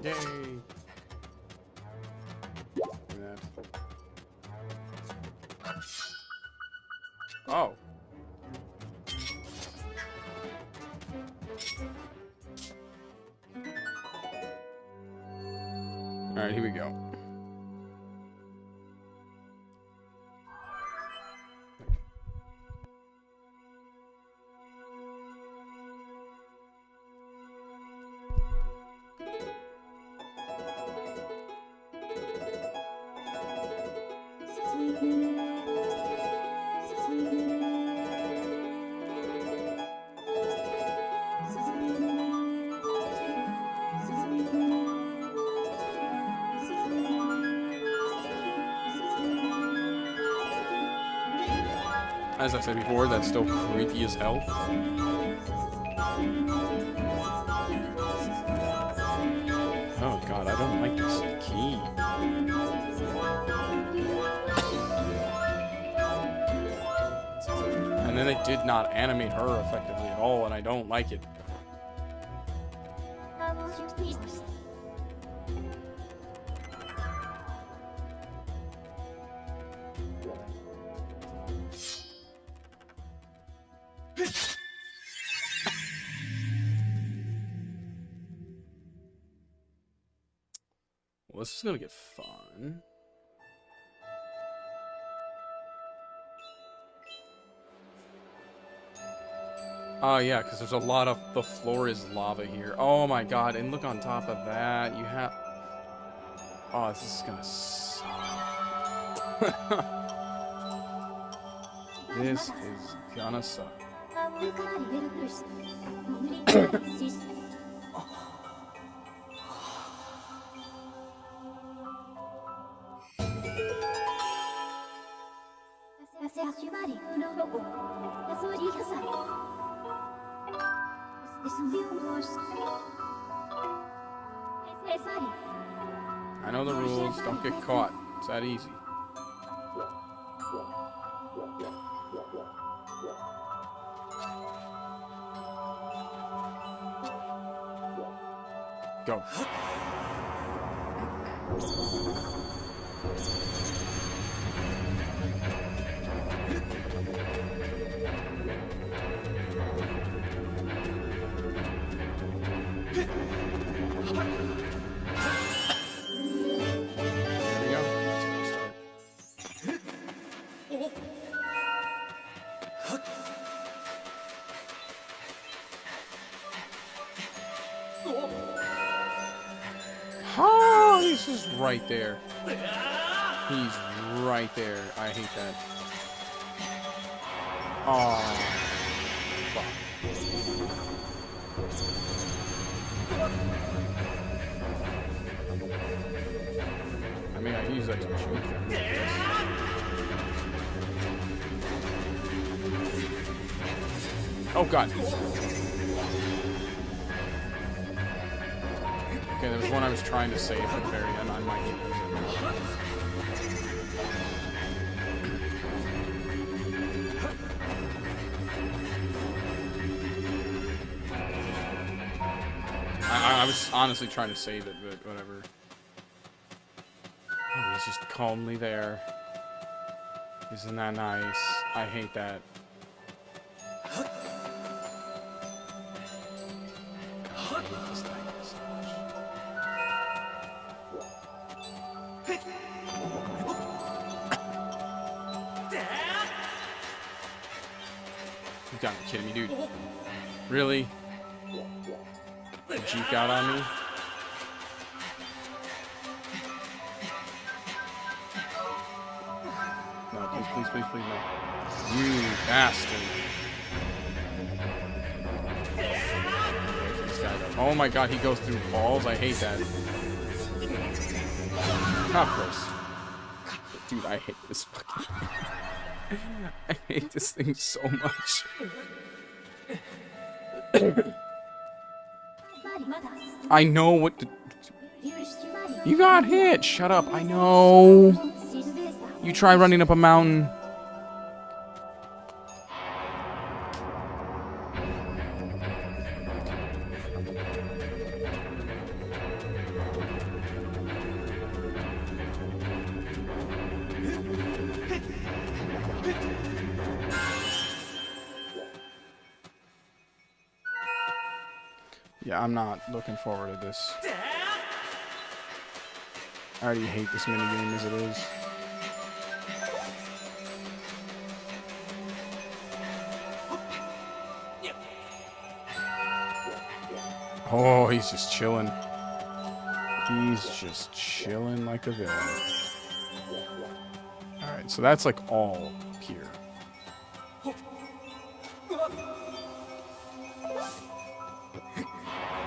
Yay! That. Oh. Alright, here we go. As I said before, that's still creepy as hell. Oh god, I don't like this key. And then they did not animate her effectively at all, and I don't like it. Well, this is gonna get fun. Oh, yeah, because there's a lot of... The floor is lava here. Oh, my God. And look on top of that. You have... Oh, this is gonna suck. This is gonna suck. I know the rules. Don't get caught. It's that easy. Go. Oh, he's just right there. He's right there. I hate that. Oh, fuck. I mean, I can use that to shoot them. Oh, God. Okay, there was one I was trying to save at the very end. I might need to use it. I was honestly trying to save it, but whatever. Oh, he's just calmly there. Isn't that nice? I hate that. I hate this thing so much. You gotta be kidding me, dude. Really? Jeek out on me? No, please, please, please, please, no. You bastard. This guy goes, oh my God, he goes through balls? I hate that. Of course. Dude, I hate this fucking... I hate this thing so much. I know what to... You got hit! Shut up, I know! You try running up a mountain. Yeah, I'm not looking forward to this. I already hate this minigame as it is. Oh, he's just chilling. He's just chilling like a villain. Alright, so that's like all here.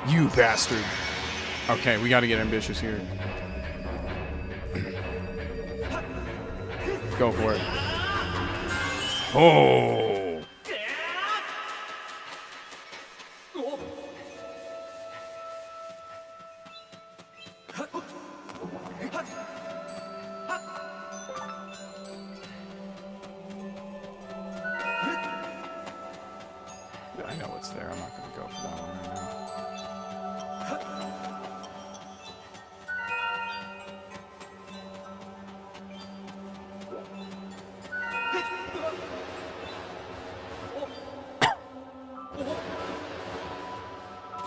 You bastard. Okay, we gotta get ambitious here. Go for it. Oh! I know it's there. I'm not gonna go for that one right now.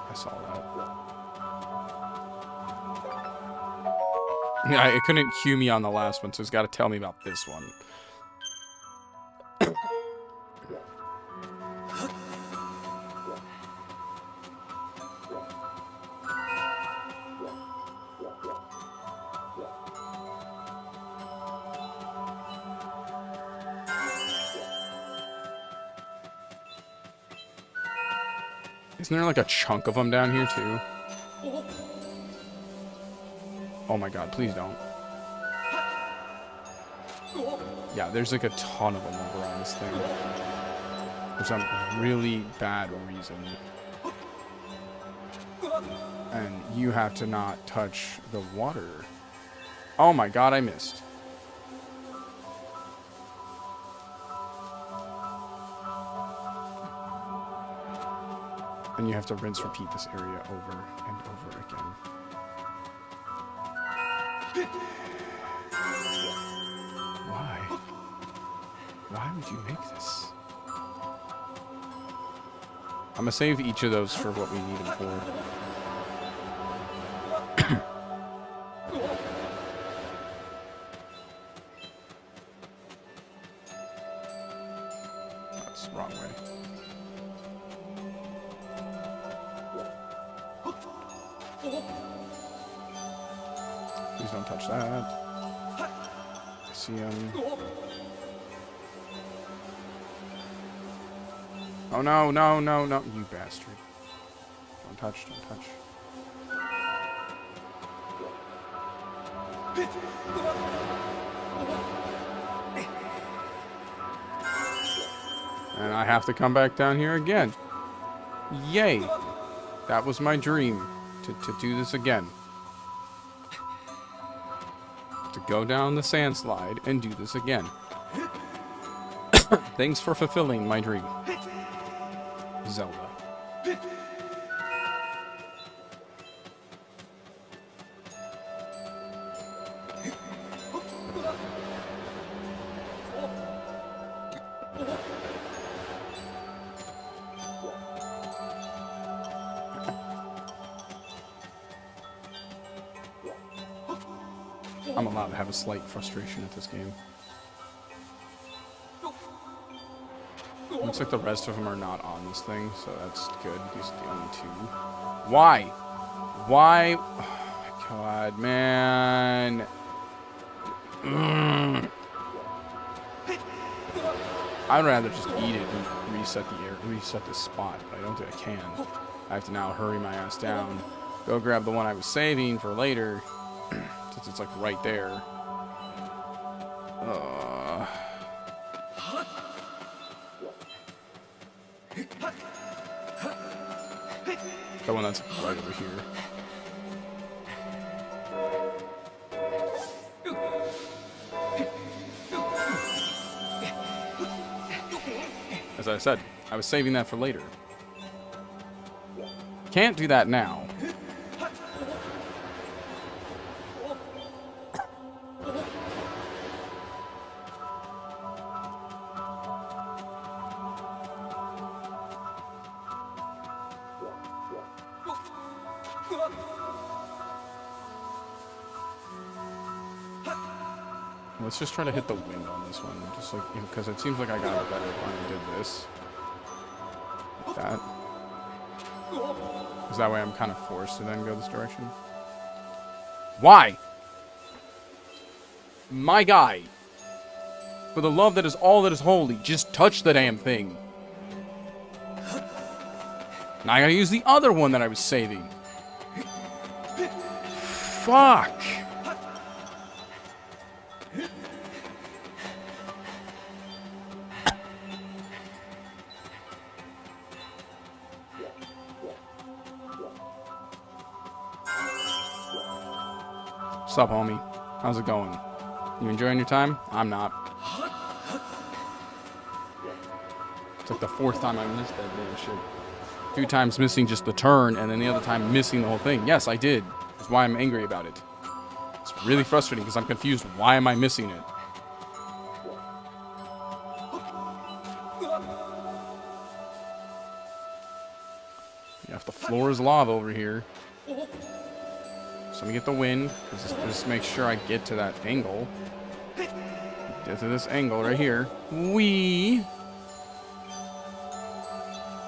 I saw that. Yeah, it couldn't cue me on the last one, so it's got to tell me about this one. Isn't there like a chunk of them down here too? Oh my god, please don't. Yeah, there's like a ton of them over on this thing. For some really bad reason. And you have to not touch the water. Oh my god, I missed. And you have to rinse repeat this area over and over again. Why? Why would you make this? I'm gonna save each of those for what we need them for. That's the wrong way. Please don't touch that. I see him. Oh no, no, no, no, you bastard. Don't touch, don't touch. And I have to come back down here again. Yay! That was my dream, to do this again. To go down the sand slide and do this again. Thanks for fulfilling my dream. Zelda. I'm allowed to have a slight frustration at this game. Looks like the rest of them are not on this thing, so that's good. These are the only two. Why? Why? Oh my god, man. I'd rather just eat it and reset the spot, but I don't think I can. I have to now hurry my ass down, go grab the one I was saving for later, since it's like right there. The one that's right over here. As I said, I was saving that for later. Can't do that now. Let's just try to hit the wind on this one, just like, because it seems like I got it better when I did this. Like that. Because that way I'm kind of forced to then go this direction. Why? My guy. For the love that is all that is holy, just touch the damn thing. Now I gotta use the other one that I was saving. Fuck. What's up, homie? How's it going? You enjoying your time? I'm not. It's like the fourth time I missed that damn shit. 2 times missing just the turn, and then the other time missing the whole thing. Yes, I did. That's why I'm angry about it. It's really frustrating because I'm confused. Why am I missing it? Yeah, if the floor is lava over here. So let me get the wind, because this makes sure I get to that angle. Get to this angle right here. Wee.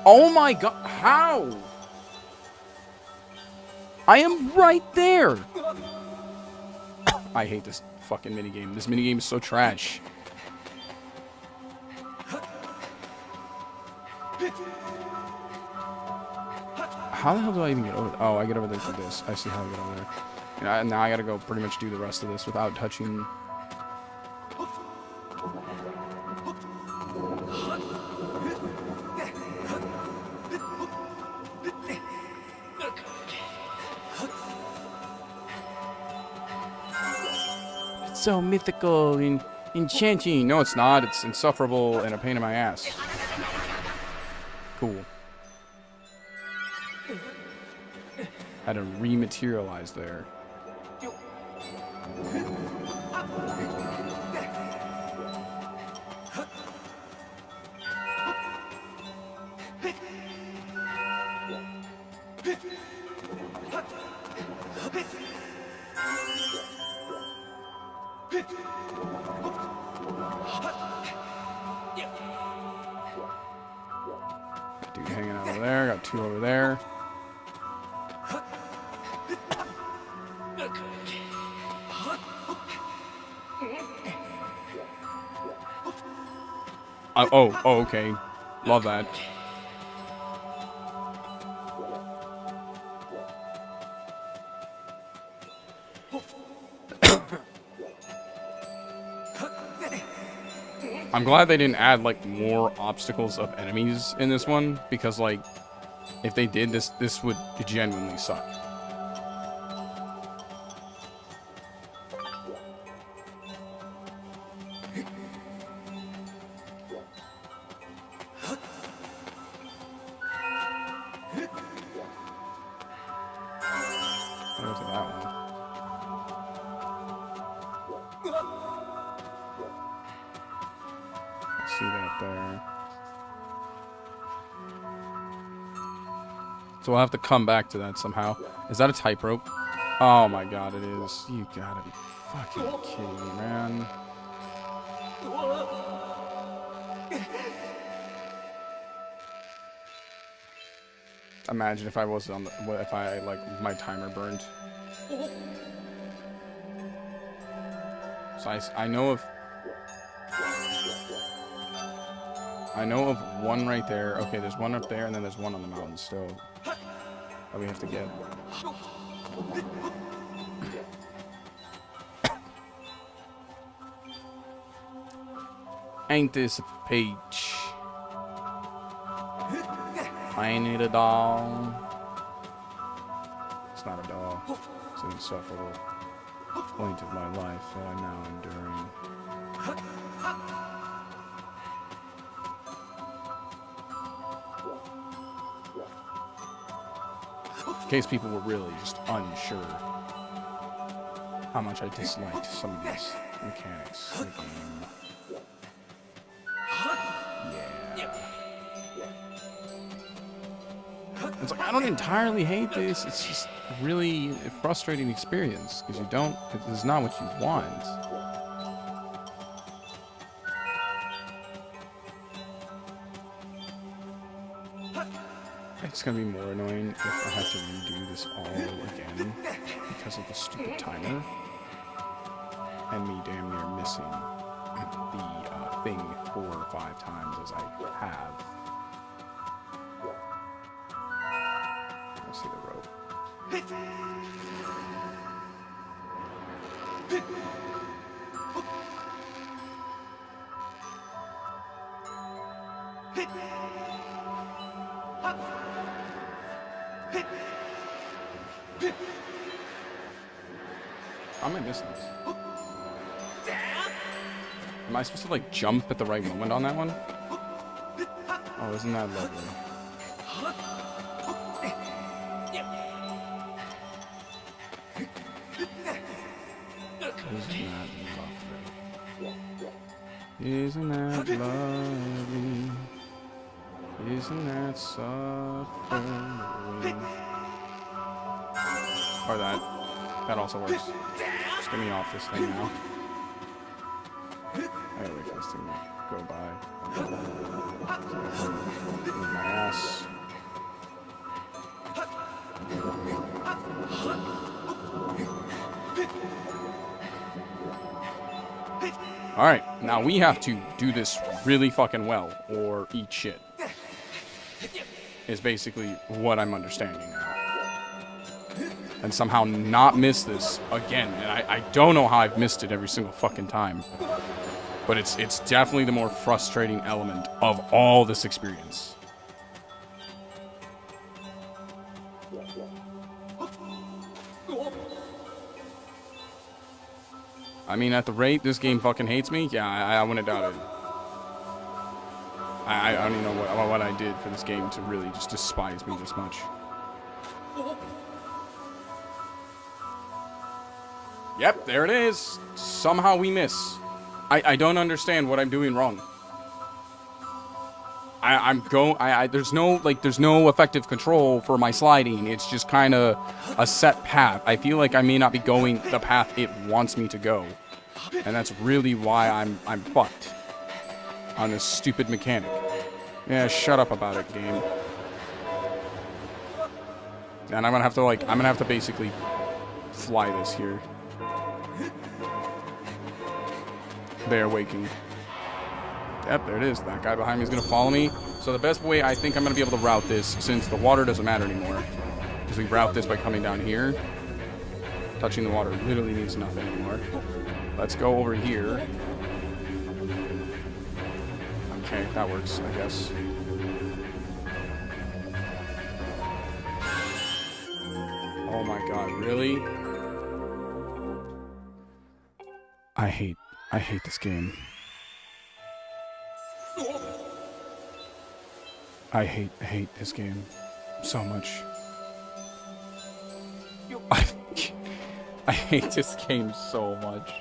Oh my god, how? I am right there. I hate this fucking minigame. This minigame is so trash. How the hell do I even get over? Oh, I get over there through this. I see how I get over there. And now I gotta go pretty much do the rest of this without touching. It's so mythical and enchanting. No, it's not. It's insufferable and a pain in my ass. Cool. Had to rematerialize there. Dude hanging out over there. Got two over there. Oh, okay. Love that. I'm glad they didn't add, like, more obstacles of enemies in this one, because, like, if they did, this would genuinely suck. Go to that one. See that there. So we'll have to come back to that somehow. Is that a tightrope? Oh my god, it is. You gotta be fucking kidding me, man. Imagine if I was on the, if I, like, my timer burned. So I know of one right there. Okay, there's one up there, and then there's one on the mountain still that we have to get. Ain't this a peach? Ain't it a doll? It's not a doll. It's an insufferable point of my life that I'm now enduring. In case people were really just unsure how much I disliked some of these mechanics in the game. Yeah. It's like, I don't entirely hate this, it's just a really frustrating experience, because this is not what you want. It's gonna be more annoying if I have to redo this all again because of the stupid timer and me damn near missing the thing 4 or 5 times as I have. I see the rope. How am I missing this? Am I supposed to, like, jump at the right moment on that one? Oh, isn't that lovely? Isn't that lovely? Isn't that suffering? Or that also works. Just get me off this thing now. I gotta wait for this thing to go by. Move my ass. Alright, now we have to do this really fucking well, or eat shit. Is basically what I'm understanding now. and somehow not miss this again. And I don't know how I've missed it every single fucking time. But it's definitely the more frustrating element of all this experience. I mean, at the rate this game fucking hates me, yeah, I wouldn't doubt it. I don't even know what I did for this game to really just despise me this much. Yep, there it is. Somehow we miss. I don't understand what I'm doing wrong. There's no effective control for my sliding. It's just kind of a set path. I feel like I may not be going the path it wants me to go, and that's really why I'm fucked on this stupid mechanic. Yeah, shut up about it, game. And I'm gonna have to basically fly this here. They're waking. Yep, there it is. That guy behind me is going to follow me. So the best way I think I'm going to be able to route this, since the water doesn't matter anymore, is we route this by coming down here. Touching the water literally means nothing anymore. Let's go over here. Okay, that works, I guess. Oh my god, really? I hate this game. I hate this game so much. I hate this game so much.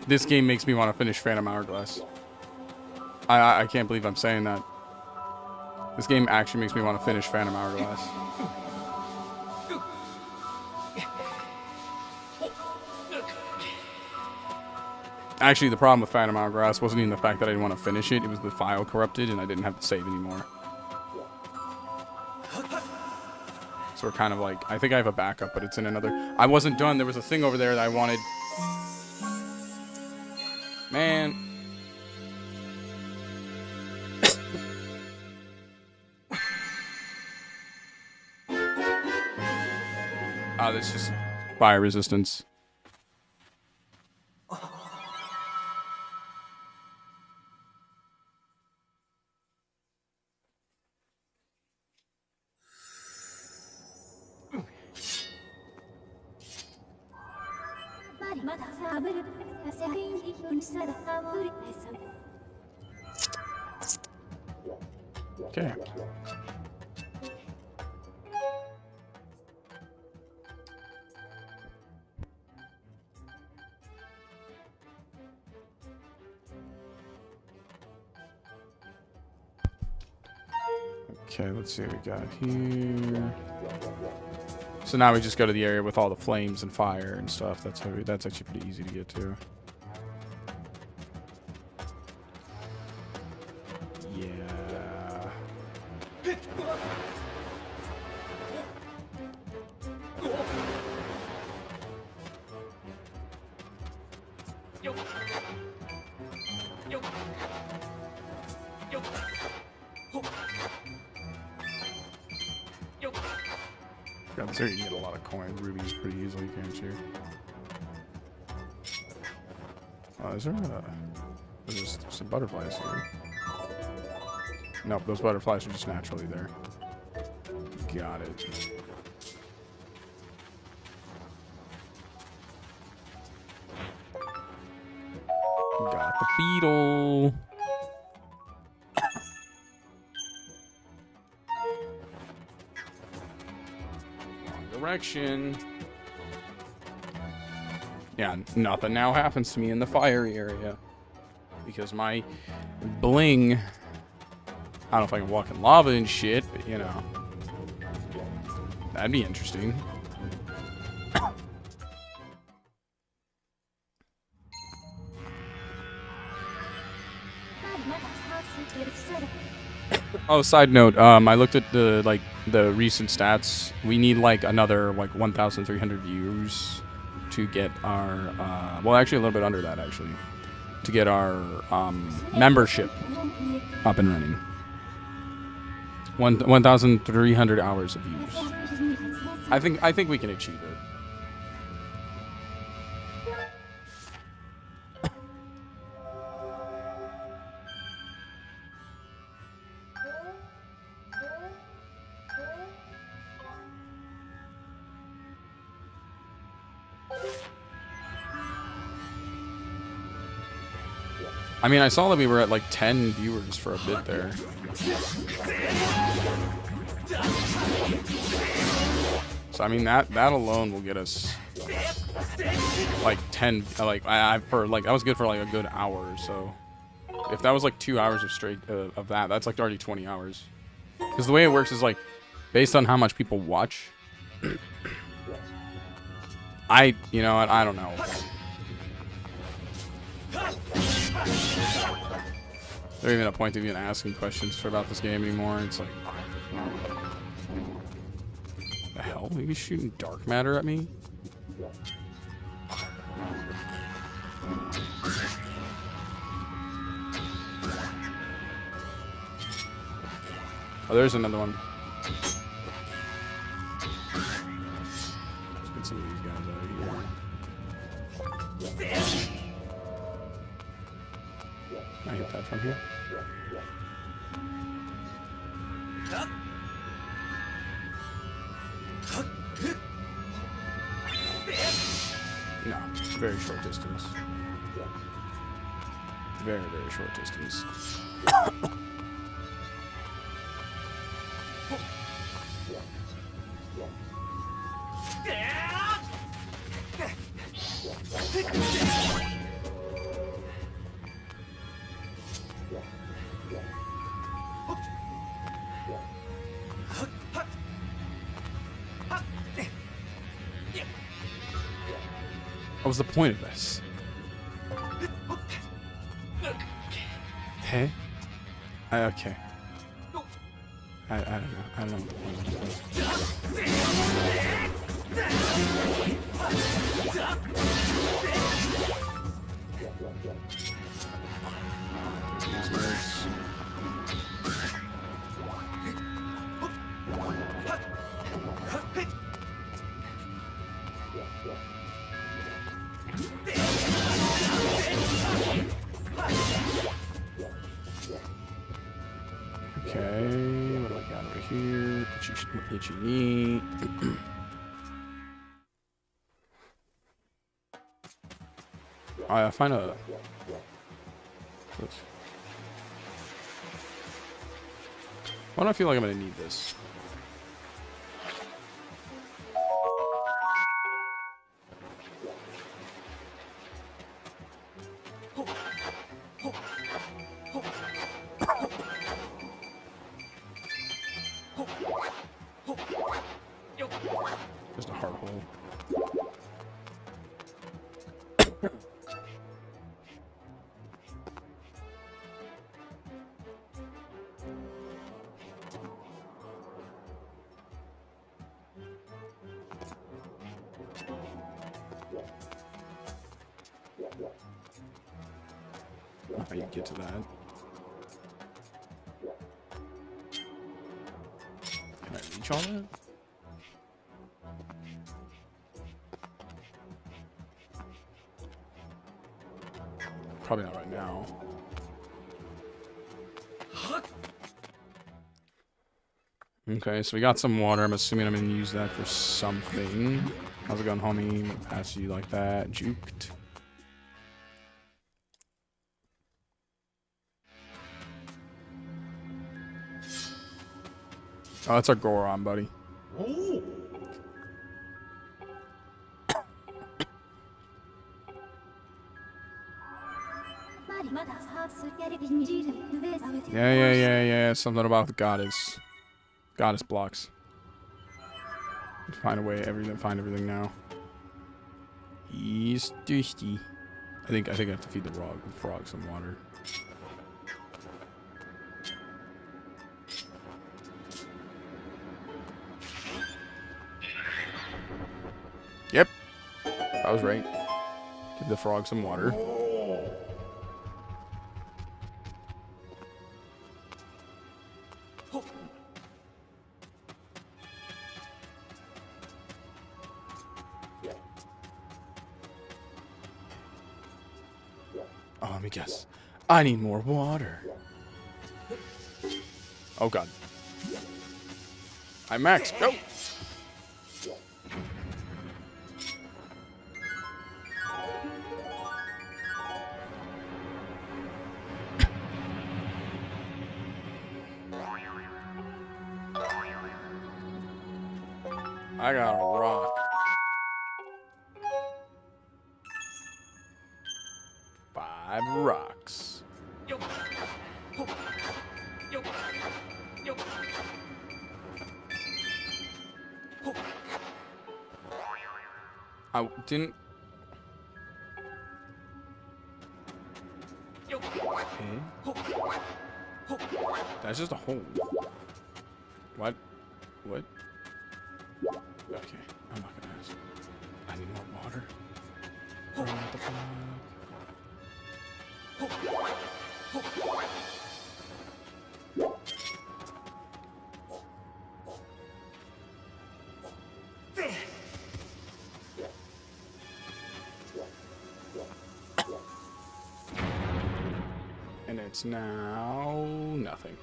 This game makes me want to finish Phantom Hourglass. I can't believe I'm saying that. This game actually makes me want to finish Phantom Hourglass. Actually, the problem with Phantom Hourglass wasn't even the fact that I didn't want to finish it. It was the file corrupted and I didn't have to save anymore. So we're kind of like... I think I have a backup, but it's in another... I wasn't done. There was a thing over there that I wanted... Man... Oh, that's just fire resistance. Okay. Okay, let's see what we got here. So now we just go to the area with all the flames and fire and stuff. That's actually pretty easy to get to. Yeah. God, there you can get a lot of coin rubies pretty easily, can't you? Oh, is there there's some butterflies here? Nope, those butterflies are just naturally there. Got it. Got the beetle. Direction. Yeah, nothing now happens to me in the fiery area because my bling. I don't know if I can walk in lava and shit, but you know, that'd be interesting. Oh, side note, I looked at the recent stats. We need like another 1,300 views to get our, well, actually a little bit under that, actually, to get our membership up and running. 1,300 hours of use. I think we can achieve it. I mean, I saw that we were at like 10 viewers for a bit there. So I mean that alone will get us like 10. Like I was good for like a good hour or so. If that was like 2 hours of straight of that, that's like already 20 hours. Because the way it works is like based on how much people watch. I don't know. There's even a point of even asking questions about this game anymore. It's like, the hell? Are you shooting dark matter at me? Oh, there's another one. Let's get some of these guys out of here. Can I hit that from here? No, very short distance. Very, very short distance. What was the point of this? Hey? Okay. I don't know. I don't know what the point of this was. Okay, what do I got over here? Itchy knee. I find a. Why do I feel like I'm gonna need this? Just a heart hole. How you get to that? Can I reach all that? Probably not right now. Okay, so we got some water. I'm assuming I'm gonna use that for something. How's it going, homie? I'm gonna pass you like that. Juked. Oh, that's our Goron, buddy. Ooh. Yeah. Something about the goddess blocks. Find a way, find everything now. He's thirsty. I think I have to feed the frog some water. Yep. I was right. Give the frog some water. Oh, let me guess. I need more water. Oh, God. I'm max. Go! I got a rock. 5 rocks. I didn't. Okay. That's just a hole. What? What? Okay, I'm not gonna ask. I need more water. What the fuck? And it's now nothing.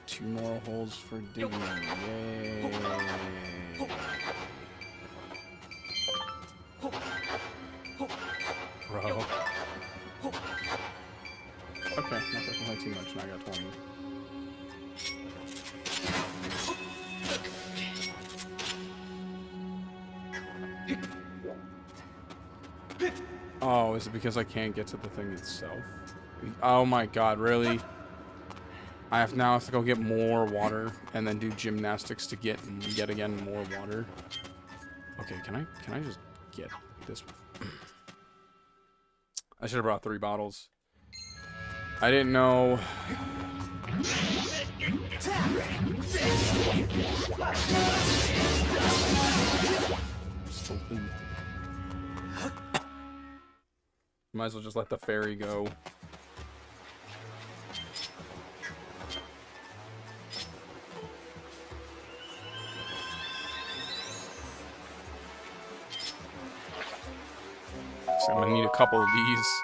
2 more holes for digging. Yay. Bro. Okay, not definitely too much. Now I got 20. Oh, is it because I can't get to the thing itself? Oh my god, really? I now have to go get more water and then do gymnastics to get yet again more water. Okay, can I just get this? I should have brought 3 bottles. I didn't know. Might as well just let the fairy go. So I'm gonna need a couple of these.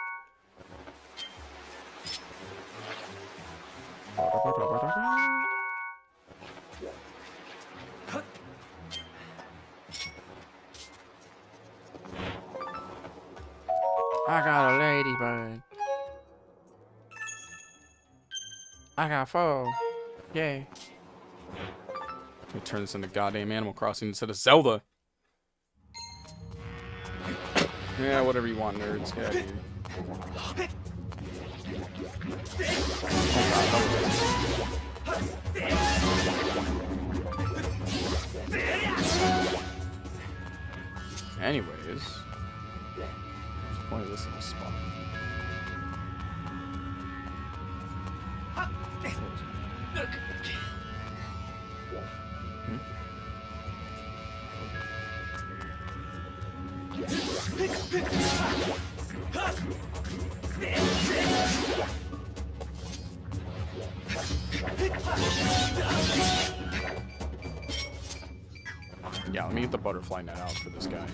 I got a ladybird. I got 4. Yay. Let me turn this into goddamn Animal Crossing instead of Zelda. Yeah, whatever you want, nerds. Get out of here. Anyways, what's the point of this little spot? Yeah, let me get the butterfly net out for this guy.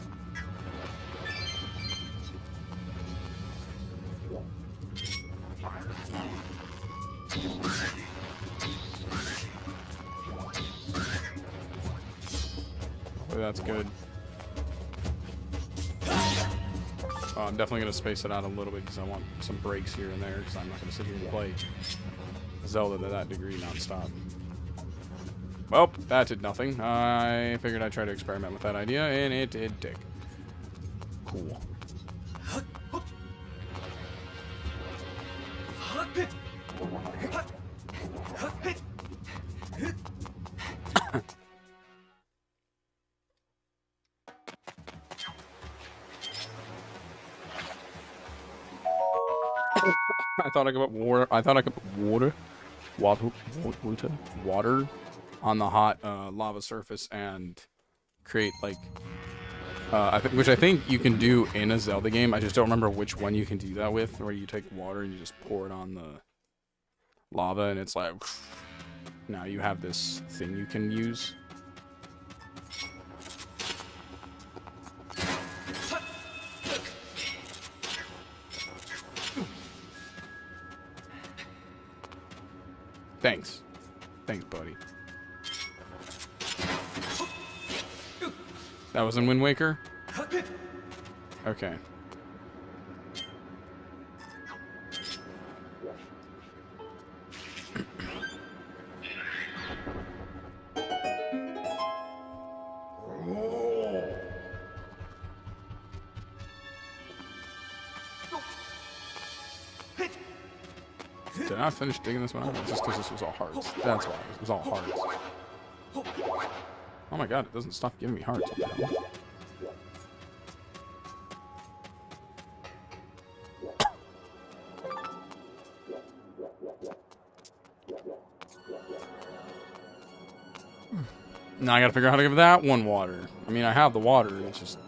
Oh, that's good. I'm definitely going to space it out a little bit because I want some breaks here and there because I'm not going to sit here and play Zelda to that degree non-stop. Well, that did nothing. I figured I'd try to experiment with that idea, and it did dig. Cool. I thought I could put water. I thought I could put water on the hot lava surface and create like, which I think you can do in a Zelda game. I just don't remember which one you can do that with, where you take water and you just pour it on the lava, and it's like, now you have this thing you can use. Thanks. Thanks, buddy. That was in Wind Waker? Okay. Did I finish digging this one out? Just because this was all hearts. That's why. It was all hearts. Oh my god, it doesn't stop giving me hearts. What the hell? Now I gotta figure out how to give that one water. I mean, I have the water, it's just...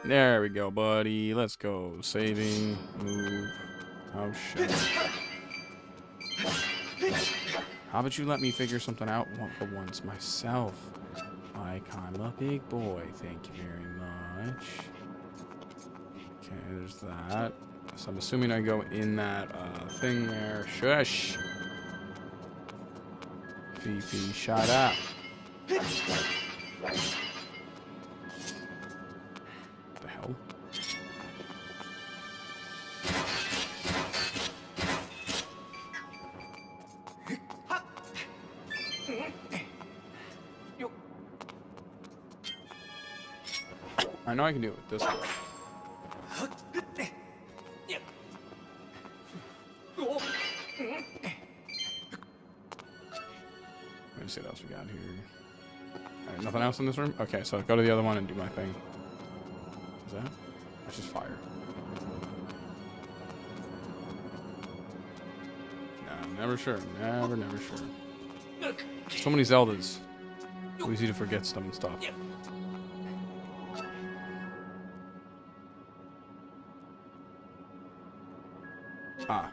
There we go, buddy. Let's go. Saving. Move. Oh, shit. How about you let me figure something out for once myself? Like, I'm a big boy. Thank you very much. Okay, there's that. So I'm assuming I go in that thing there. Shush! Fifi, shut up. I know I can do it with this one. Let me see what else we got here. Alright, nothing else in this room? Okay, so go to the other one and do my thing. Is that? That's just fire. Nah, never sure. Never sure. So many Zeldas. It's easy to forget some stuff. Ah.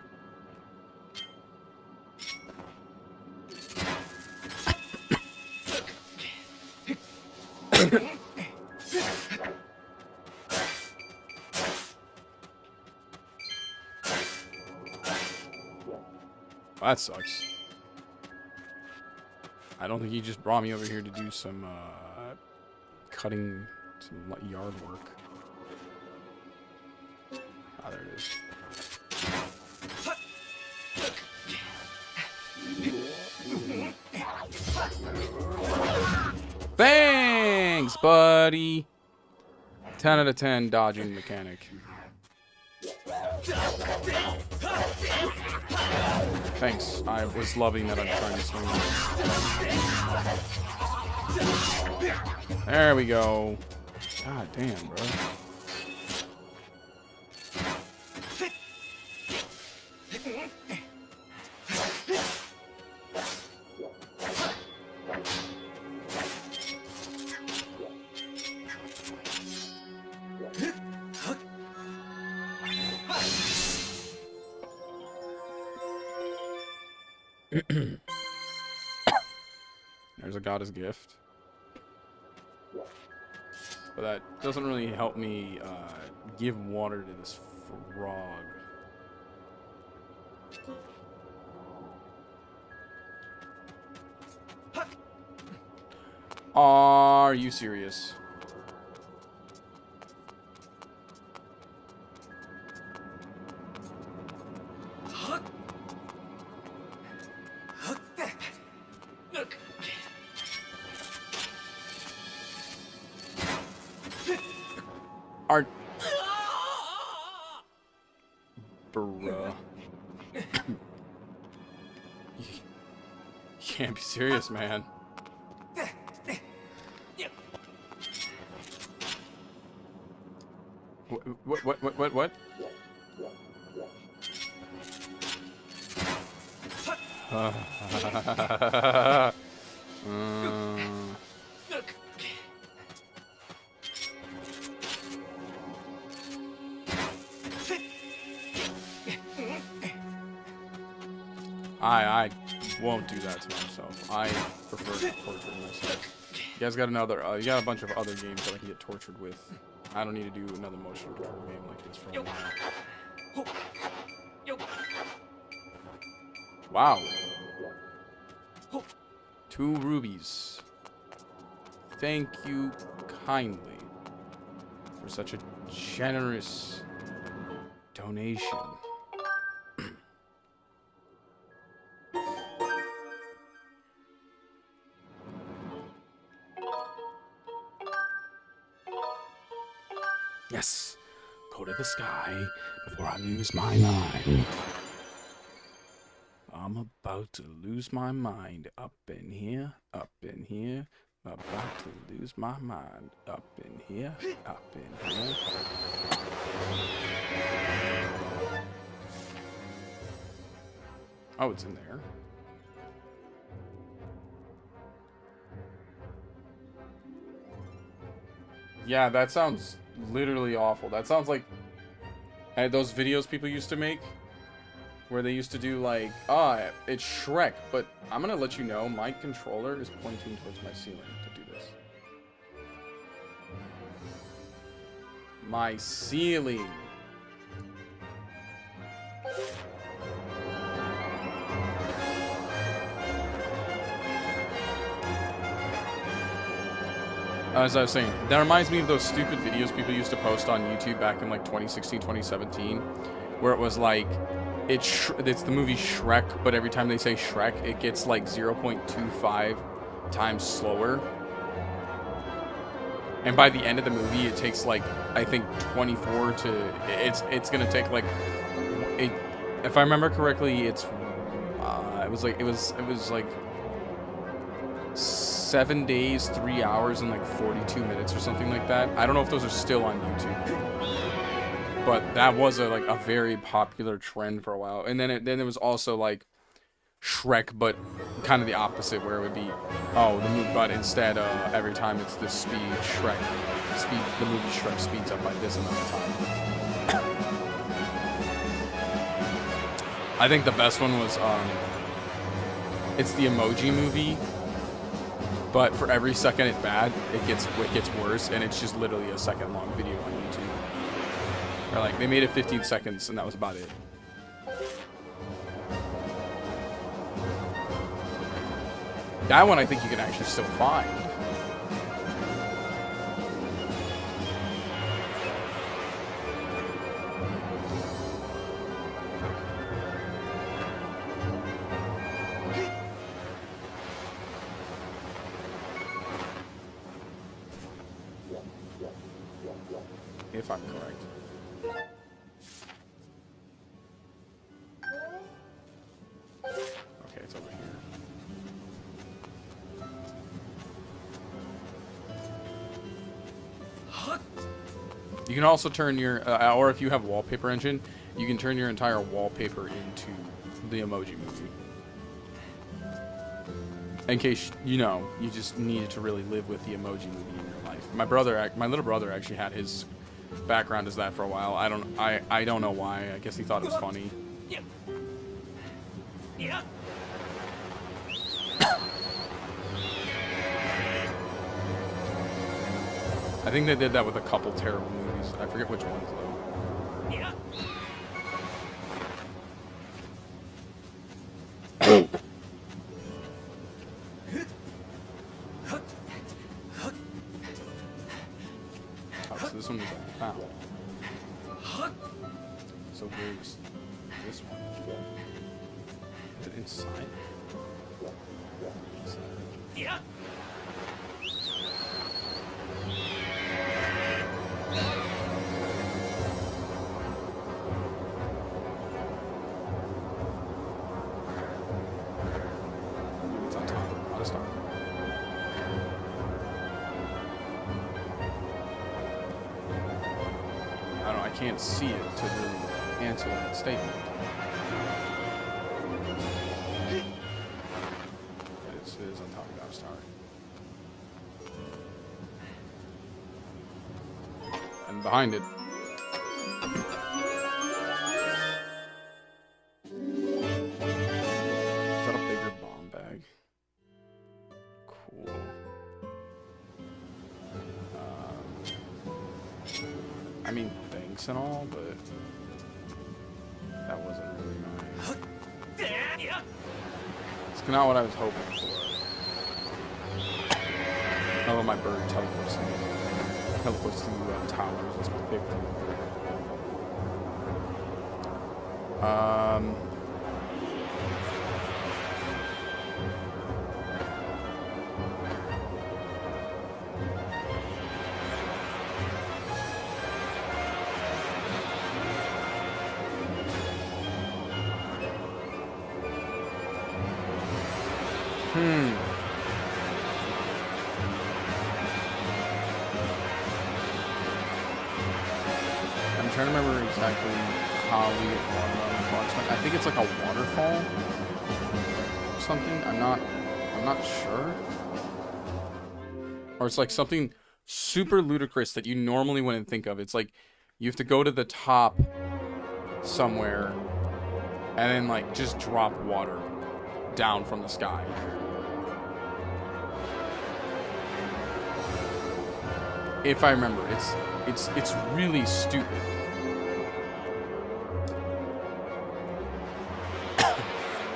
Well, that sucks. I don't think he just brought me over here to do some cutting, some yard work. Ah, there it is. Thanks, buddy. 10 out of 10 dodging mechanic. Thanks. I was loving that I'm trying to swing. There we go. God damn, bro. There's a goddess gift. But that doesn't really help me give water to this frog. Are you serious? Bruh. can't be serious, man. What? I won't do that to myself. I prefer torturing myself. You guys got another, you got a bunch of other games that I can get tortured with. I don't need to do another motion control game like this for a while. Wow. 2 rubies. Thank you kindly for such a generous donation. Yes, go to the sky before I lose my mind. I'm about to lose my mind up in here, about to lose my mind up in here. Oh, it's in there. Yeah, that sounds literally awful. That sounds like those videos people used to make where they used to do like, it's Shrek, but I'm gonna let you know my controller is pointing towards my ceiling to do this. My ceiling. As I was saying, that reminds me of those stupid videos people used to post on YouTube back in like 2016, 2017, where it was like, it's the movie Shrek, but every time they say Shrek, it gets like 0.25 times slower. And by the end of the movie, it takes like, I think 24 to, it's gonna take like, if I remember correctly, it was like 7 days, 3 hours, and like 42 minutes or something like that. I don't know if those are still on YouTube, but that was a very popular trend for a while. And then it was also like Shrek, but kind of the opposite, where it would be, the movie, but instead every time it's the speed, the movie Shrek speeds up by this amount of time. I think the best one was it's the Emoji Movie. But for every second it gets worse, and it's just literally a second-long video on YouTube. Or like, they made it 15 seconds, and that was about it. That one I think you can actually still find. If I'm correct. Okay, it's over here. You can also turn your, or if you have Wallpaper Engine, you can turn your entire wallpaper into the Emoji Movie. In case, you just needed to really live with the Emoji Movie in your life. My little brother actually had his background as that for a while. I don't know why. I guess he thought it was funny. I think they did that with a couple terrible movies. I forget which ones though. This one was like found. So where's this one? Is it inside? Yeah. It's on top. this time. I don't know, I can't see it to really answer that statement. This is on top of Ghost Tower. And behind it. Is that a bigger bomb bag? Cool. I mean, thanks and all, but that wasn't really nice. It's not what I was hoping for. Oh, my bird teleports through towers. That's my favorite thing. I'm trying to remember exactly how we get water on the clock. I think it's like a waterfall or something. I'm not sure. Or it's like something super ludicrous that you normally wouldn't think of. It's like you have to go to the top somewhere and then like just drop water down from the sky. If I remember, it's really stupid.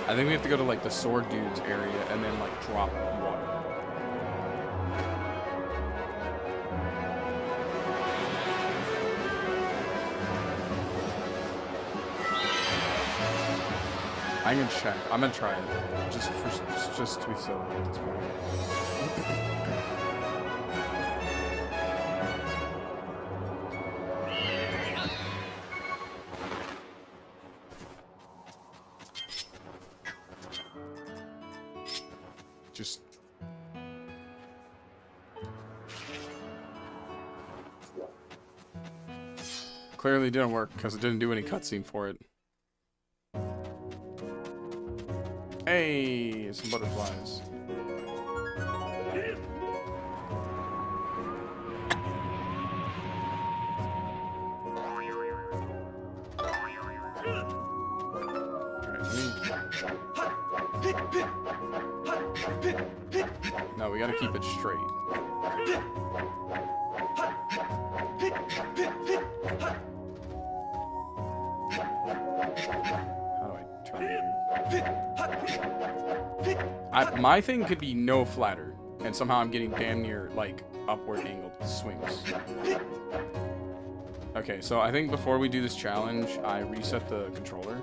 I think we have to go to like the sword dude's area and then like drop water. I'm gonna check. I'm gonna try it just to be silly at this point. Just clearly didn't work because it didn't do any cutscene for it. Hey, some butterflies. No, we gotta keep it straight. How do I turn it? My thing could be no flatter, and somehow I'm getting damn near, like, upward angled swings. Okay, so I think before we do this challenge, I reset the controller.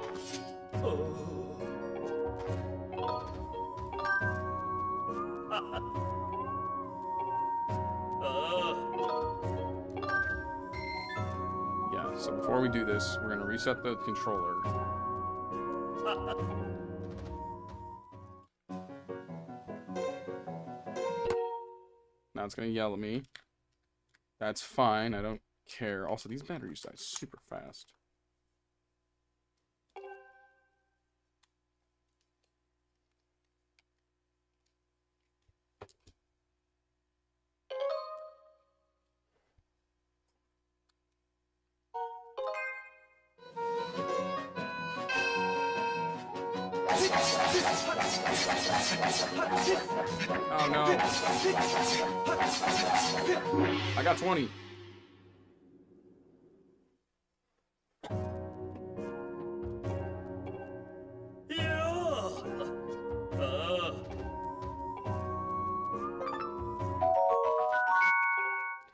Yeah, so before we do this, we're gonna reset the controller. Now it's gonna yell at me. That's fine, I don't care. Also, these batteries die super fast. Oh no. I got 20.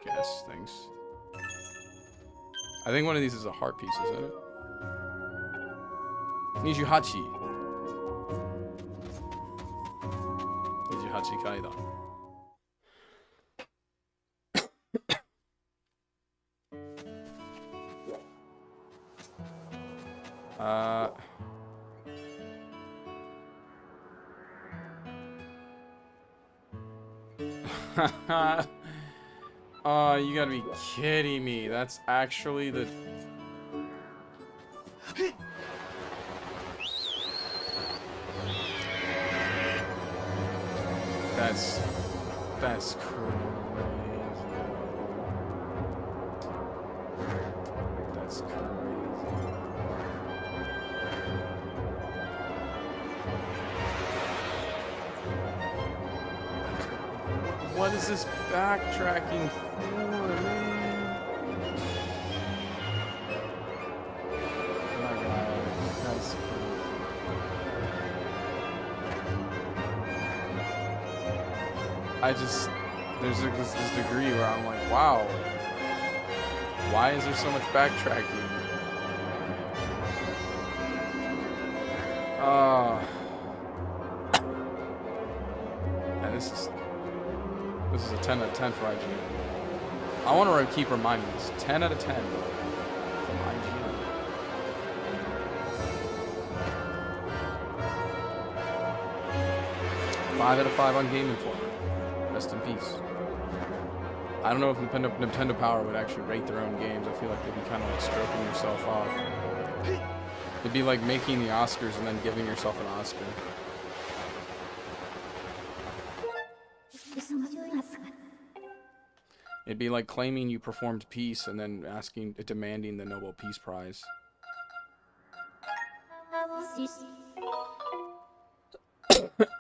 Guess, thanks. I think one of these is a heart piece, isn't it? Nijuhachi. Nijuhachi kaida. Oh, you gotta be kidding me. That's actually the... That's crazy. That's crazy. What is this backtracking for, man? Oh my god, that's crazy. There's this degree where I'm like, wow, why is there so much backtracking? And this is a 10 out of 10 for IGN. I want to keep reminding this. 10 out of 10 from IGN. Five out of 5 on Game Informer. Rest in peace. I don't know if Nintendo Power would actually rate their own games. I feel like they'd be kind of like stroking yourself off. It'd be like making the Oscars and then giving yourself an Oscar. It'd be like claiming you performed peace and then demanding the Nobel Peace Prize.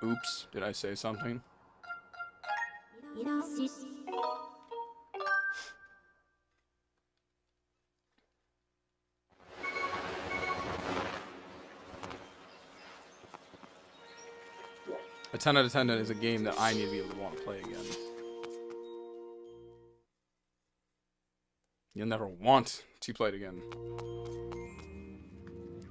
Oops, did I say something? A 10 out of 10 is a game that I need to be able to want to play again. You'll never want to play it again.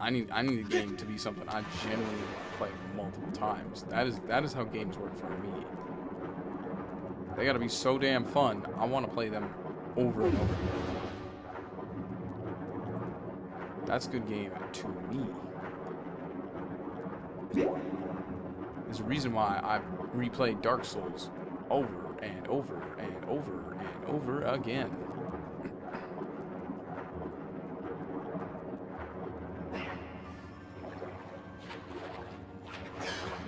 I need the game to be something I genuinely want to play multiple times. That is how games work for me. They gotta be so damn fun. I want to play them over and over again. That's a good game to me. There's a reason why I've replayed Dark Souls over and over and over and over again.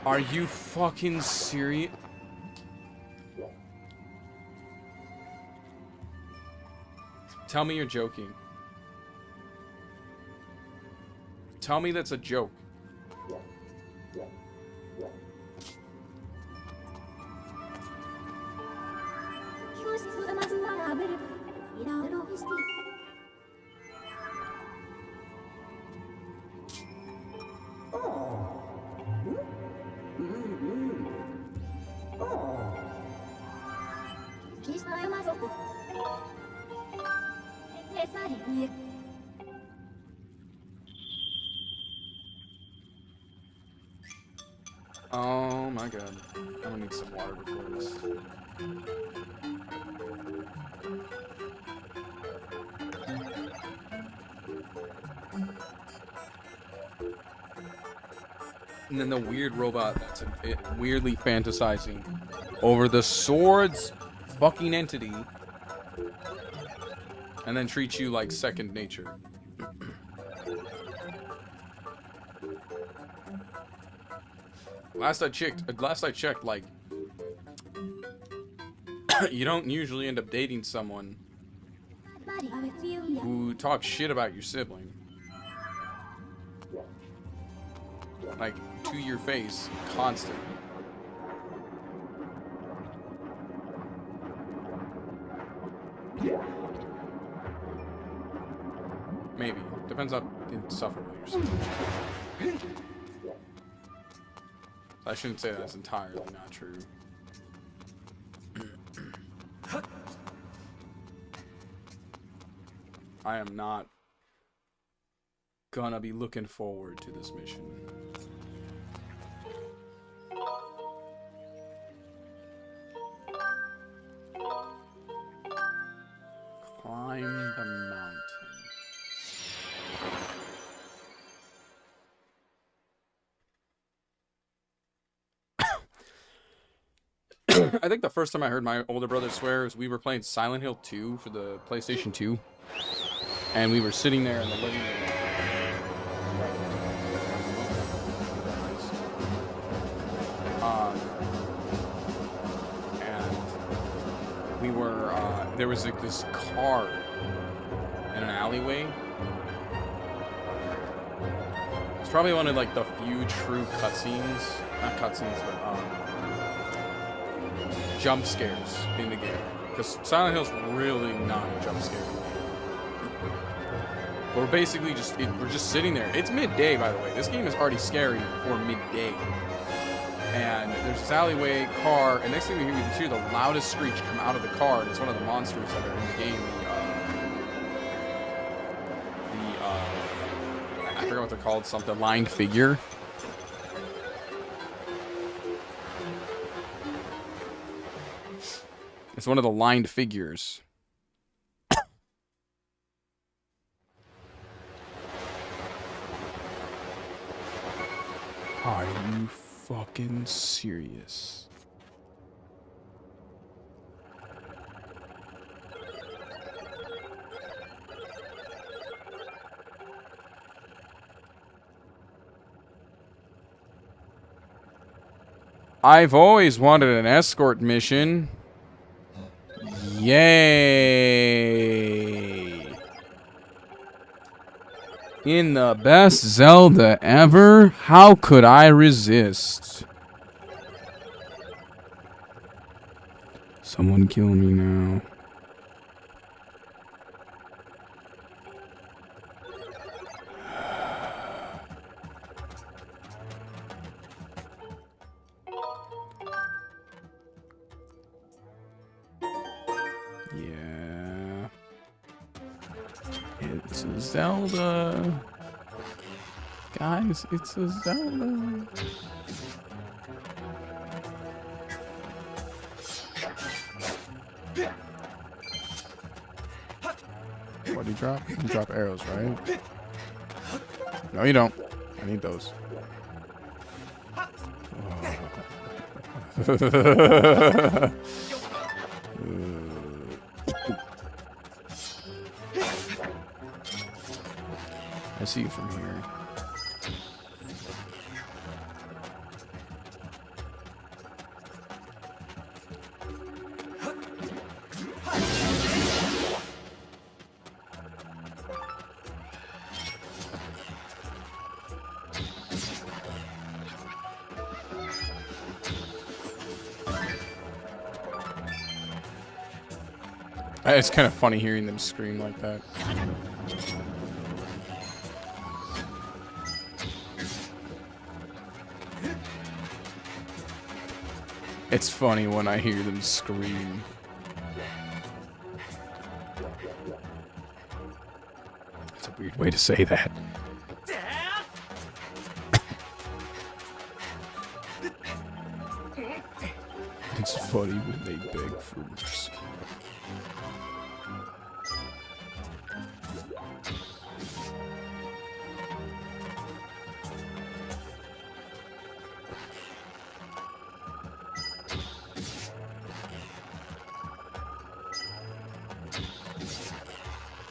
Are you fucking serious? Tell me you're joking. Tell me that's a joke. Oh my god. I'm gonna need some water before this. And then the weird robot that's weirdly fantasizing over the sword's fucking entity and then treats you like second nature. Last I checked, like, you don't usually end up dating someone who talks shit about your sibling. Like, to your face, constantly. Maybe. Depends on insufferable your sibling. I shouldn't say that's entirely not true. I am not gonna be looking forward to this mission. Climb the mountain. I think the first time I heard my older brother swear was we were playing Silent Hill 2 for the PlayStation 2. And we were sitting there in the living room. And we were, there was like this car in an alleyway. It's probably one of like the few true cutscenes, not cutscenes, but jump scares in the game. Because Silent Hill's really not a jump scare. We're basically just, we're just sitting there. It's midday, by the way. This game is already scary for midday. And there's this alleyway car, and next thing we hear the loudest screech come out of the car, and it's one of the monsters that are in the game. I forgot what they're called, something, lined figure. It's one of the lined figures. Are you fucking serious? I've always wanted an escort mission. Yay! In the best Zelda ever, how could I resist? Someone kill me now. Yeah. It's a Zelda. Guys, it's a Zelda. What do you drop? You drop arrows, right? No, you don't. I need those. Oh. I see you from here. It's kind of funny hearing them scream like that. It's funny when I hear them scream. It's a weird way to say that. It's funny when they beg for mercy.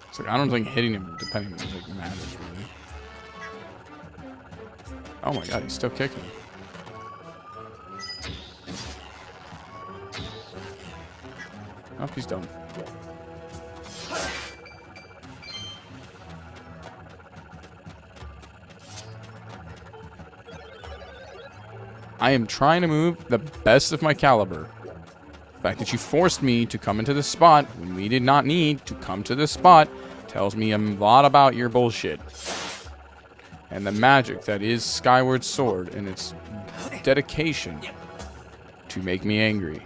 It's like, I don't think hitting him, depending on like, matters really. Oh my god, he's still kicking. Oh, he's done. I am trying to move the best of my caliber. The fact that you forced me to come into this spot when we did not need to come to this spot tells me a lot about your bullshit. And the magic that is Skyward Sword and its dedication to make me angry.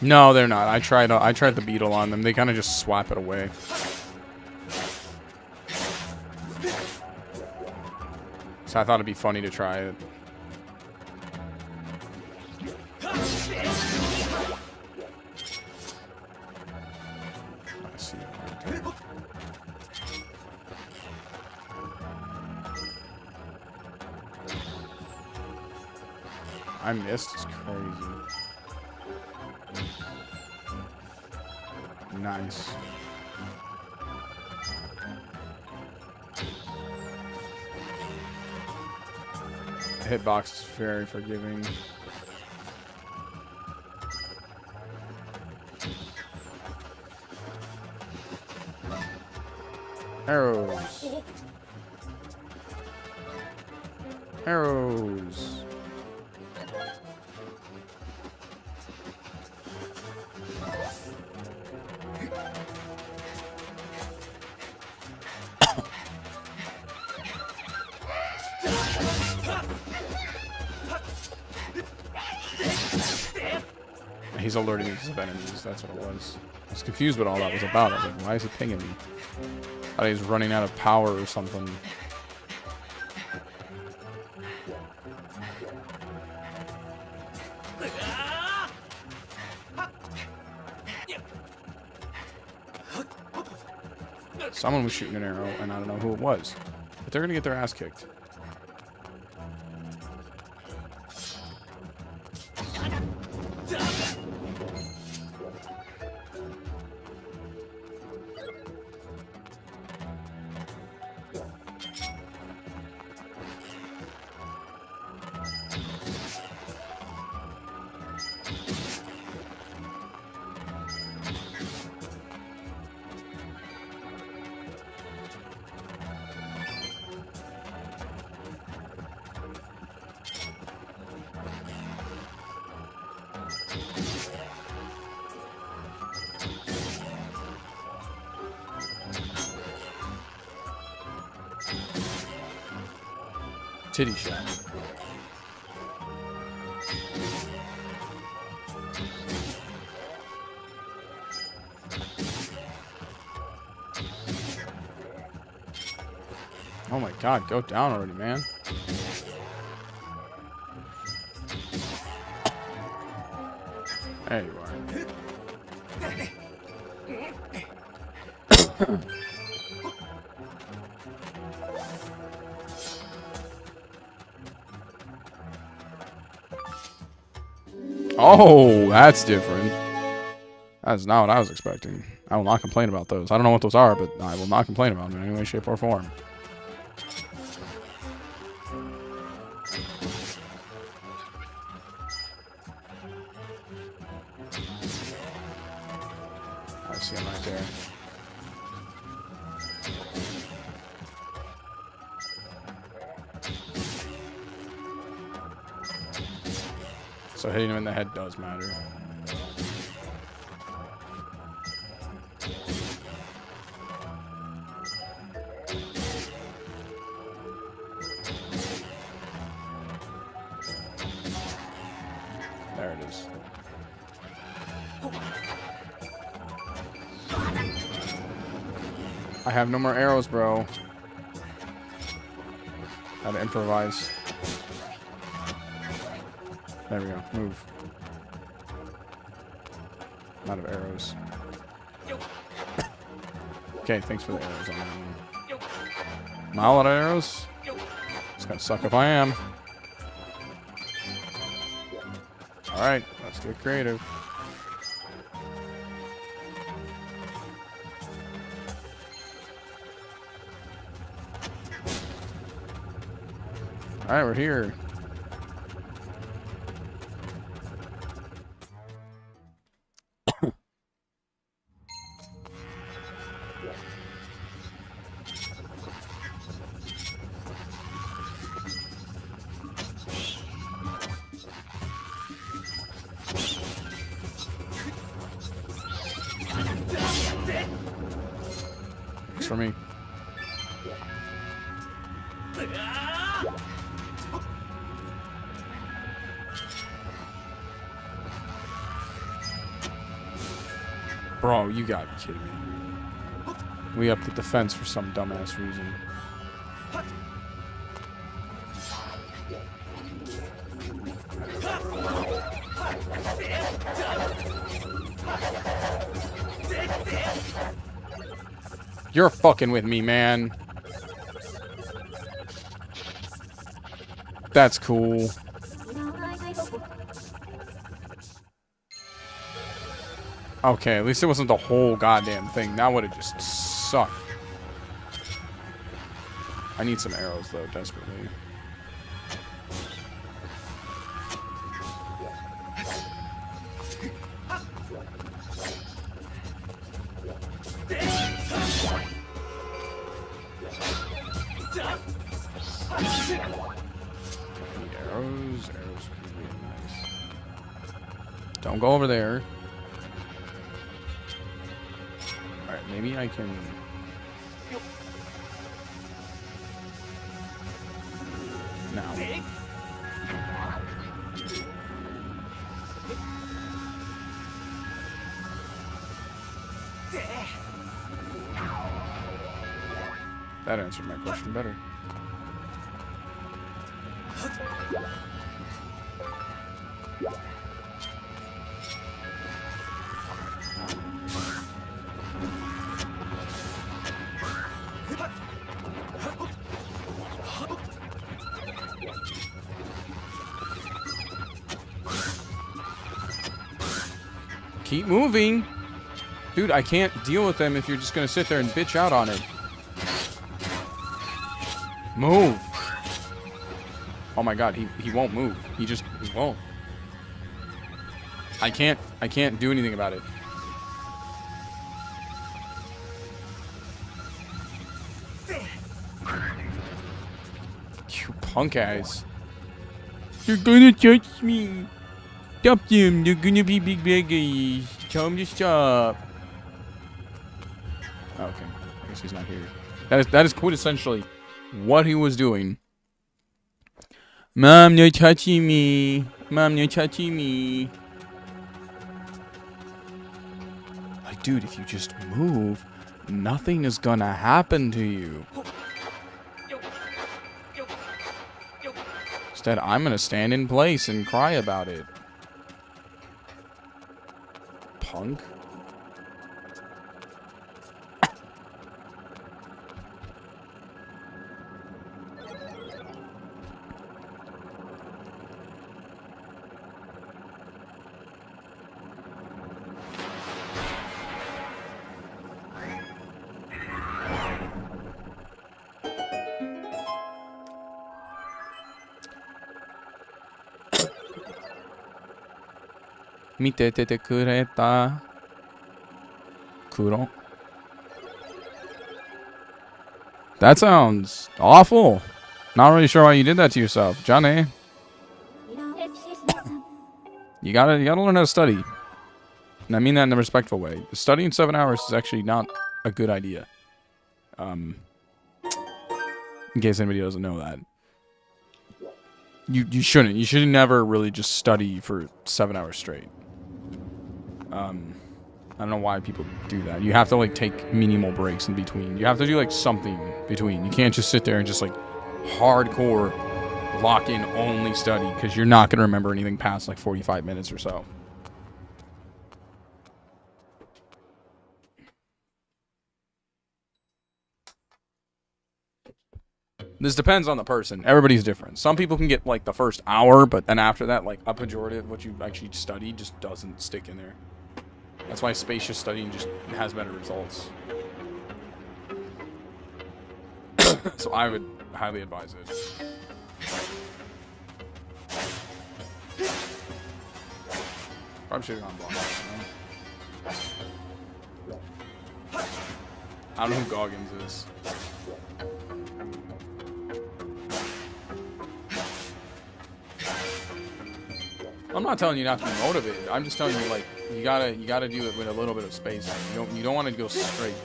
No, they're not. I tried the beetle on them. They kind of just swap it away. So I thought it'd be funny to try it. I missed is crazy. Nice. The hitbox is very forgiving. Arrows. Arrows. He's alerting me of enemies. That's what it was. I was confused what all that was about. I was like, why is he pinging me? I thought he was running out of power or something. Someone was shooting an arrow, and I don't know who it was. But they're gonna get their ass kicked. Titty shot. Oh my god, go down already, man. There you are. Oh, that's different. That's not what I was expecting. I will not complain about those. I don't know what those are, but I will not complain about them in any way, shape, or form. I see him right there. So hitting him in the head does matter. There it is. I have no more arrows, bro. Gotta improvise. There we go. Move. I'm out of arrows. Okay, thanks for the arrows on that one. Am I all out of arrows? It's gonna suck if I am. Alright, let's get creative. Alright, we're here. It's for me. Bro, you gotta be kidding me. We upped the defense for some dumbass reason. You're fucking with me, man. That's cool. Okay, at least it wasn't the whole goddamn thing. That would have just sucked. I need some arrows, though, desperately. Arrows would be really nice. Don't go over there. Alright, maybe I can... Now. That answered my question better. Keep moving. Dude, I can't deal with them if you're just gonna sit there and bitch out on it. Move. Oh my god, he won't move. He won't. I can't do anything about it. You punk ass. You're gonna touch me. Stop them. They're gonna be big baggies. Tell them to stop. Okay. I guess he's not here. That is quintessentially what he was doing. Mom, you're touching me. Mom, you're touching me. Like, dude, if you just move, nothing is gonna happen to you. Instead, I'm gonna stand in place and cry about it. Punk. Mitete kureta. Kuro. That sounds awful. Not really sure why you did that to yourself, Johnny. You gotta learn how to study. And I mean that in a respectful way. Studying 7 hours is actually not a good idea. In case anybody doesn't know that. You shouldn't. You should never really just study for 7 hours straight. I don't know why people do that. You have to like take minimal breaks in between. You have to do like something between. You can't just sit there and just like hardcore lock in only study, because you're not gonna remember anything past like 45 minutes or so. This depends on the person. Everybody's different. Some people can get like the first hour, but then after that, like a majority of what you actually study just doesn't stick in there. That's why spacious studying just has better results. So I would highly advise it. Probably should have gone block. I don't know who Goggins is. I'm not telling you not to be motivated. I'm just telling you, like, you gotta do it with a little bit of space. You don't want to go straight.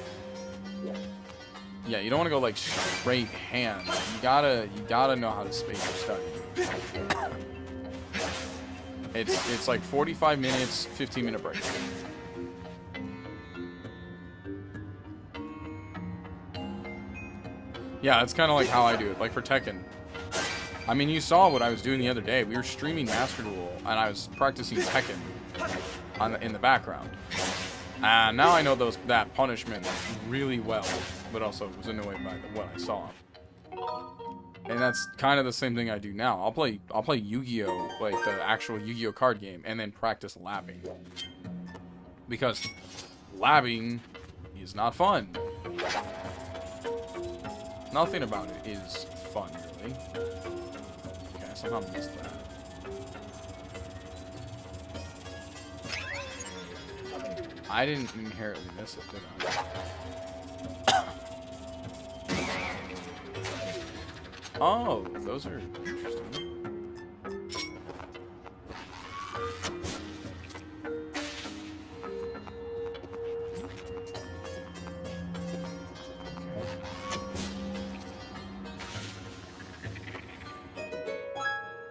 Yeah, you don't want to go like straight hand. You gotta know how to space your study. It's like 45 minutes, 15-minute break. Yeah, that's kind of like how I do it. Like for Tekken. I mean, you saw what I was doing the other day. We were streaming Master Duel, and I was practicing Tekken in the background. And now I know that punishment really well, but also was annoyed by what I saw. And that's kind of the same thing I do now. I'll play Yu-Gi-Oh, like the actual Yu-Gi-Oh card game, and then practice lapping. Because labbing is not fun. Nothing about it is fun, really. Okay, I somehow missed that. I didn't inherently miss it, did I? Oh, those are interesting.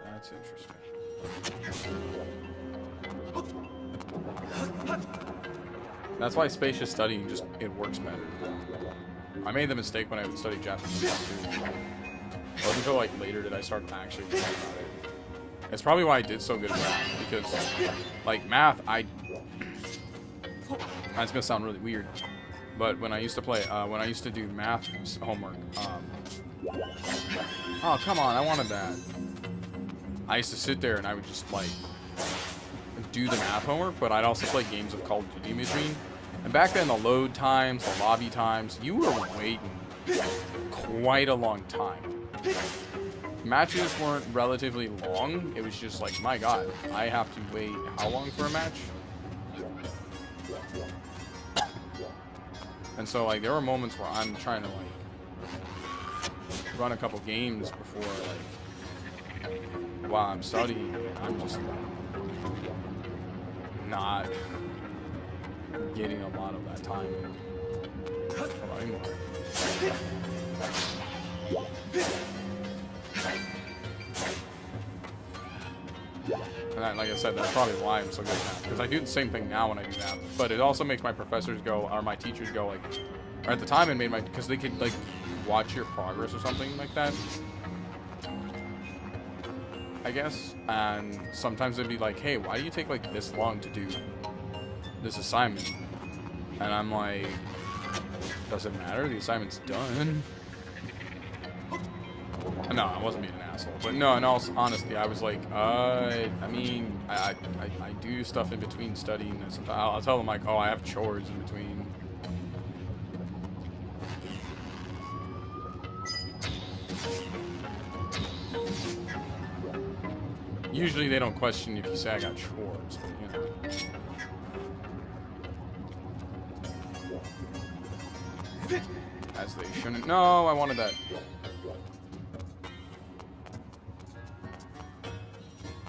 That's interesting. That's why spacious studying just, it works better. I made the mistake when I would study Japanese too. It wasn't until like later did I start actually thinking about it. It's probably why I did so good at math, because like math, that's gonna sound really weird, but when I used to play, when I used to do math homework, oh come on, I wanted that. I used to sit there and I would just like do the math homework, but I'd also play games of Call of Duty in between. And back then, the load times, the lobby times, you were waiting quite a long time. Matches weren't relatively long. It was just like, my God, I have to wait how long for a match? And so, like, there were moments where I'm trying to, like, run a couple games before, like, while I'm studying, and I'm just, like, not getting a lot of that time. Hold on, anymore. And that, like I said, that's probably why I'm so good at math. Because I do the same thing now when I do math. But it also makes my professors go, or my teachers go, like, or at the time it made my, because they could, like, watch your progress or something like that, I guess. And sometimes they'd be like, hey, why do you take, like, this long to do this assignment? And I'm like, does it matter? The assignment's done. No, I wasn't being an asshole, but no, in all honesty, I was like, I mean, I do stuff in between studying, and sometimes I'll tell them, like, oh, I have chores in between. Usually they don't question if you say I got chores, but, you know. As they shouldn't. No, I wanted that.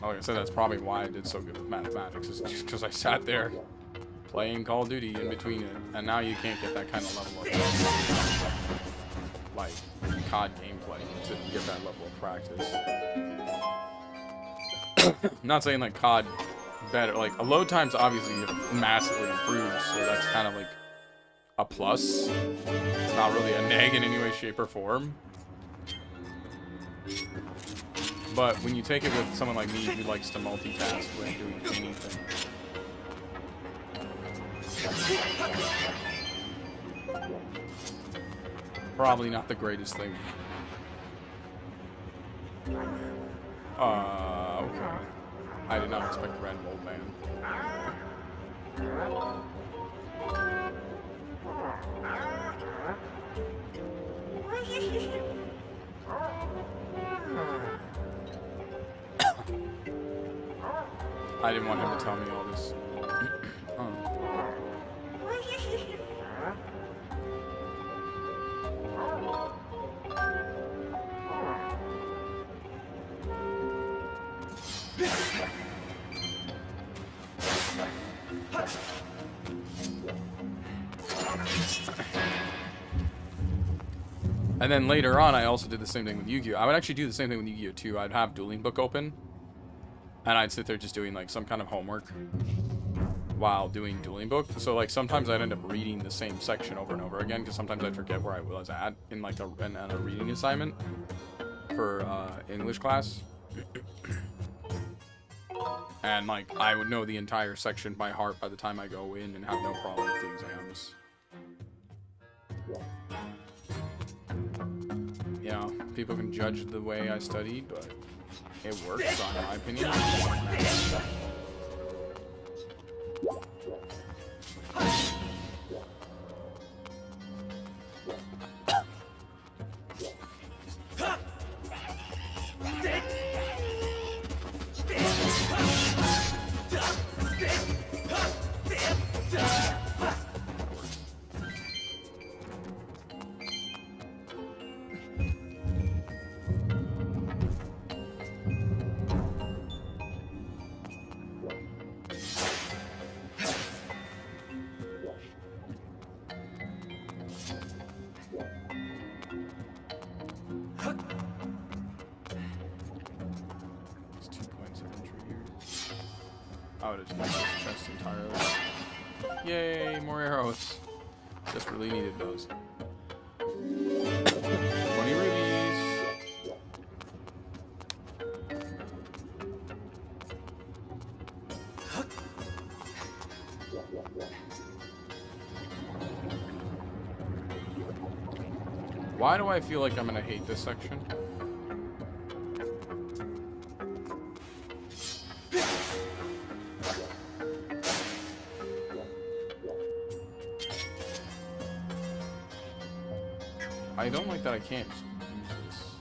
Like I said, that's probably why I did so good with mathematics, is just because I sat there playing Call of Duty in between it, and now you can't get that kind of level of, like, COD gameplay to get that level of practice. I'm not saying, like, COD better, like, load times obviously massively improved, so that's kind of like a plus. It's not really a neg in any way, shape, or form. But when you take it with someone like me who likes to multitask when doing anything, probably not the greatest thing. Okay. I did not expect Red Bull ban. I didn't want him to tell me all this. And then later on, I also did the same thing with Yu-Gi-Oh! I would actually do the same thing with Yu-Gi-Oh! Too. I'd have Dueling Book open, and I'd sit there just doing, like, some kind of homework while doing Dueling Book. So, like, sometimes I'd end up reading the same section over and over again, because sometimes I'd forget where I was at in, like, a reading assignment for English class. And, like, I would know the entire section by heart by the time I go in and have no problem with the exams. You know, people can judge the way I study, but it works, in my opinion. Oh, it just makes this chest entirely. Yay, more arrows. Just really needed those. 20 rubies. Why do I feel like I'm gonna hate this section? I don't like that I can't use this.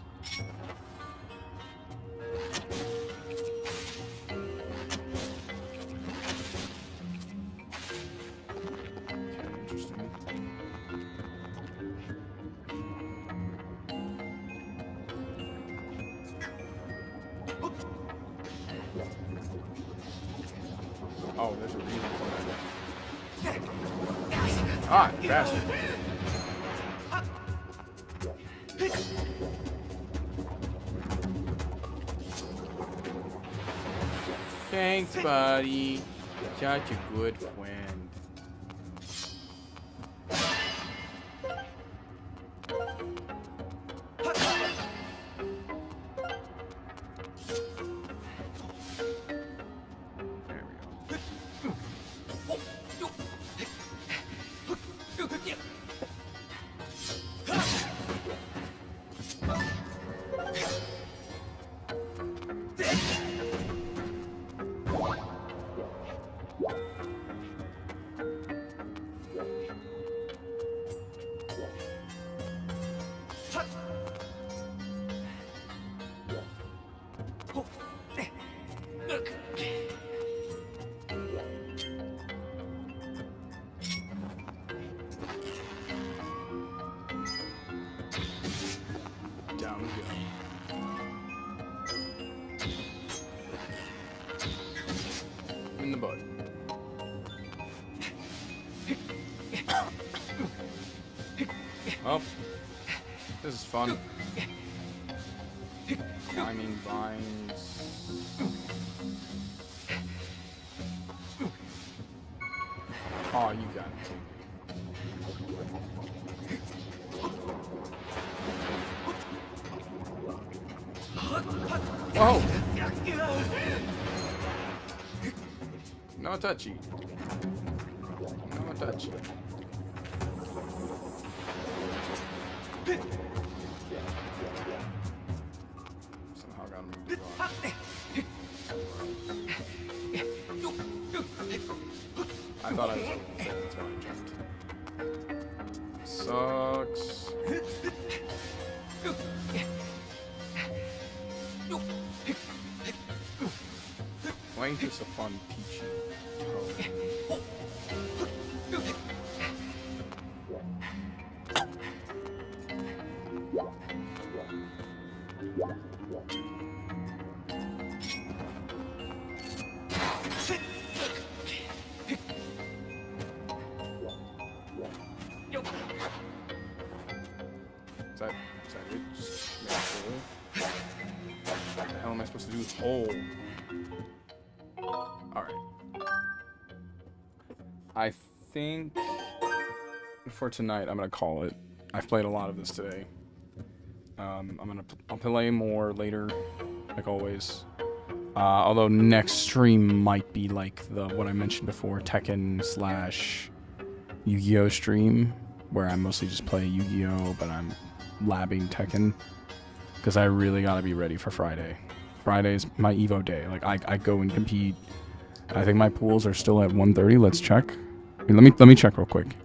Okay, interesting. Oh, there's a reason for that. Ah, bastard. Thanks, buddy. Such a good friend. There we go. Down we go. In the bud. Oh, this is fun. Climbing vines. Oh, you got it. Whoa! No touchy. No touchy. Somehow got him moved on. I thought I was over there, that's why I jumped. Sucks. Why ain't this a fun peachy? Oh. Is that it? Just make it full? What the hell am I supposed to do with hole? Alright. I think for tonight I'm gonna call it. I've played a lot of this today. I'll play more later, like always. Although next stream might be like what I mentioned before, Tekken / Yu-Gi-Oh stream, where I mostly just play Yu-Gi-Oh, but I'm labbing Tekken, because I really gotta be ready for Friday. Friday's my Evo day. Like I go and compete. I think my pools are still at 130. Let's check. Let me check real quick.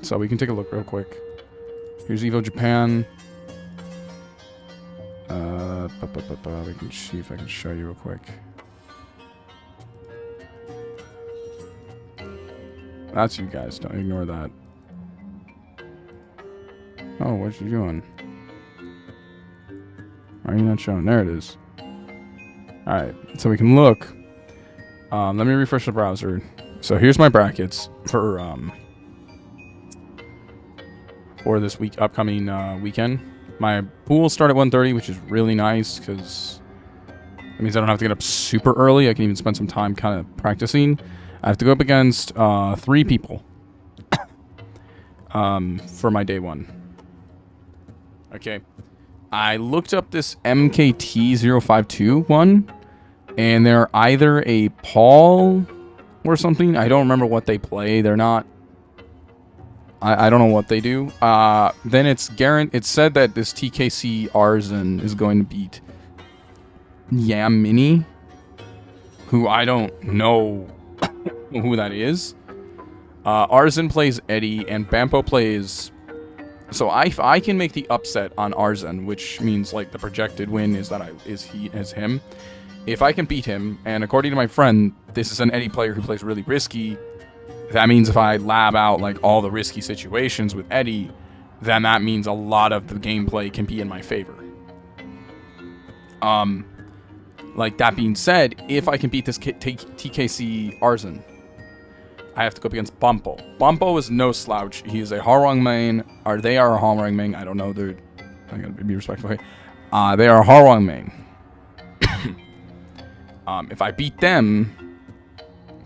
So we can take a look real quick. Here's Evo Japan. We can see if I can show you real quick. That's you guys. Don't ignore that. Oh, what you doing? Why are you not showing? There it is. Alright, so we can look. Let me refresh the browser. So here's my brackets for this upcoming weekend. My pools start at 1:30, which is really nice because That means I don't have to get up super early. I can even spend some time kind of practicing. I have to go up against 3 people for my day 1. Okay. I looked up this MKT-052 one, and they're either a Paul or something. I don't remember what they play. They're not... I don't know what they do. Then it's said that this TKC Arzen is going to beat Yam Mini, who I don't know who that is. Arzen plays Eddie, and Bampo plays... So if I can make the upset on Arzen, which means like the projected win is that is him. If I can beat him, and according to my friend, this is an Eddie player who plays really risky. That means if I lab out like all the risky situations with Eddie, then that means a lot of the gameplay can be in my favor. Like that being said, if I can beat this TKC Arzen, I have to go up against Bumpo. Bumpo is no slouch. He is a Harwang main, or they are a Harwang main. I don't know. I gotta be respectful here. They are a Harwang main. If I beat them,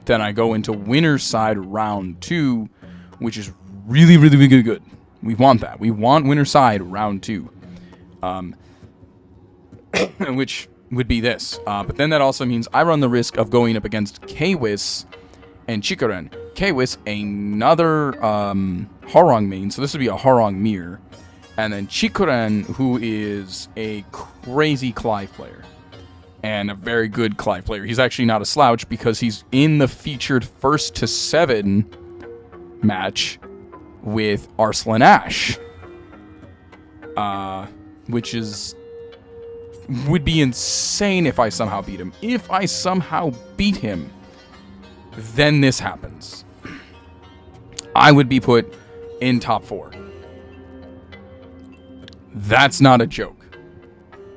then I go into winner's side round 2, which is really, really, really good. We want that. We want winner's side round 2. Which would be this. But then that also means I run the risk of going up against Kwis and Chikuren. Kwis, another Harwang main, so this would be a Harwang mirror. And then Chikuren, who is a crazy Clive player. And a very good Clive player. He's actually not a slouch because he's in the featured 1st to 7 match with Arslan Ash. Which would be insane if I somehow beat him. If I somehow beat him, then this happens. I would be put in top 4. That's not a joke.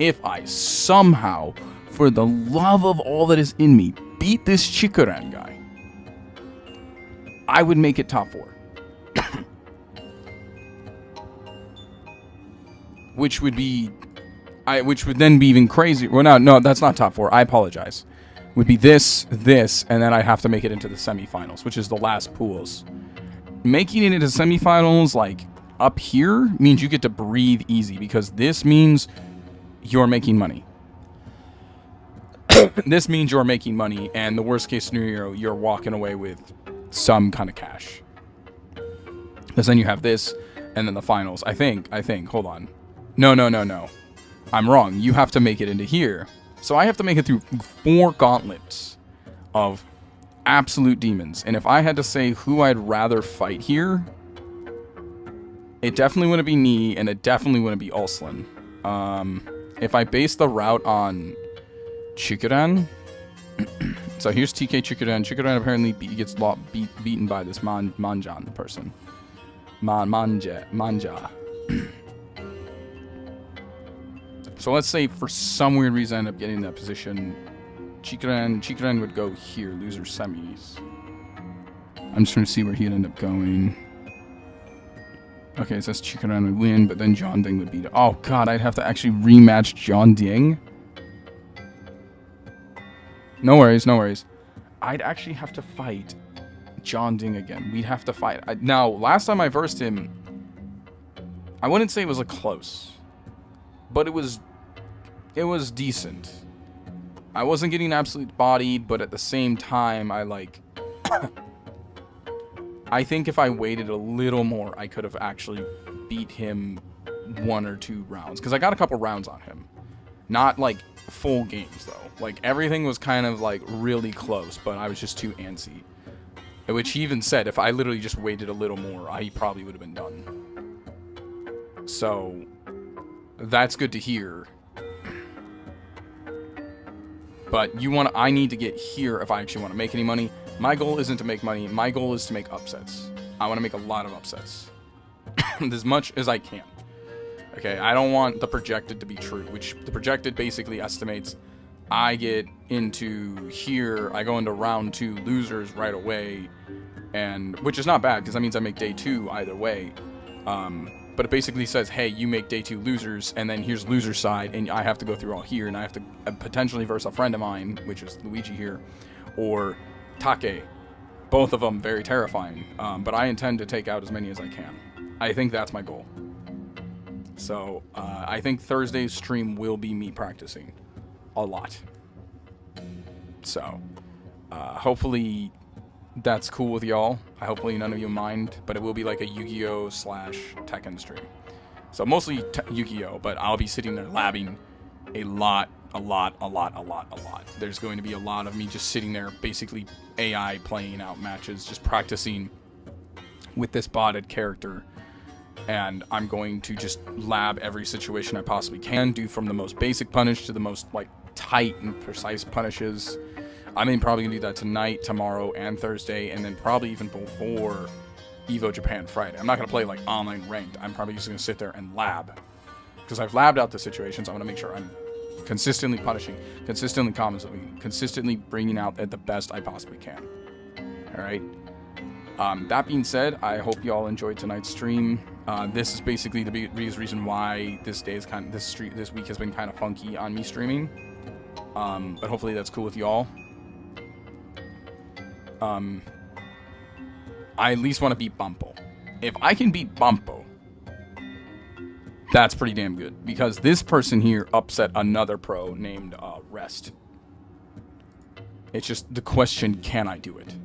If I somehow, for the love of all that is in me, beat this Chikuran guy, I would make it top 4. Which would then be even crazy. Well, no, that's not top 4. I apologize. Would be this, and then I have to make it into the semifinals, which is the last pools. Making it into semifinals, like, up here, means you get to breathe easy, because this means you're making money. This means you're making money, and the worst case scenario, you're walking away with some kind of cash. Because then you have this, and then the finals. I think, hold on. No. I'm wrong. You have to make it into here. So I have to make it through 4 gauntlets of absolute demons. And if I had to say who I'd rather fight here, it definitely wouldn't be Ni, and it definitely wouldn't be Ulslan. If I base the route on Chikuran, so here's TK Chikuran. Chikuran apparently gets beaten by this Manjan person. Manja. So let's say for some weird reason I end up getting in that position. Chikuran would go here, loser semis. I'm just trying to see where he'd end up going. Okay, so that's Chikuran would win, but then John Ding would beat it. Oh god, I'd have to actually rematch John Ding. No worries. I'd actually have to fight John Ding again. We'd have to fight. Now, last time I versed him, I wouldn't say it was a close, but it was decent. I wasn't getting absolute bodied, but at the same time, I think if I waited a little more, I could have actually beat him 1 or 2 rounds. Because I got a couple rounds on him. Not, like, full games, though. Like, everything was kind of, like, really close, but I was just too antsy. Which he even said, if I literally just waited a little more, he probably would have been done. So, that's good to hear. But I need to get here if I actually want to make any money. My goal isn't to make money. My goal is to make upsets. I want to make a lot of upsets. As much as I can. Okay, I don't want the projected to be true, which the projected basically estimates I get into here, I go into round 2 losers right away, and which is not bad, because that means I make day 2 either way. but it basically says, hey, you make day 2 losers, and then here's loser side, and I have to go through all here, and I have to potentially verse a friend of mine, which is Luigi here, or Take. Both of them very terrifying, but I intend to take out as many as I can. I think that's my goal. So I think Thursday's stream will be me practicing a lot. So hopefully that's cool with y'all. Hopefully none of you mind, but it will be like a Yu-Gi-Oh / Tekken stream. So mostly Yu-Gi-Oh, but I'll be sitting there labbing a lot. There's going to be a lot of me just sitting there, basically AI playing out matches, just practicing with this botted character. And I'm going to just lab every situation I possibly can, do from the most basic punish to the most like tight and precise punishes. I mean, probably gonna do that tonight, tomorrow, and Thursday, and then probably even before Evo Japan Friday. I'm not gonna play like online ranked. I'm probably just gonna sit there and lab, because I've labbed out the situations. I want to make sure I'm consistently punishing, consistently commenting, consistently bringing out at the best I possibly can. All right. That being said, I hope you all enjoyed tonight's stream. This is basically the biggest reason why this week has been kind of funky on me streaming. But hopefully that's cool with y'all. I at least want to beat Bumpo. If I can beat Bumpo, that's pretty damn good, because this person here upset another pro named Rest. It's just the question, can I do it?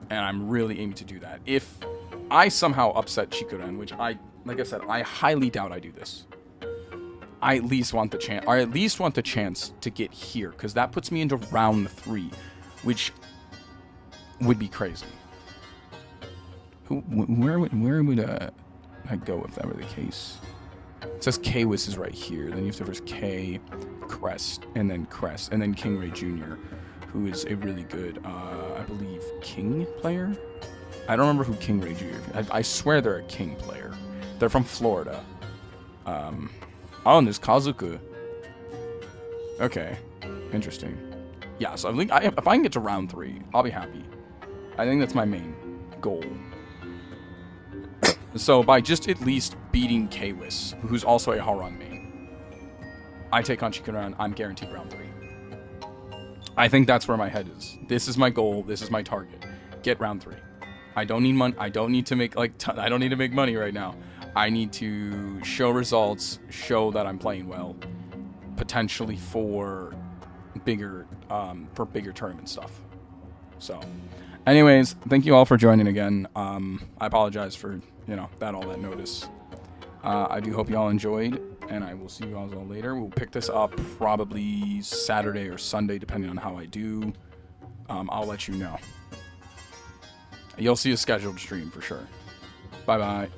And I'm really aiming to do that. If I somehow upset Chikuren, which like I said, I highly doubt I do this, I at least want the chance. I at least want the chance to get here, because that puts me into round 3, which would be crazy. Where would I go if that were the case? It says K-Wiss is right here. Then you have to verse K, Crest, and then King Ray Jr., who is a really good, I believe, King player? I don't remember who King Ray Jr. is. I swear they're a King player. They're from Florida. Oh, and there's Kazuku. Okay. Interesting. Yeah, so if I can get to round 3, I'll be happy. I think that's my main goal. So by just at least beating K-Wiss, who's also a Haran main, I take on Chikuran, I'm guaranteed round 3. I think that's where my head is. This is my goal. This is my target. Get round 3. I don't need money. I don't need to make I don't need to make money right now. I need to show results, show that I'm playing well, potentially for bigger tournament stuff. So, anyways, thank you all for joining again. I apologize for all that notice. I do hope you all enjoyed, and I will see you all later. We'll pick this up probably Saturday or Sunday, depending on how I do. I'll let you know. You'll see a scheduled stream for sure. Bye-bye.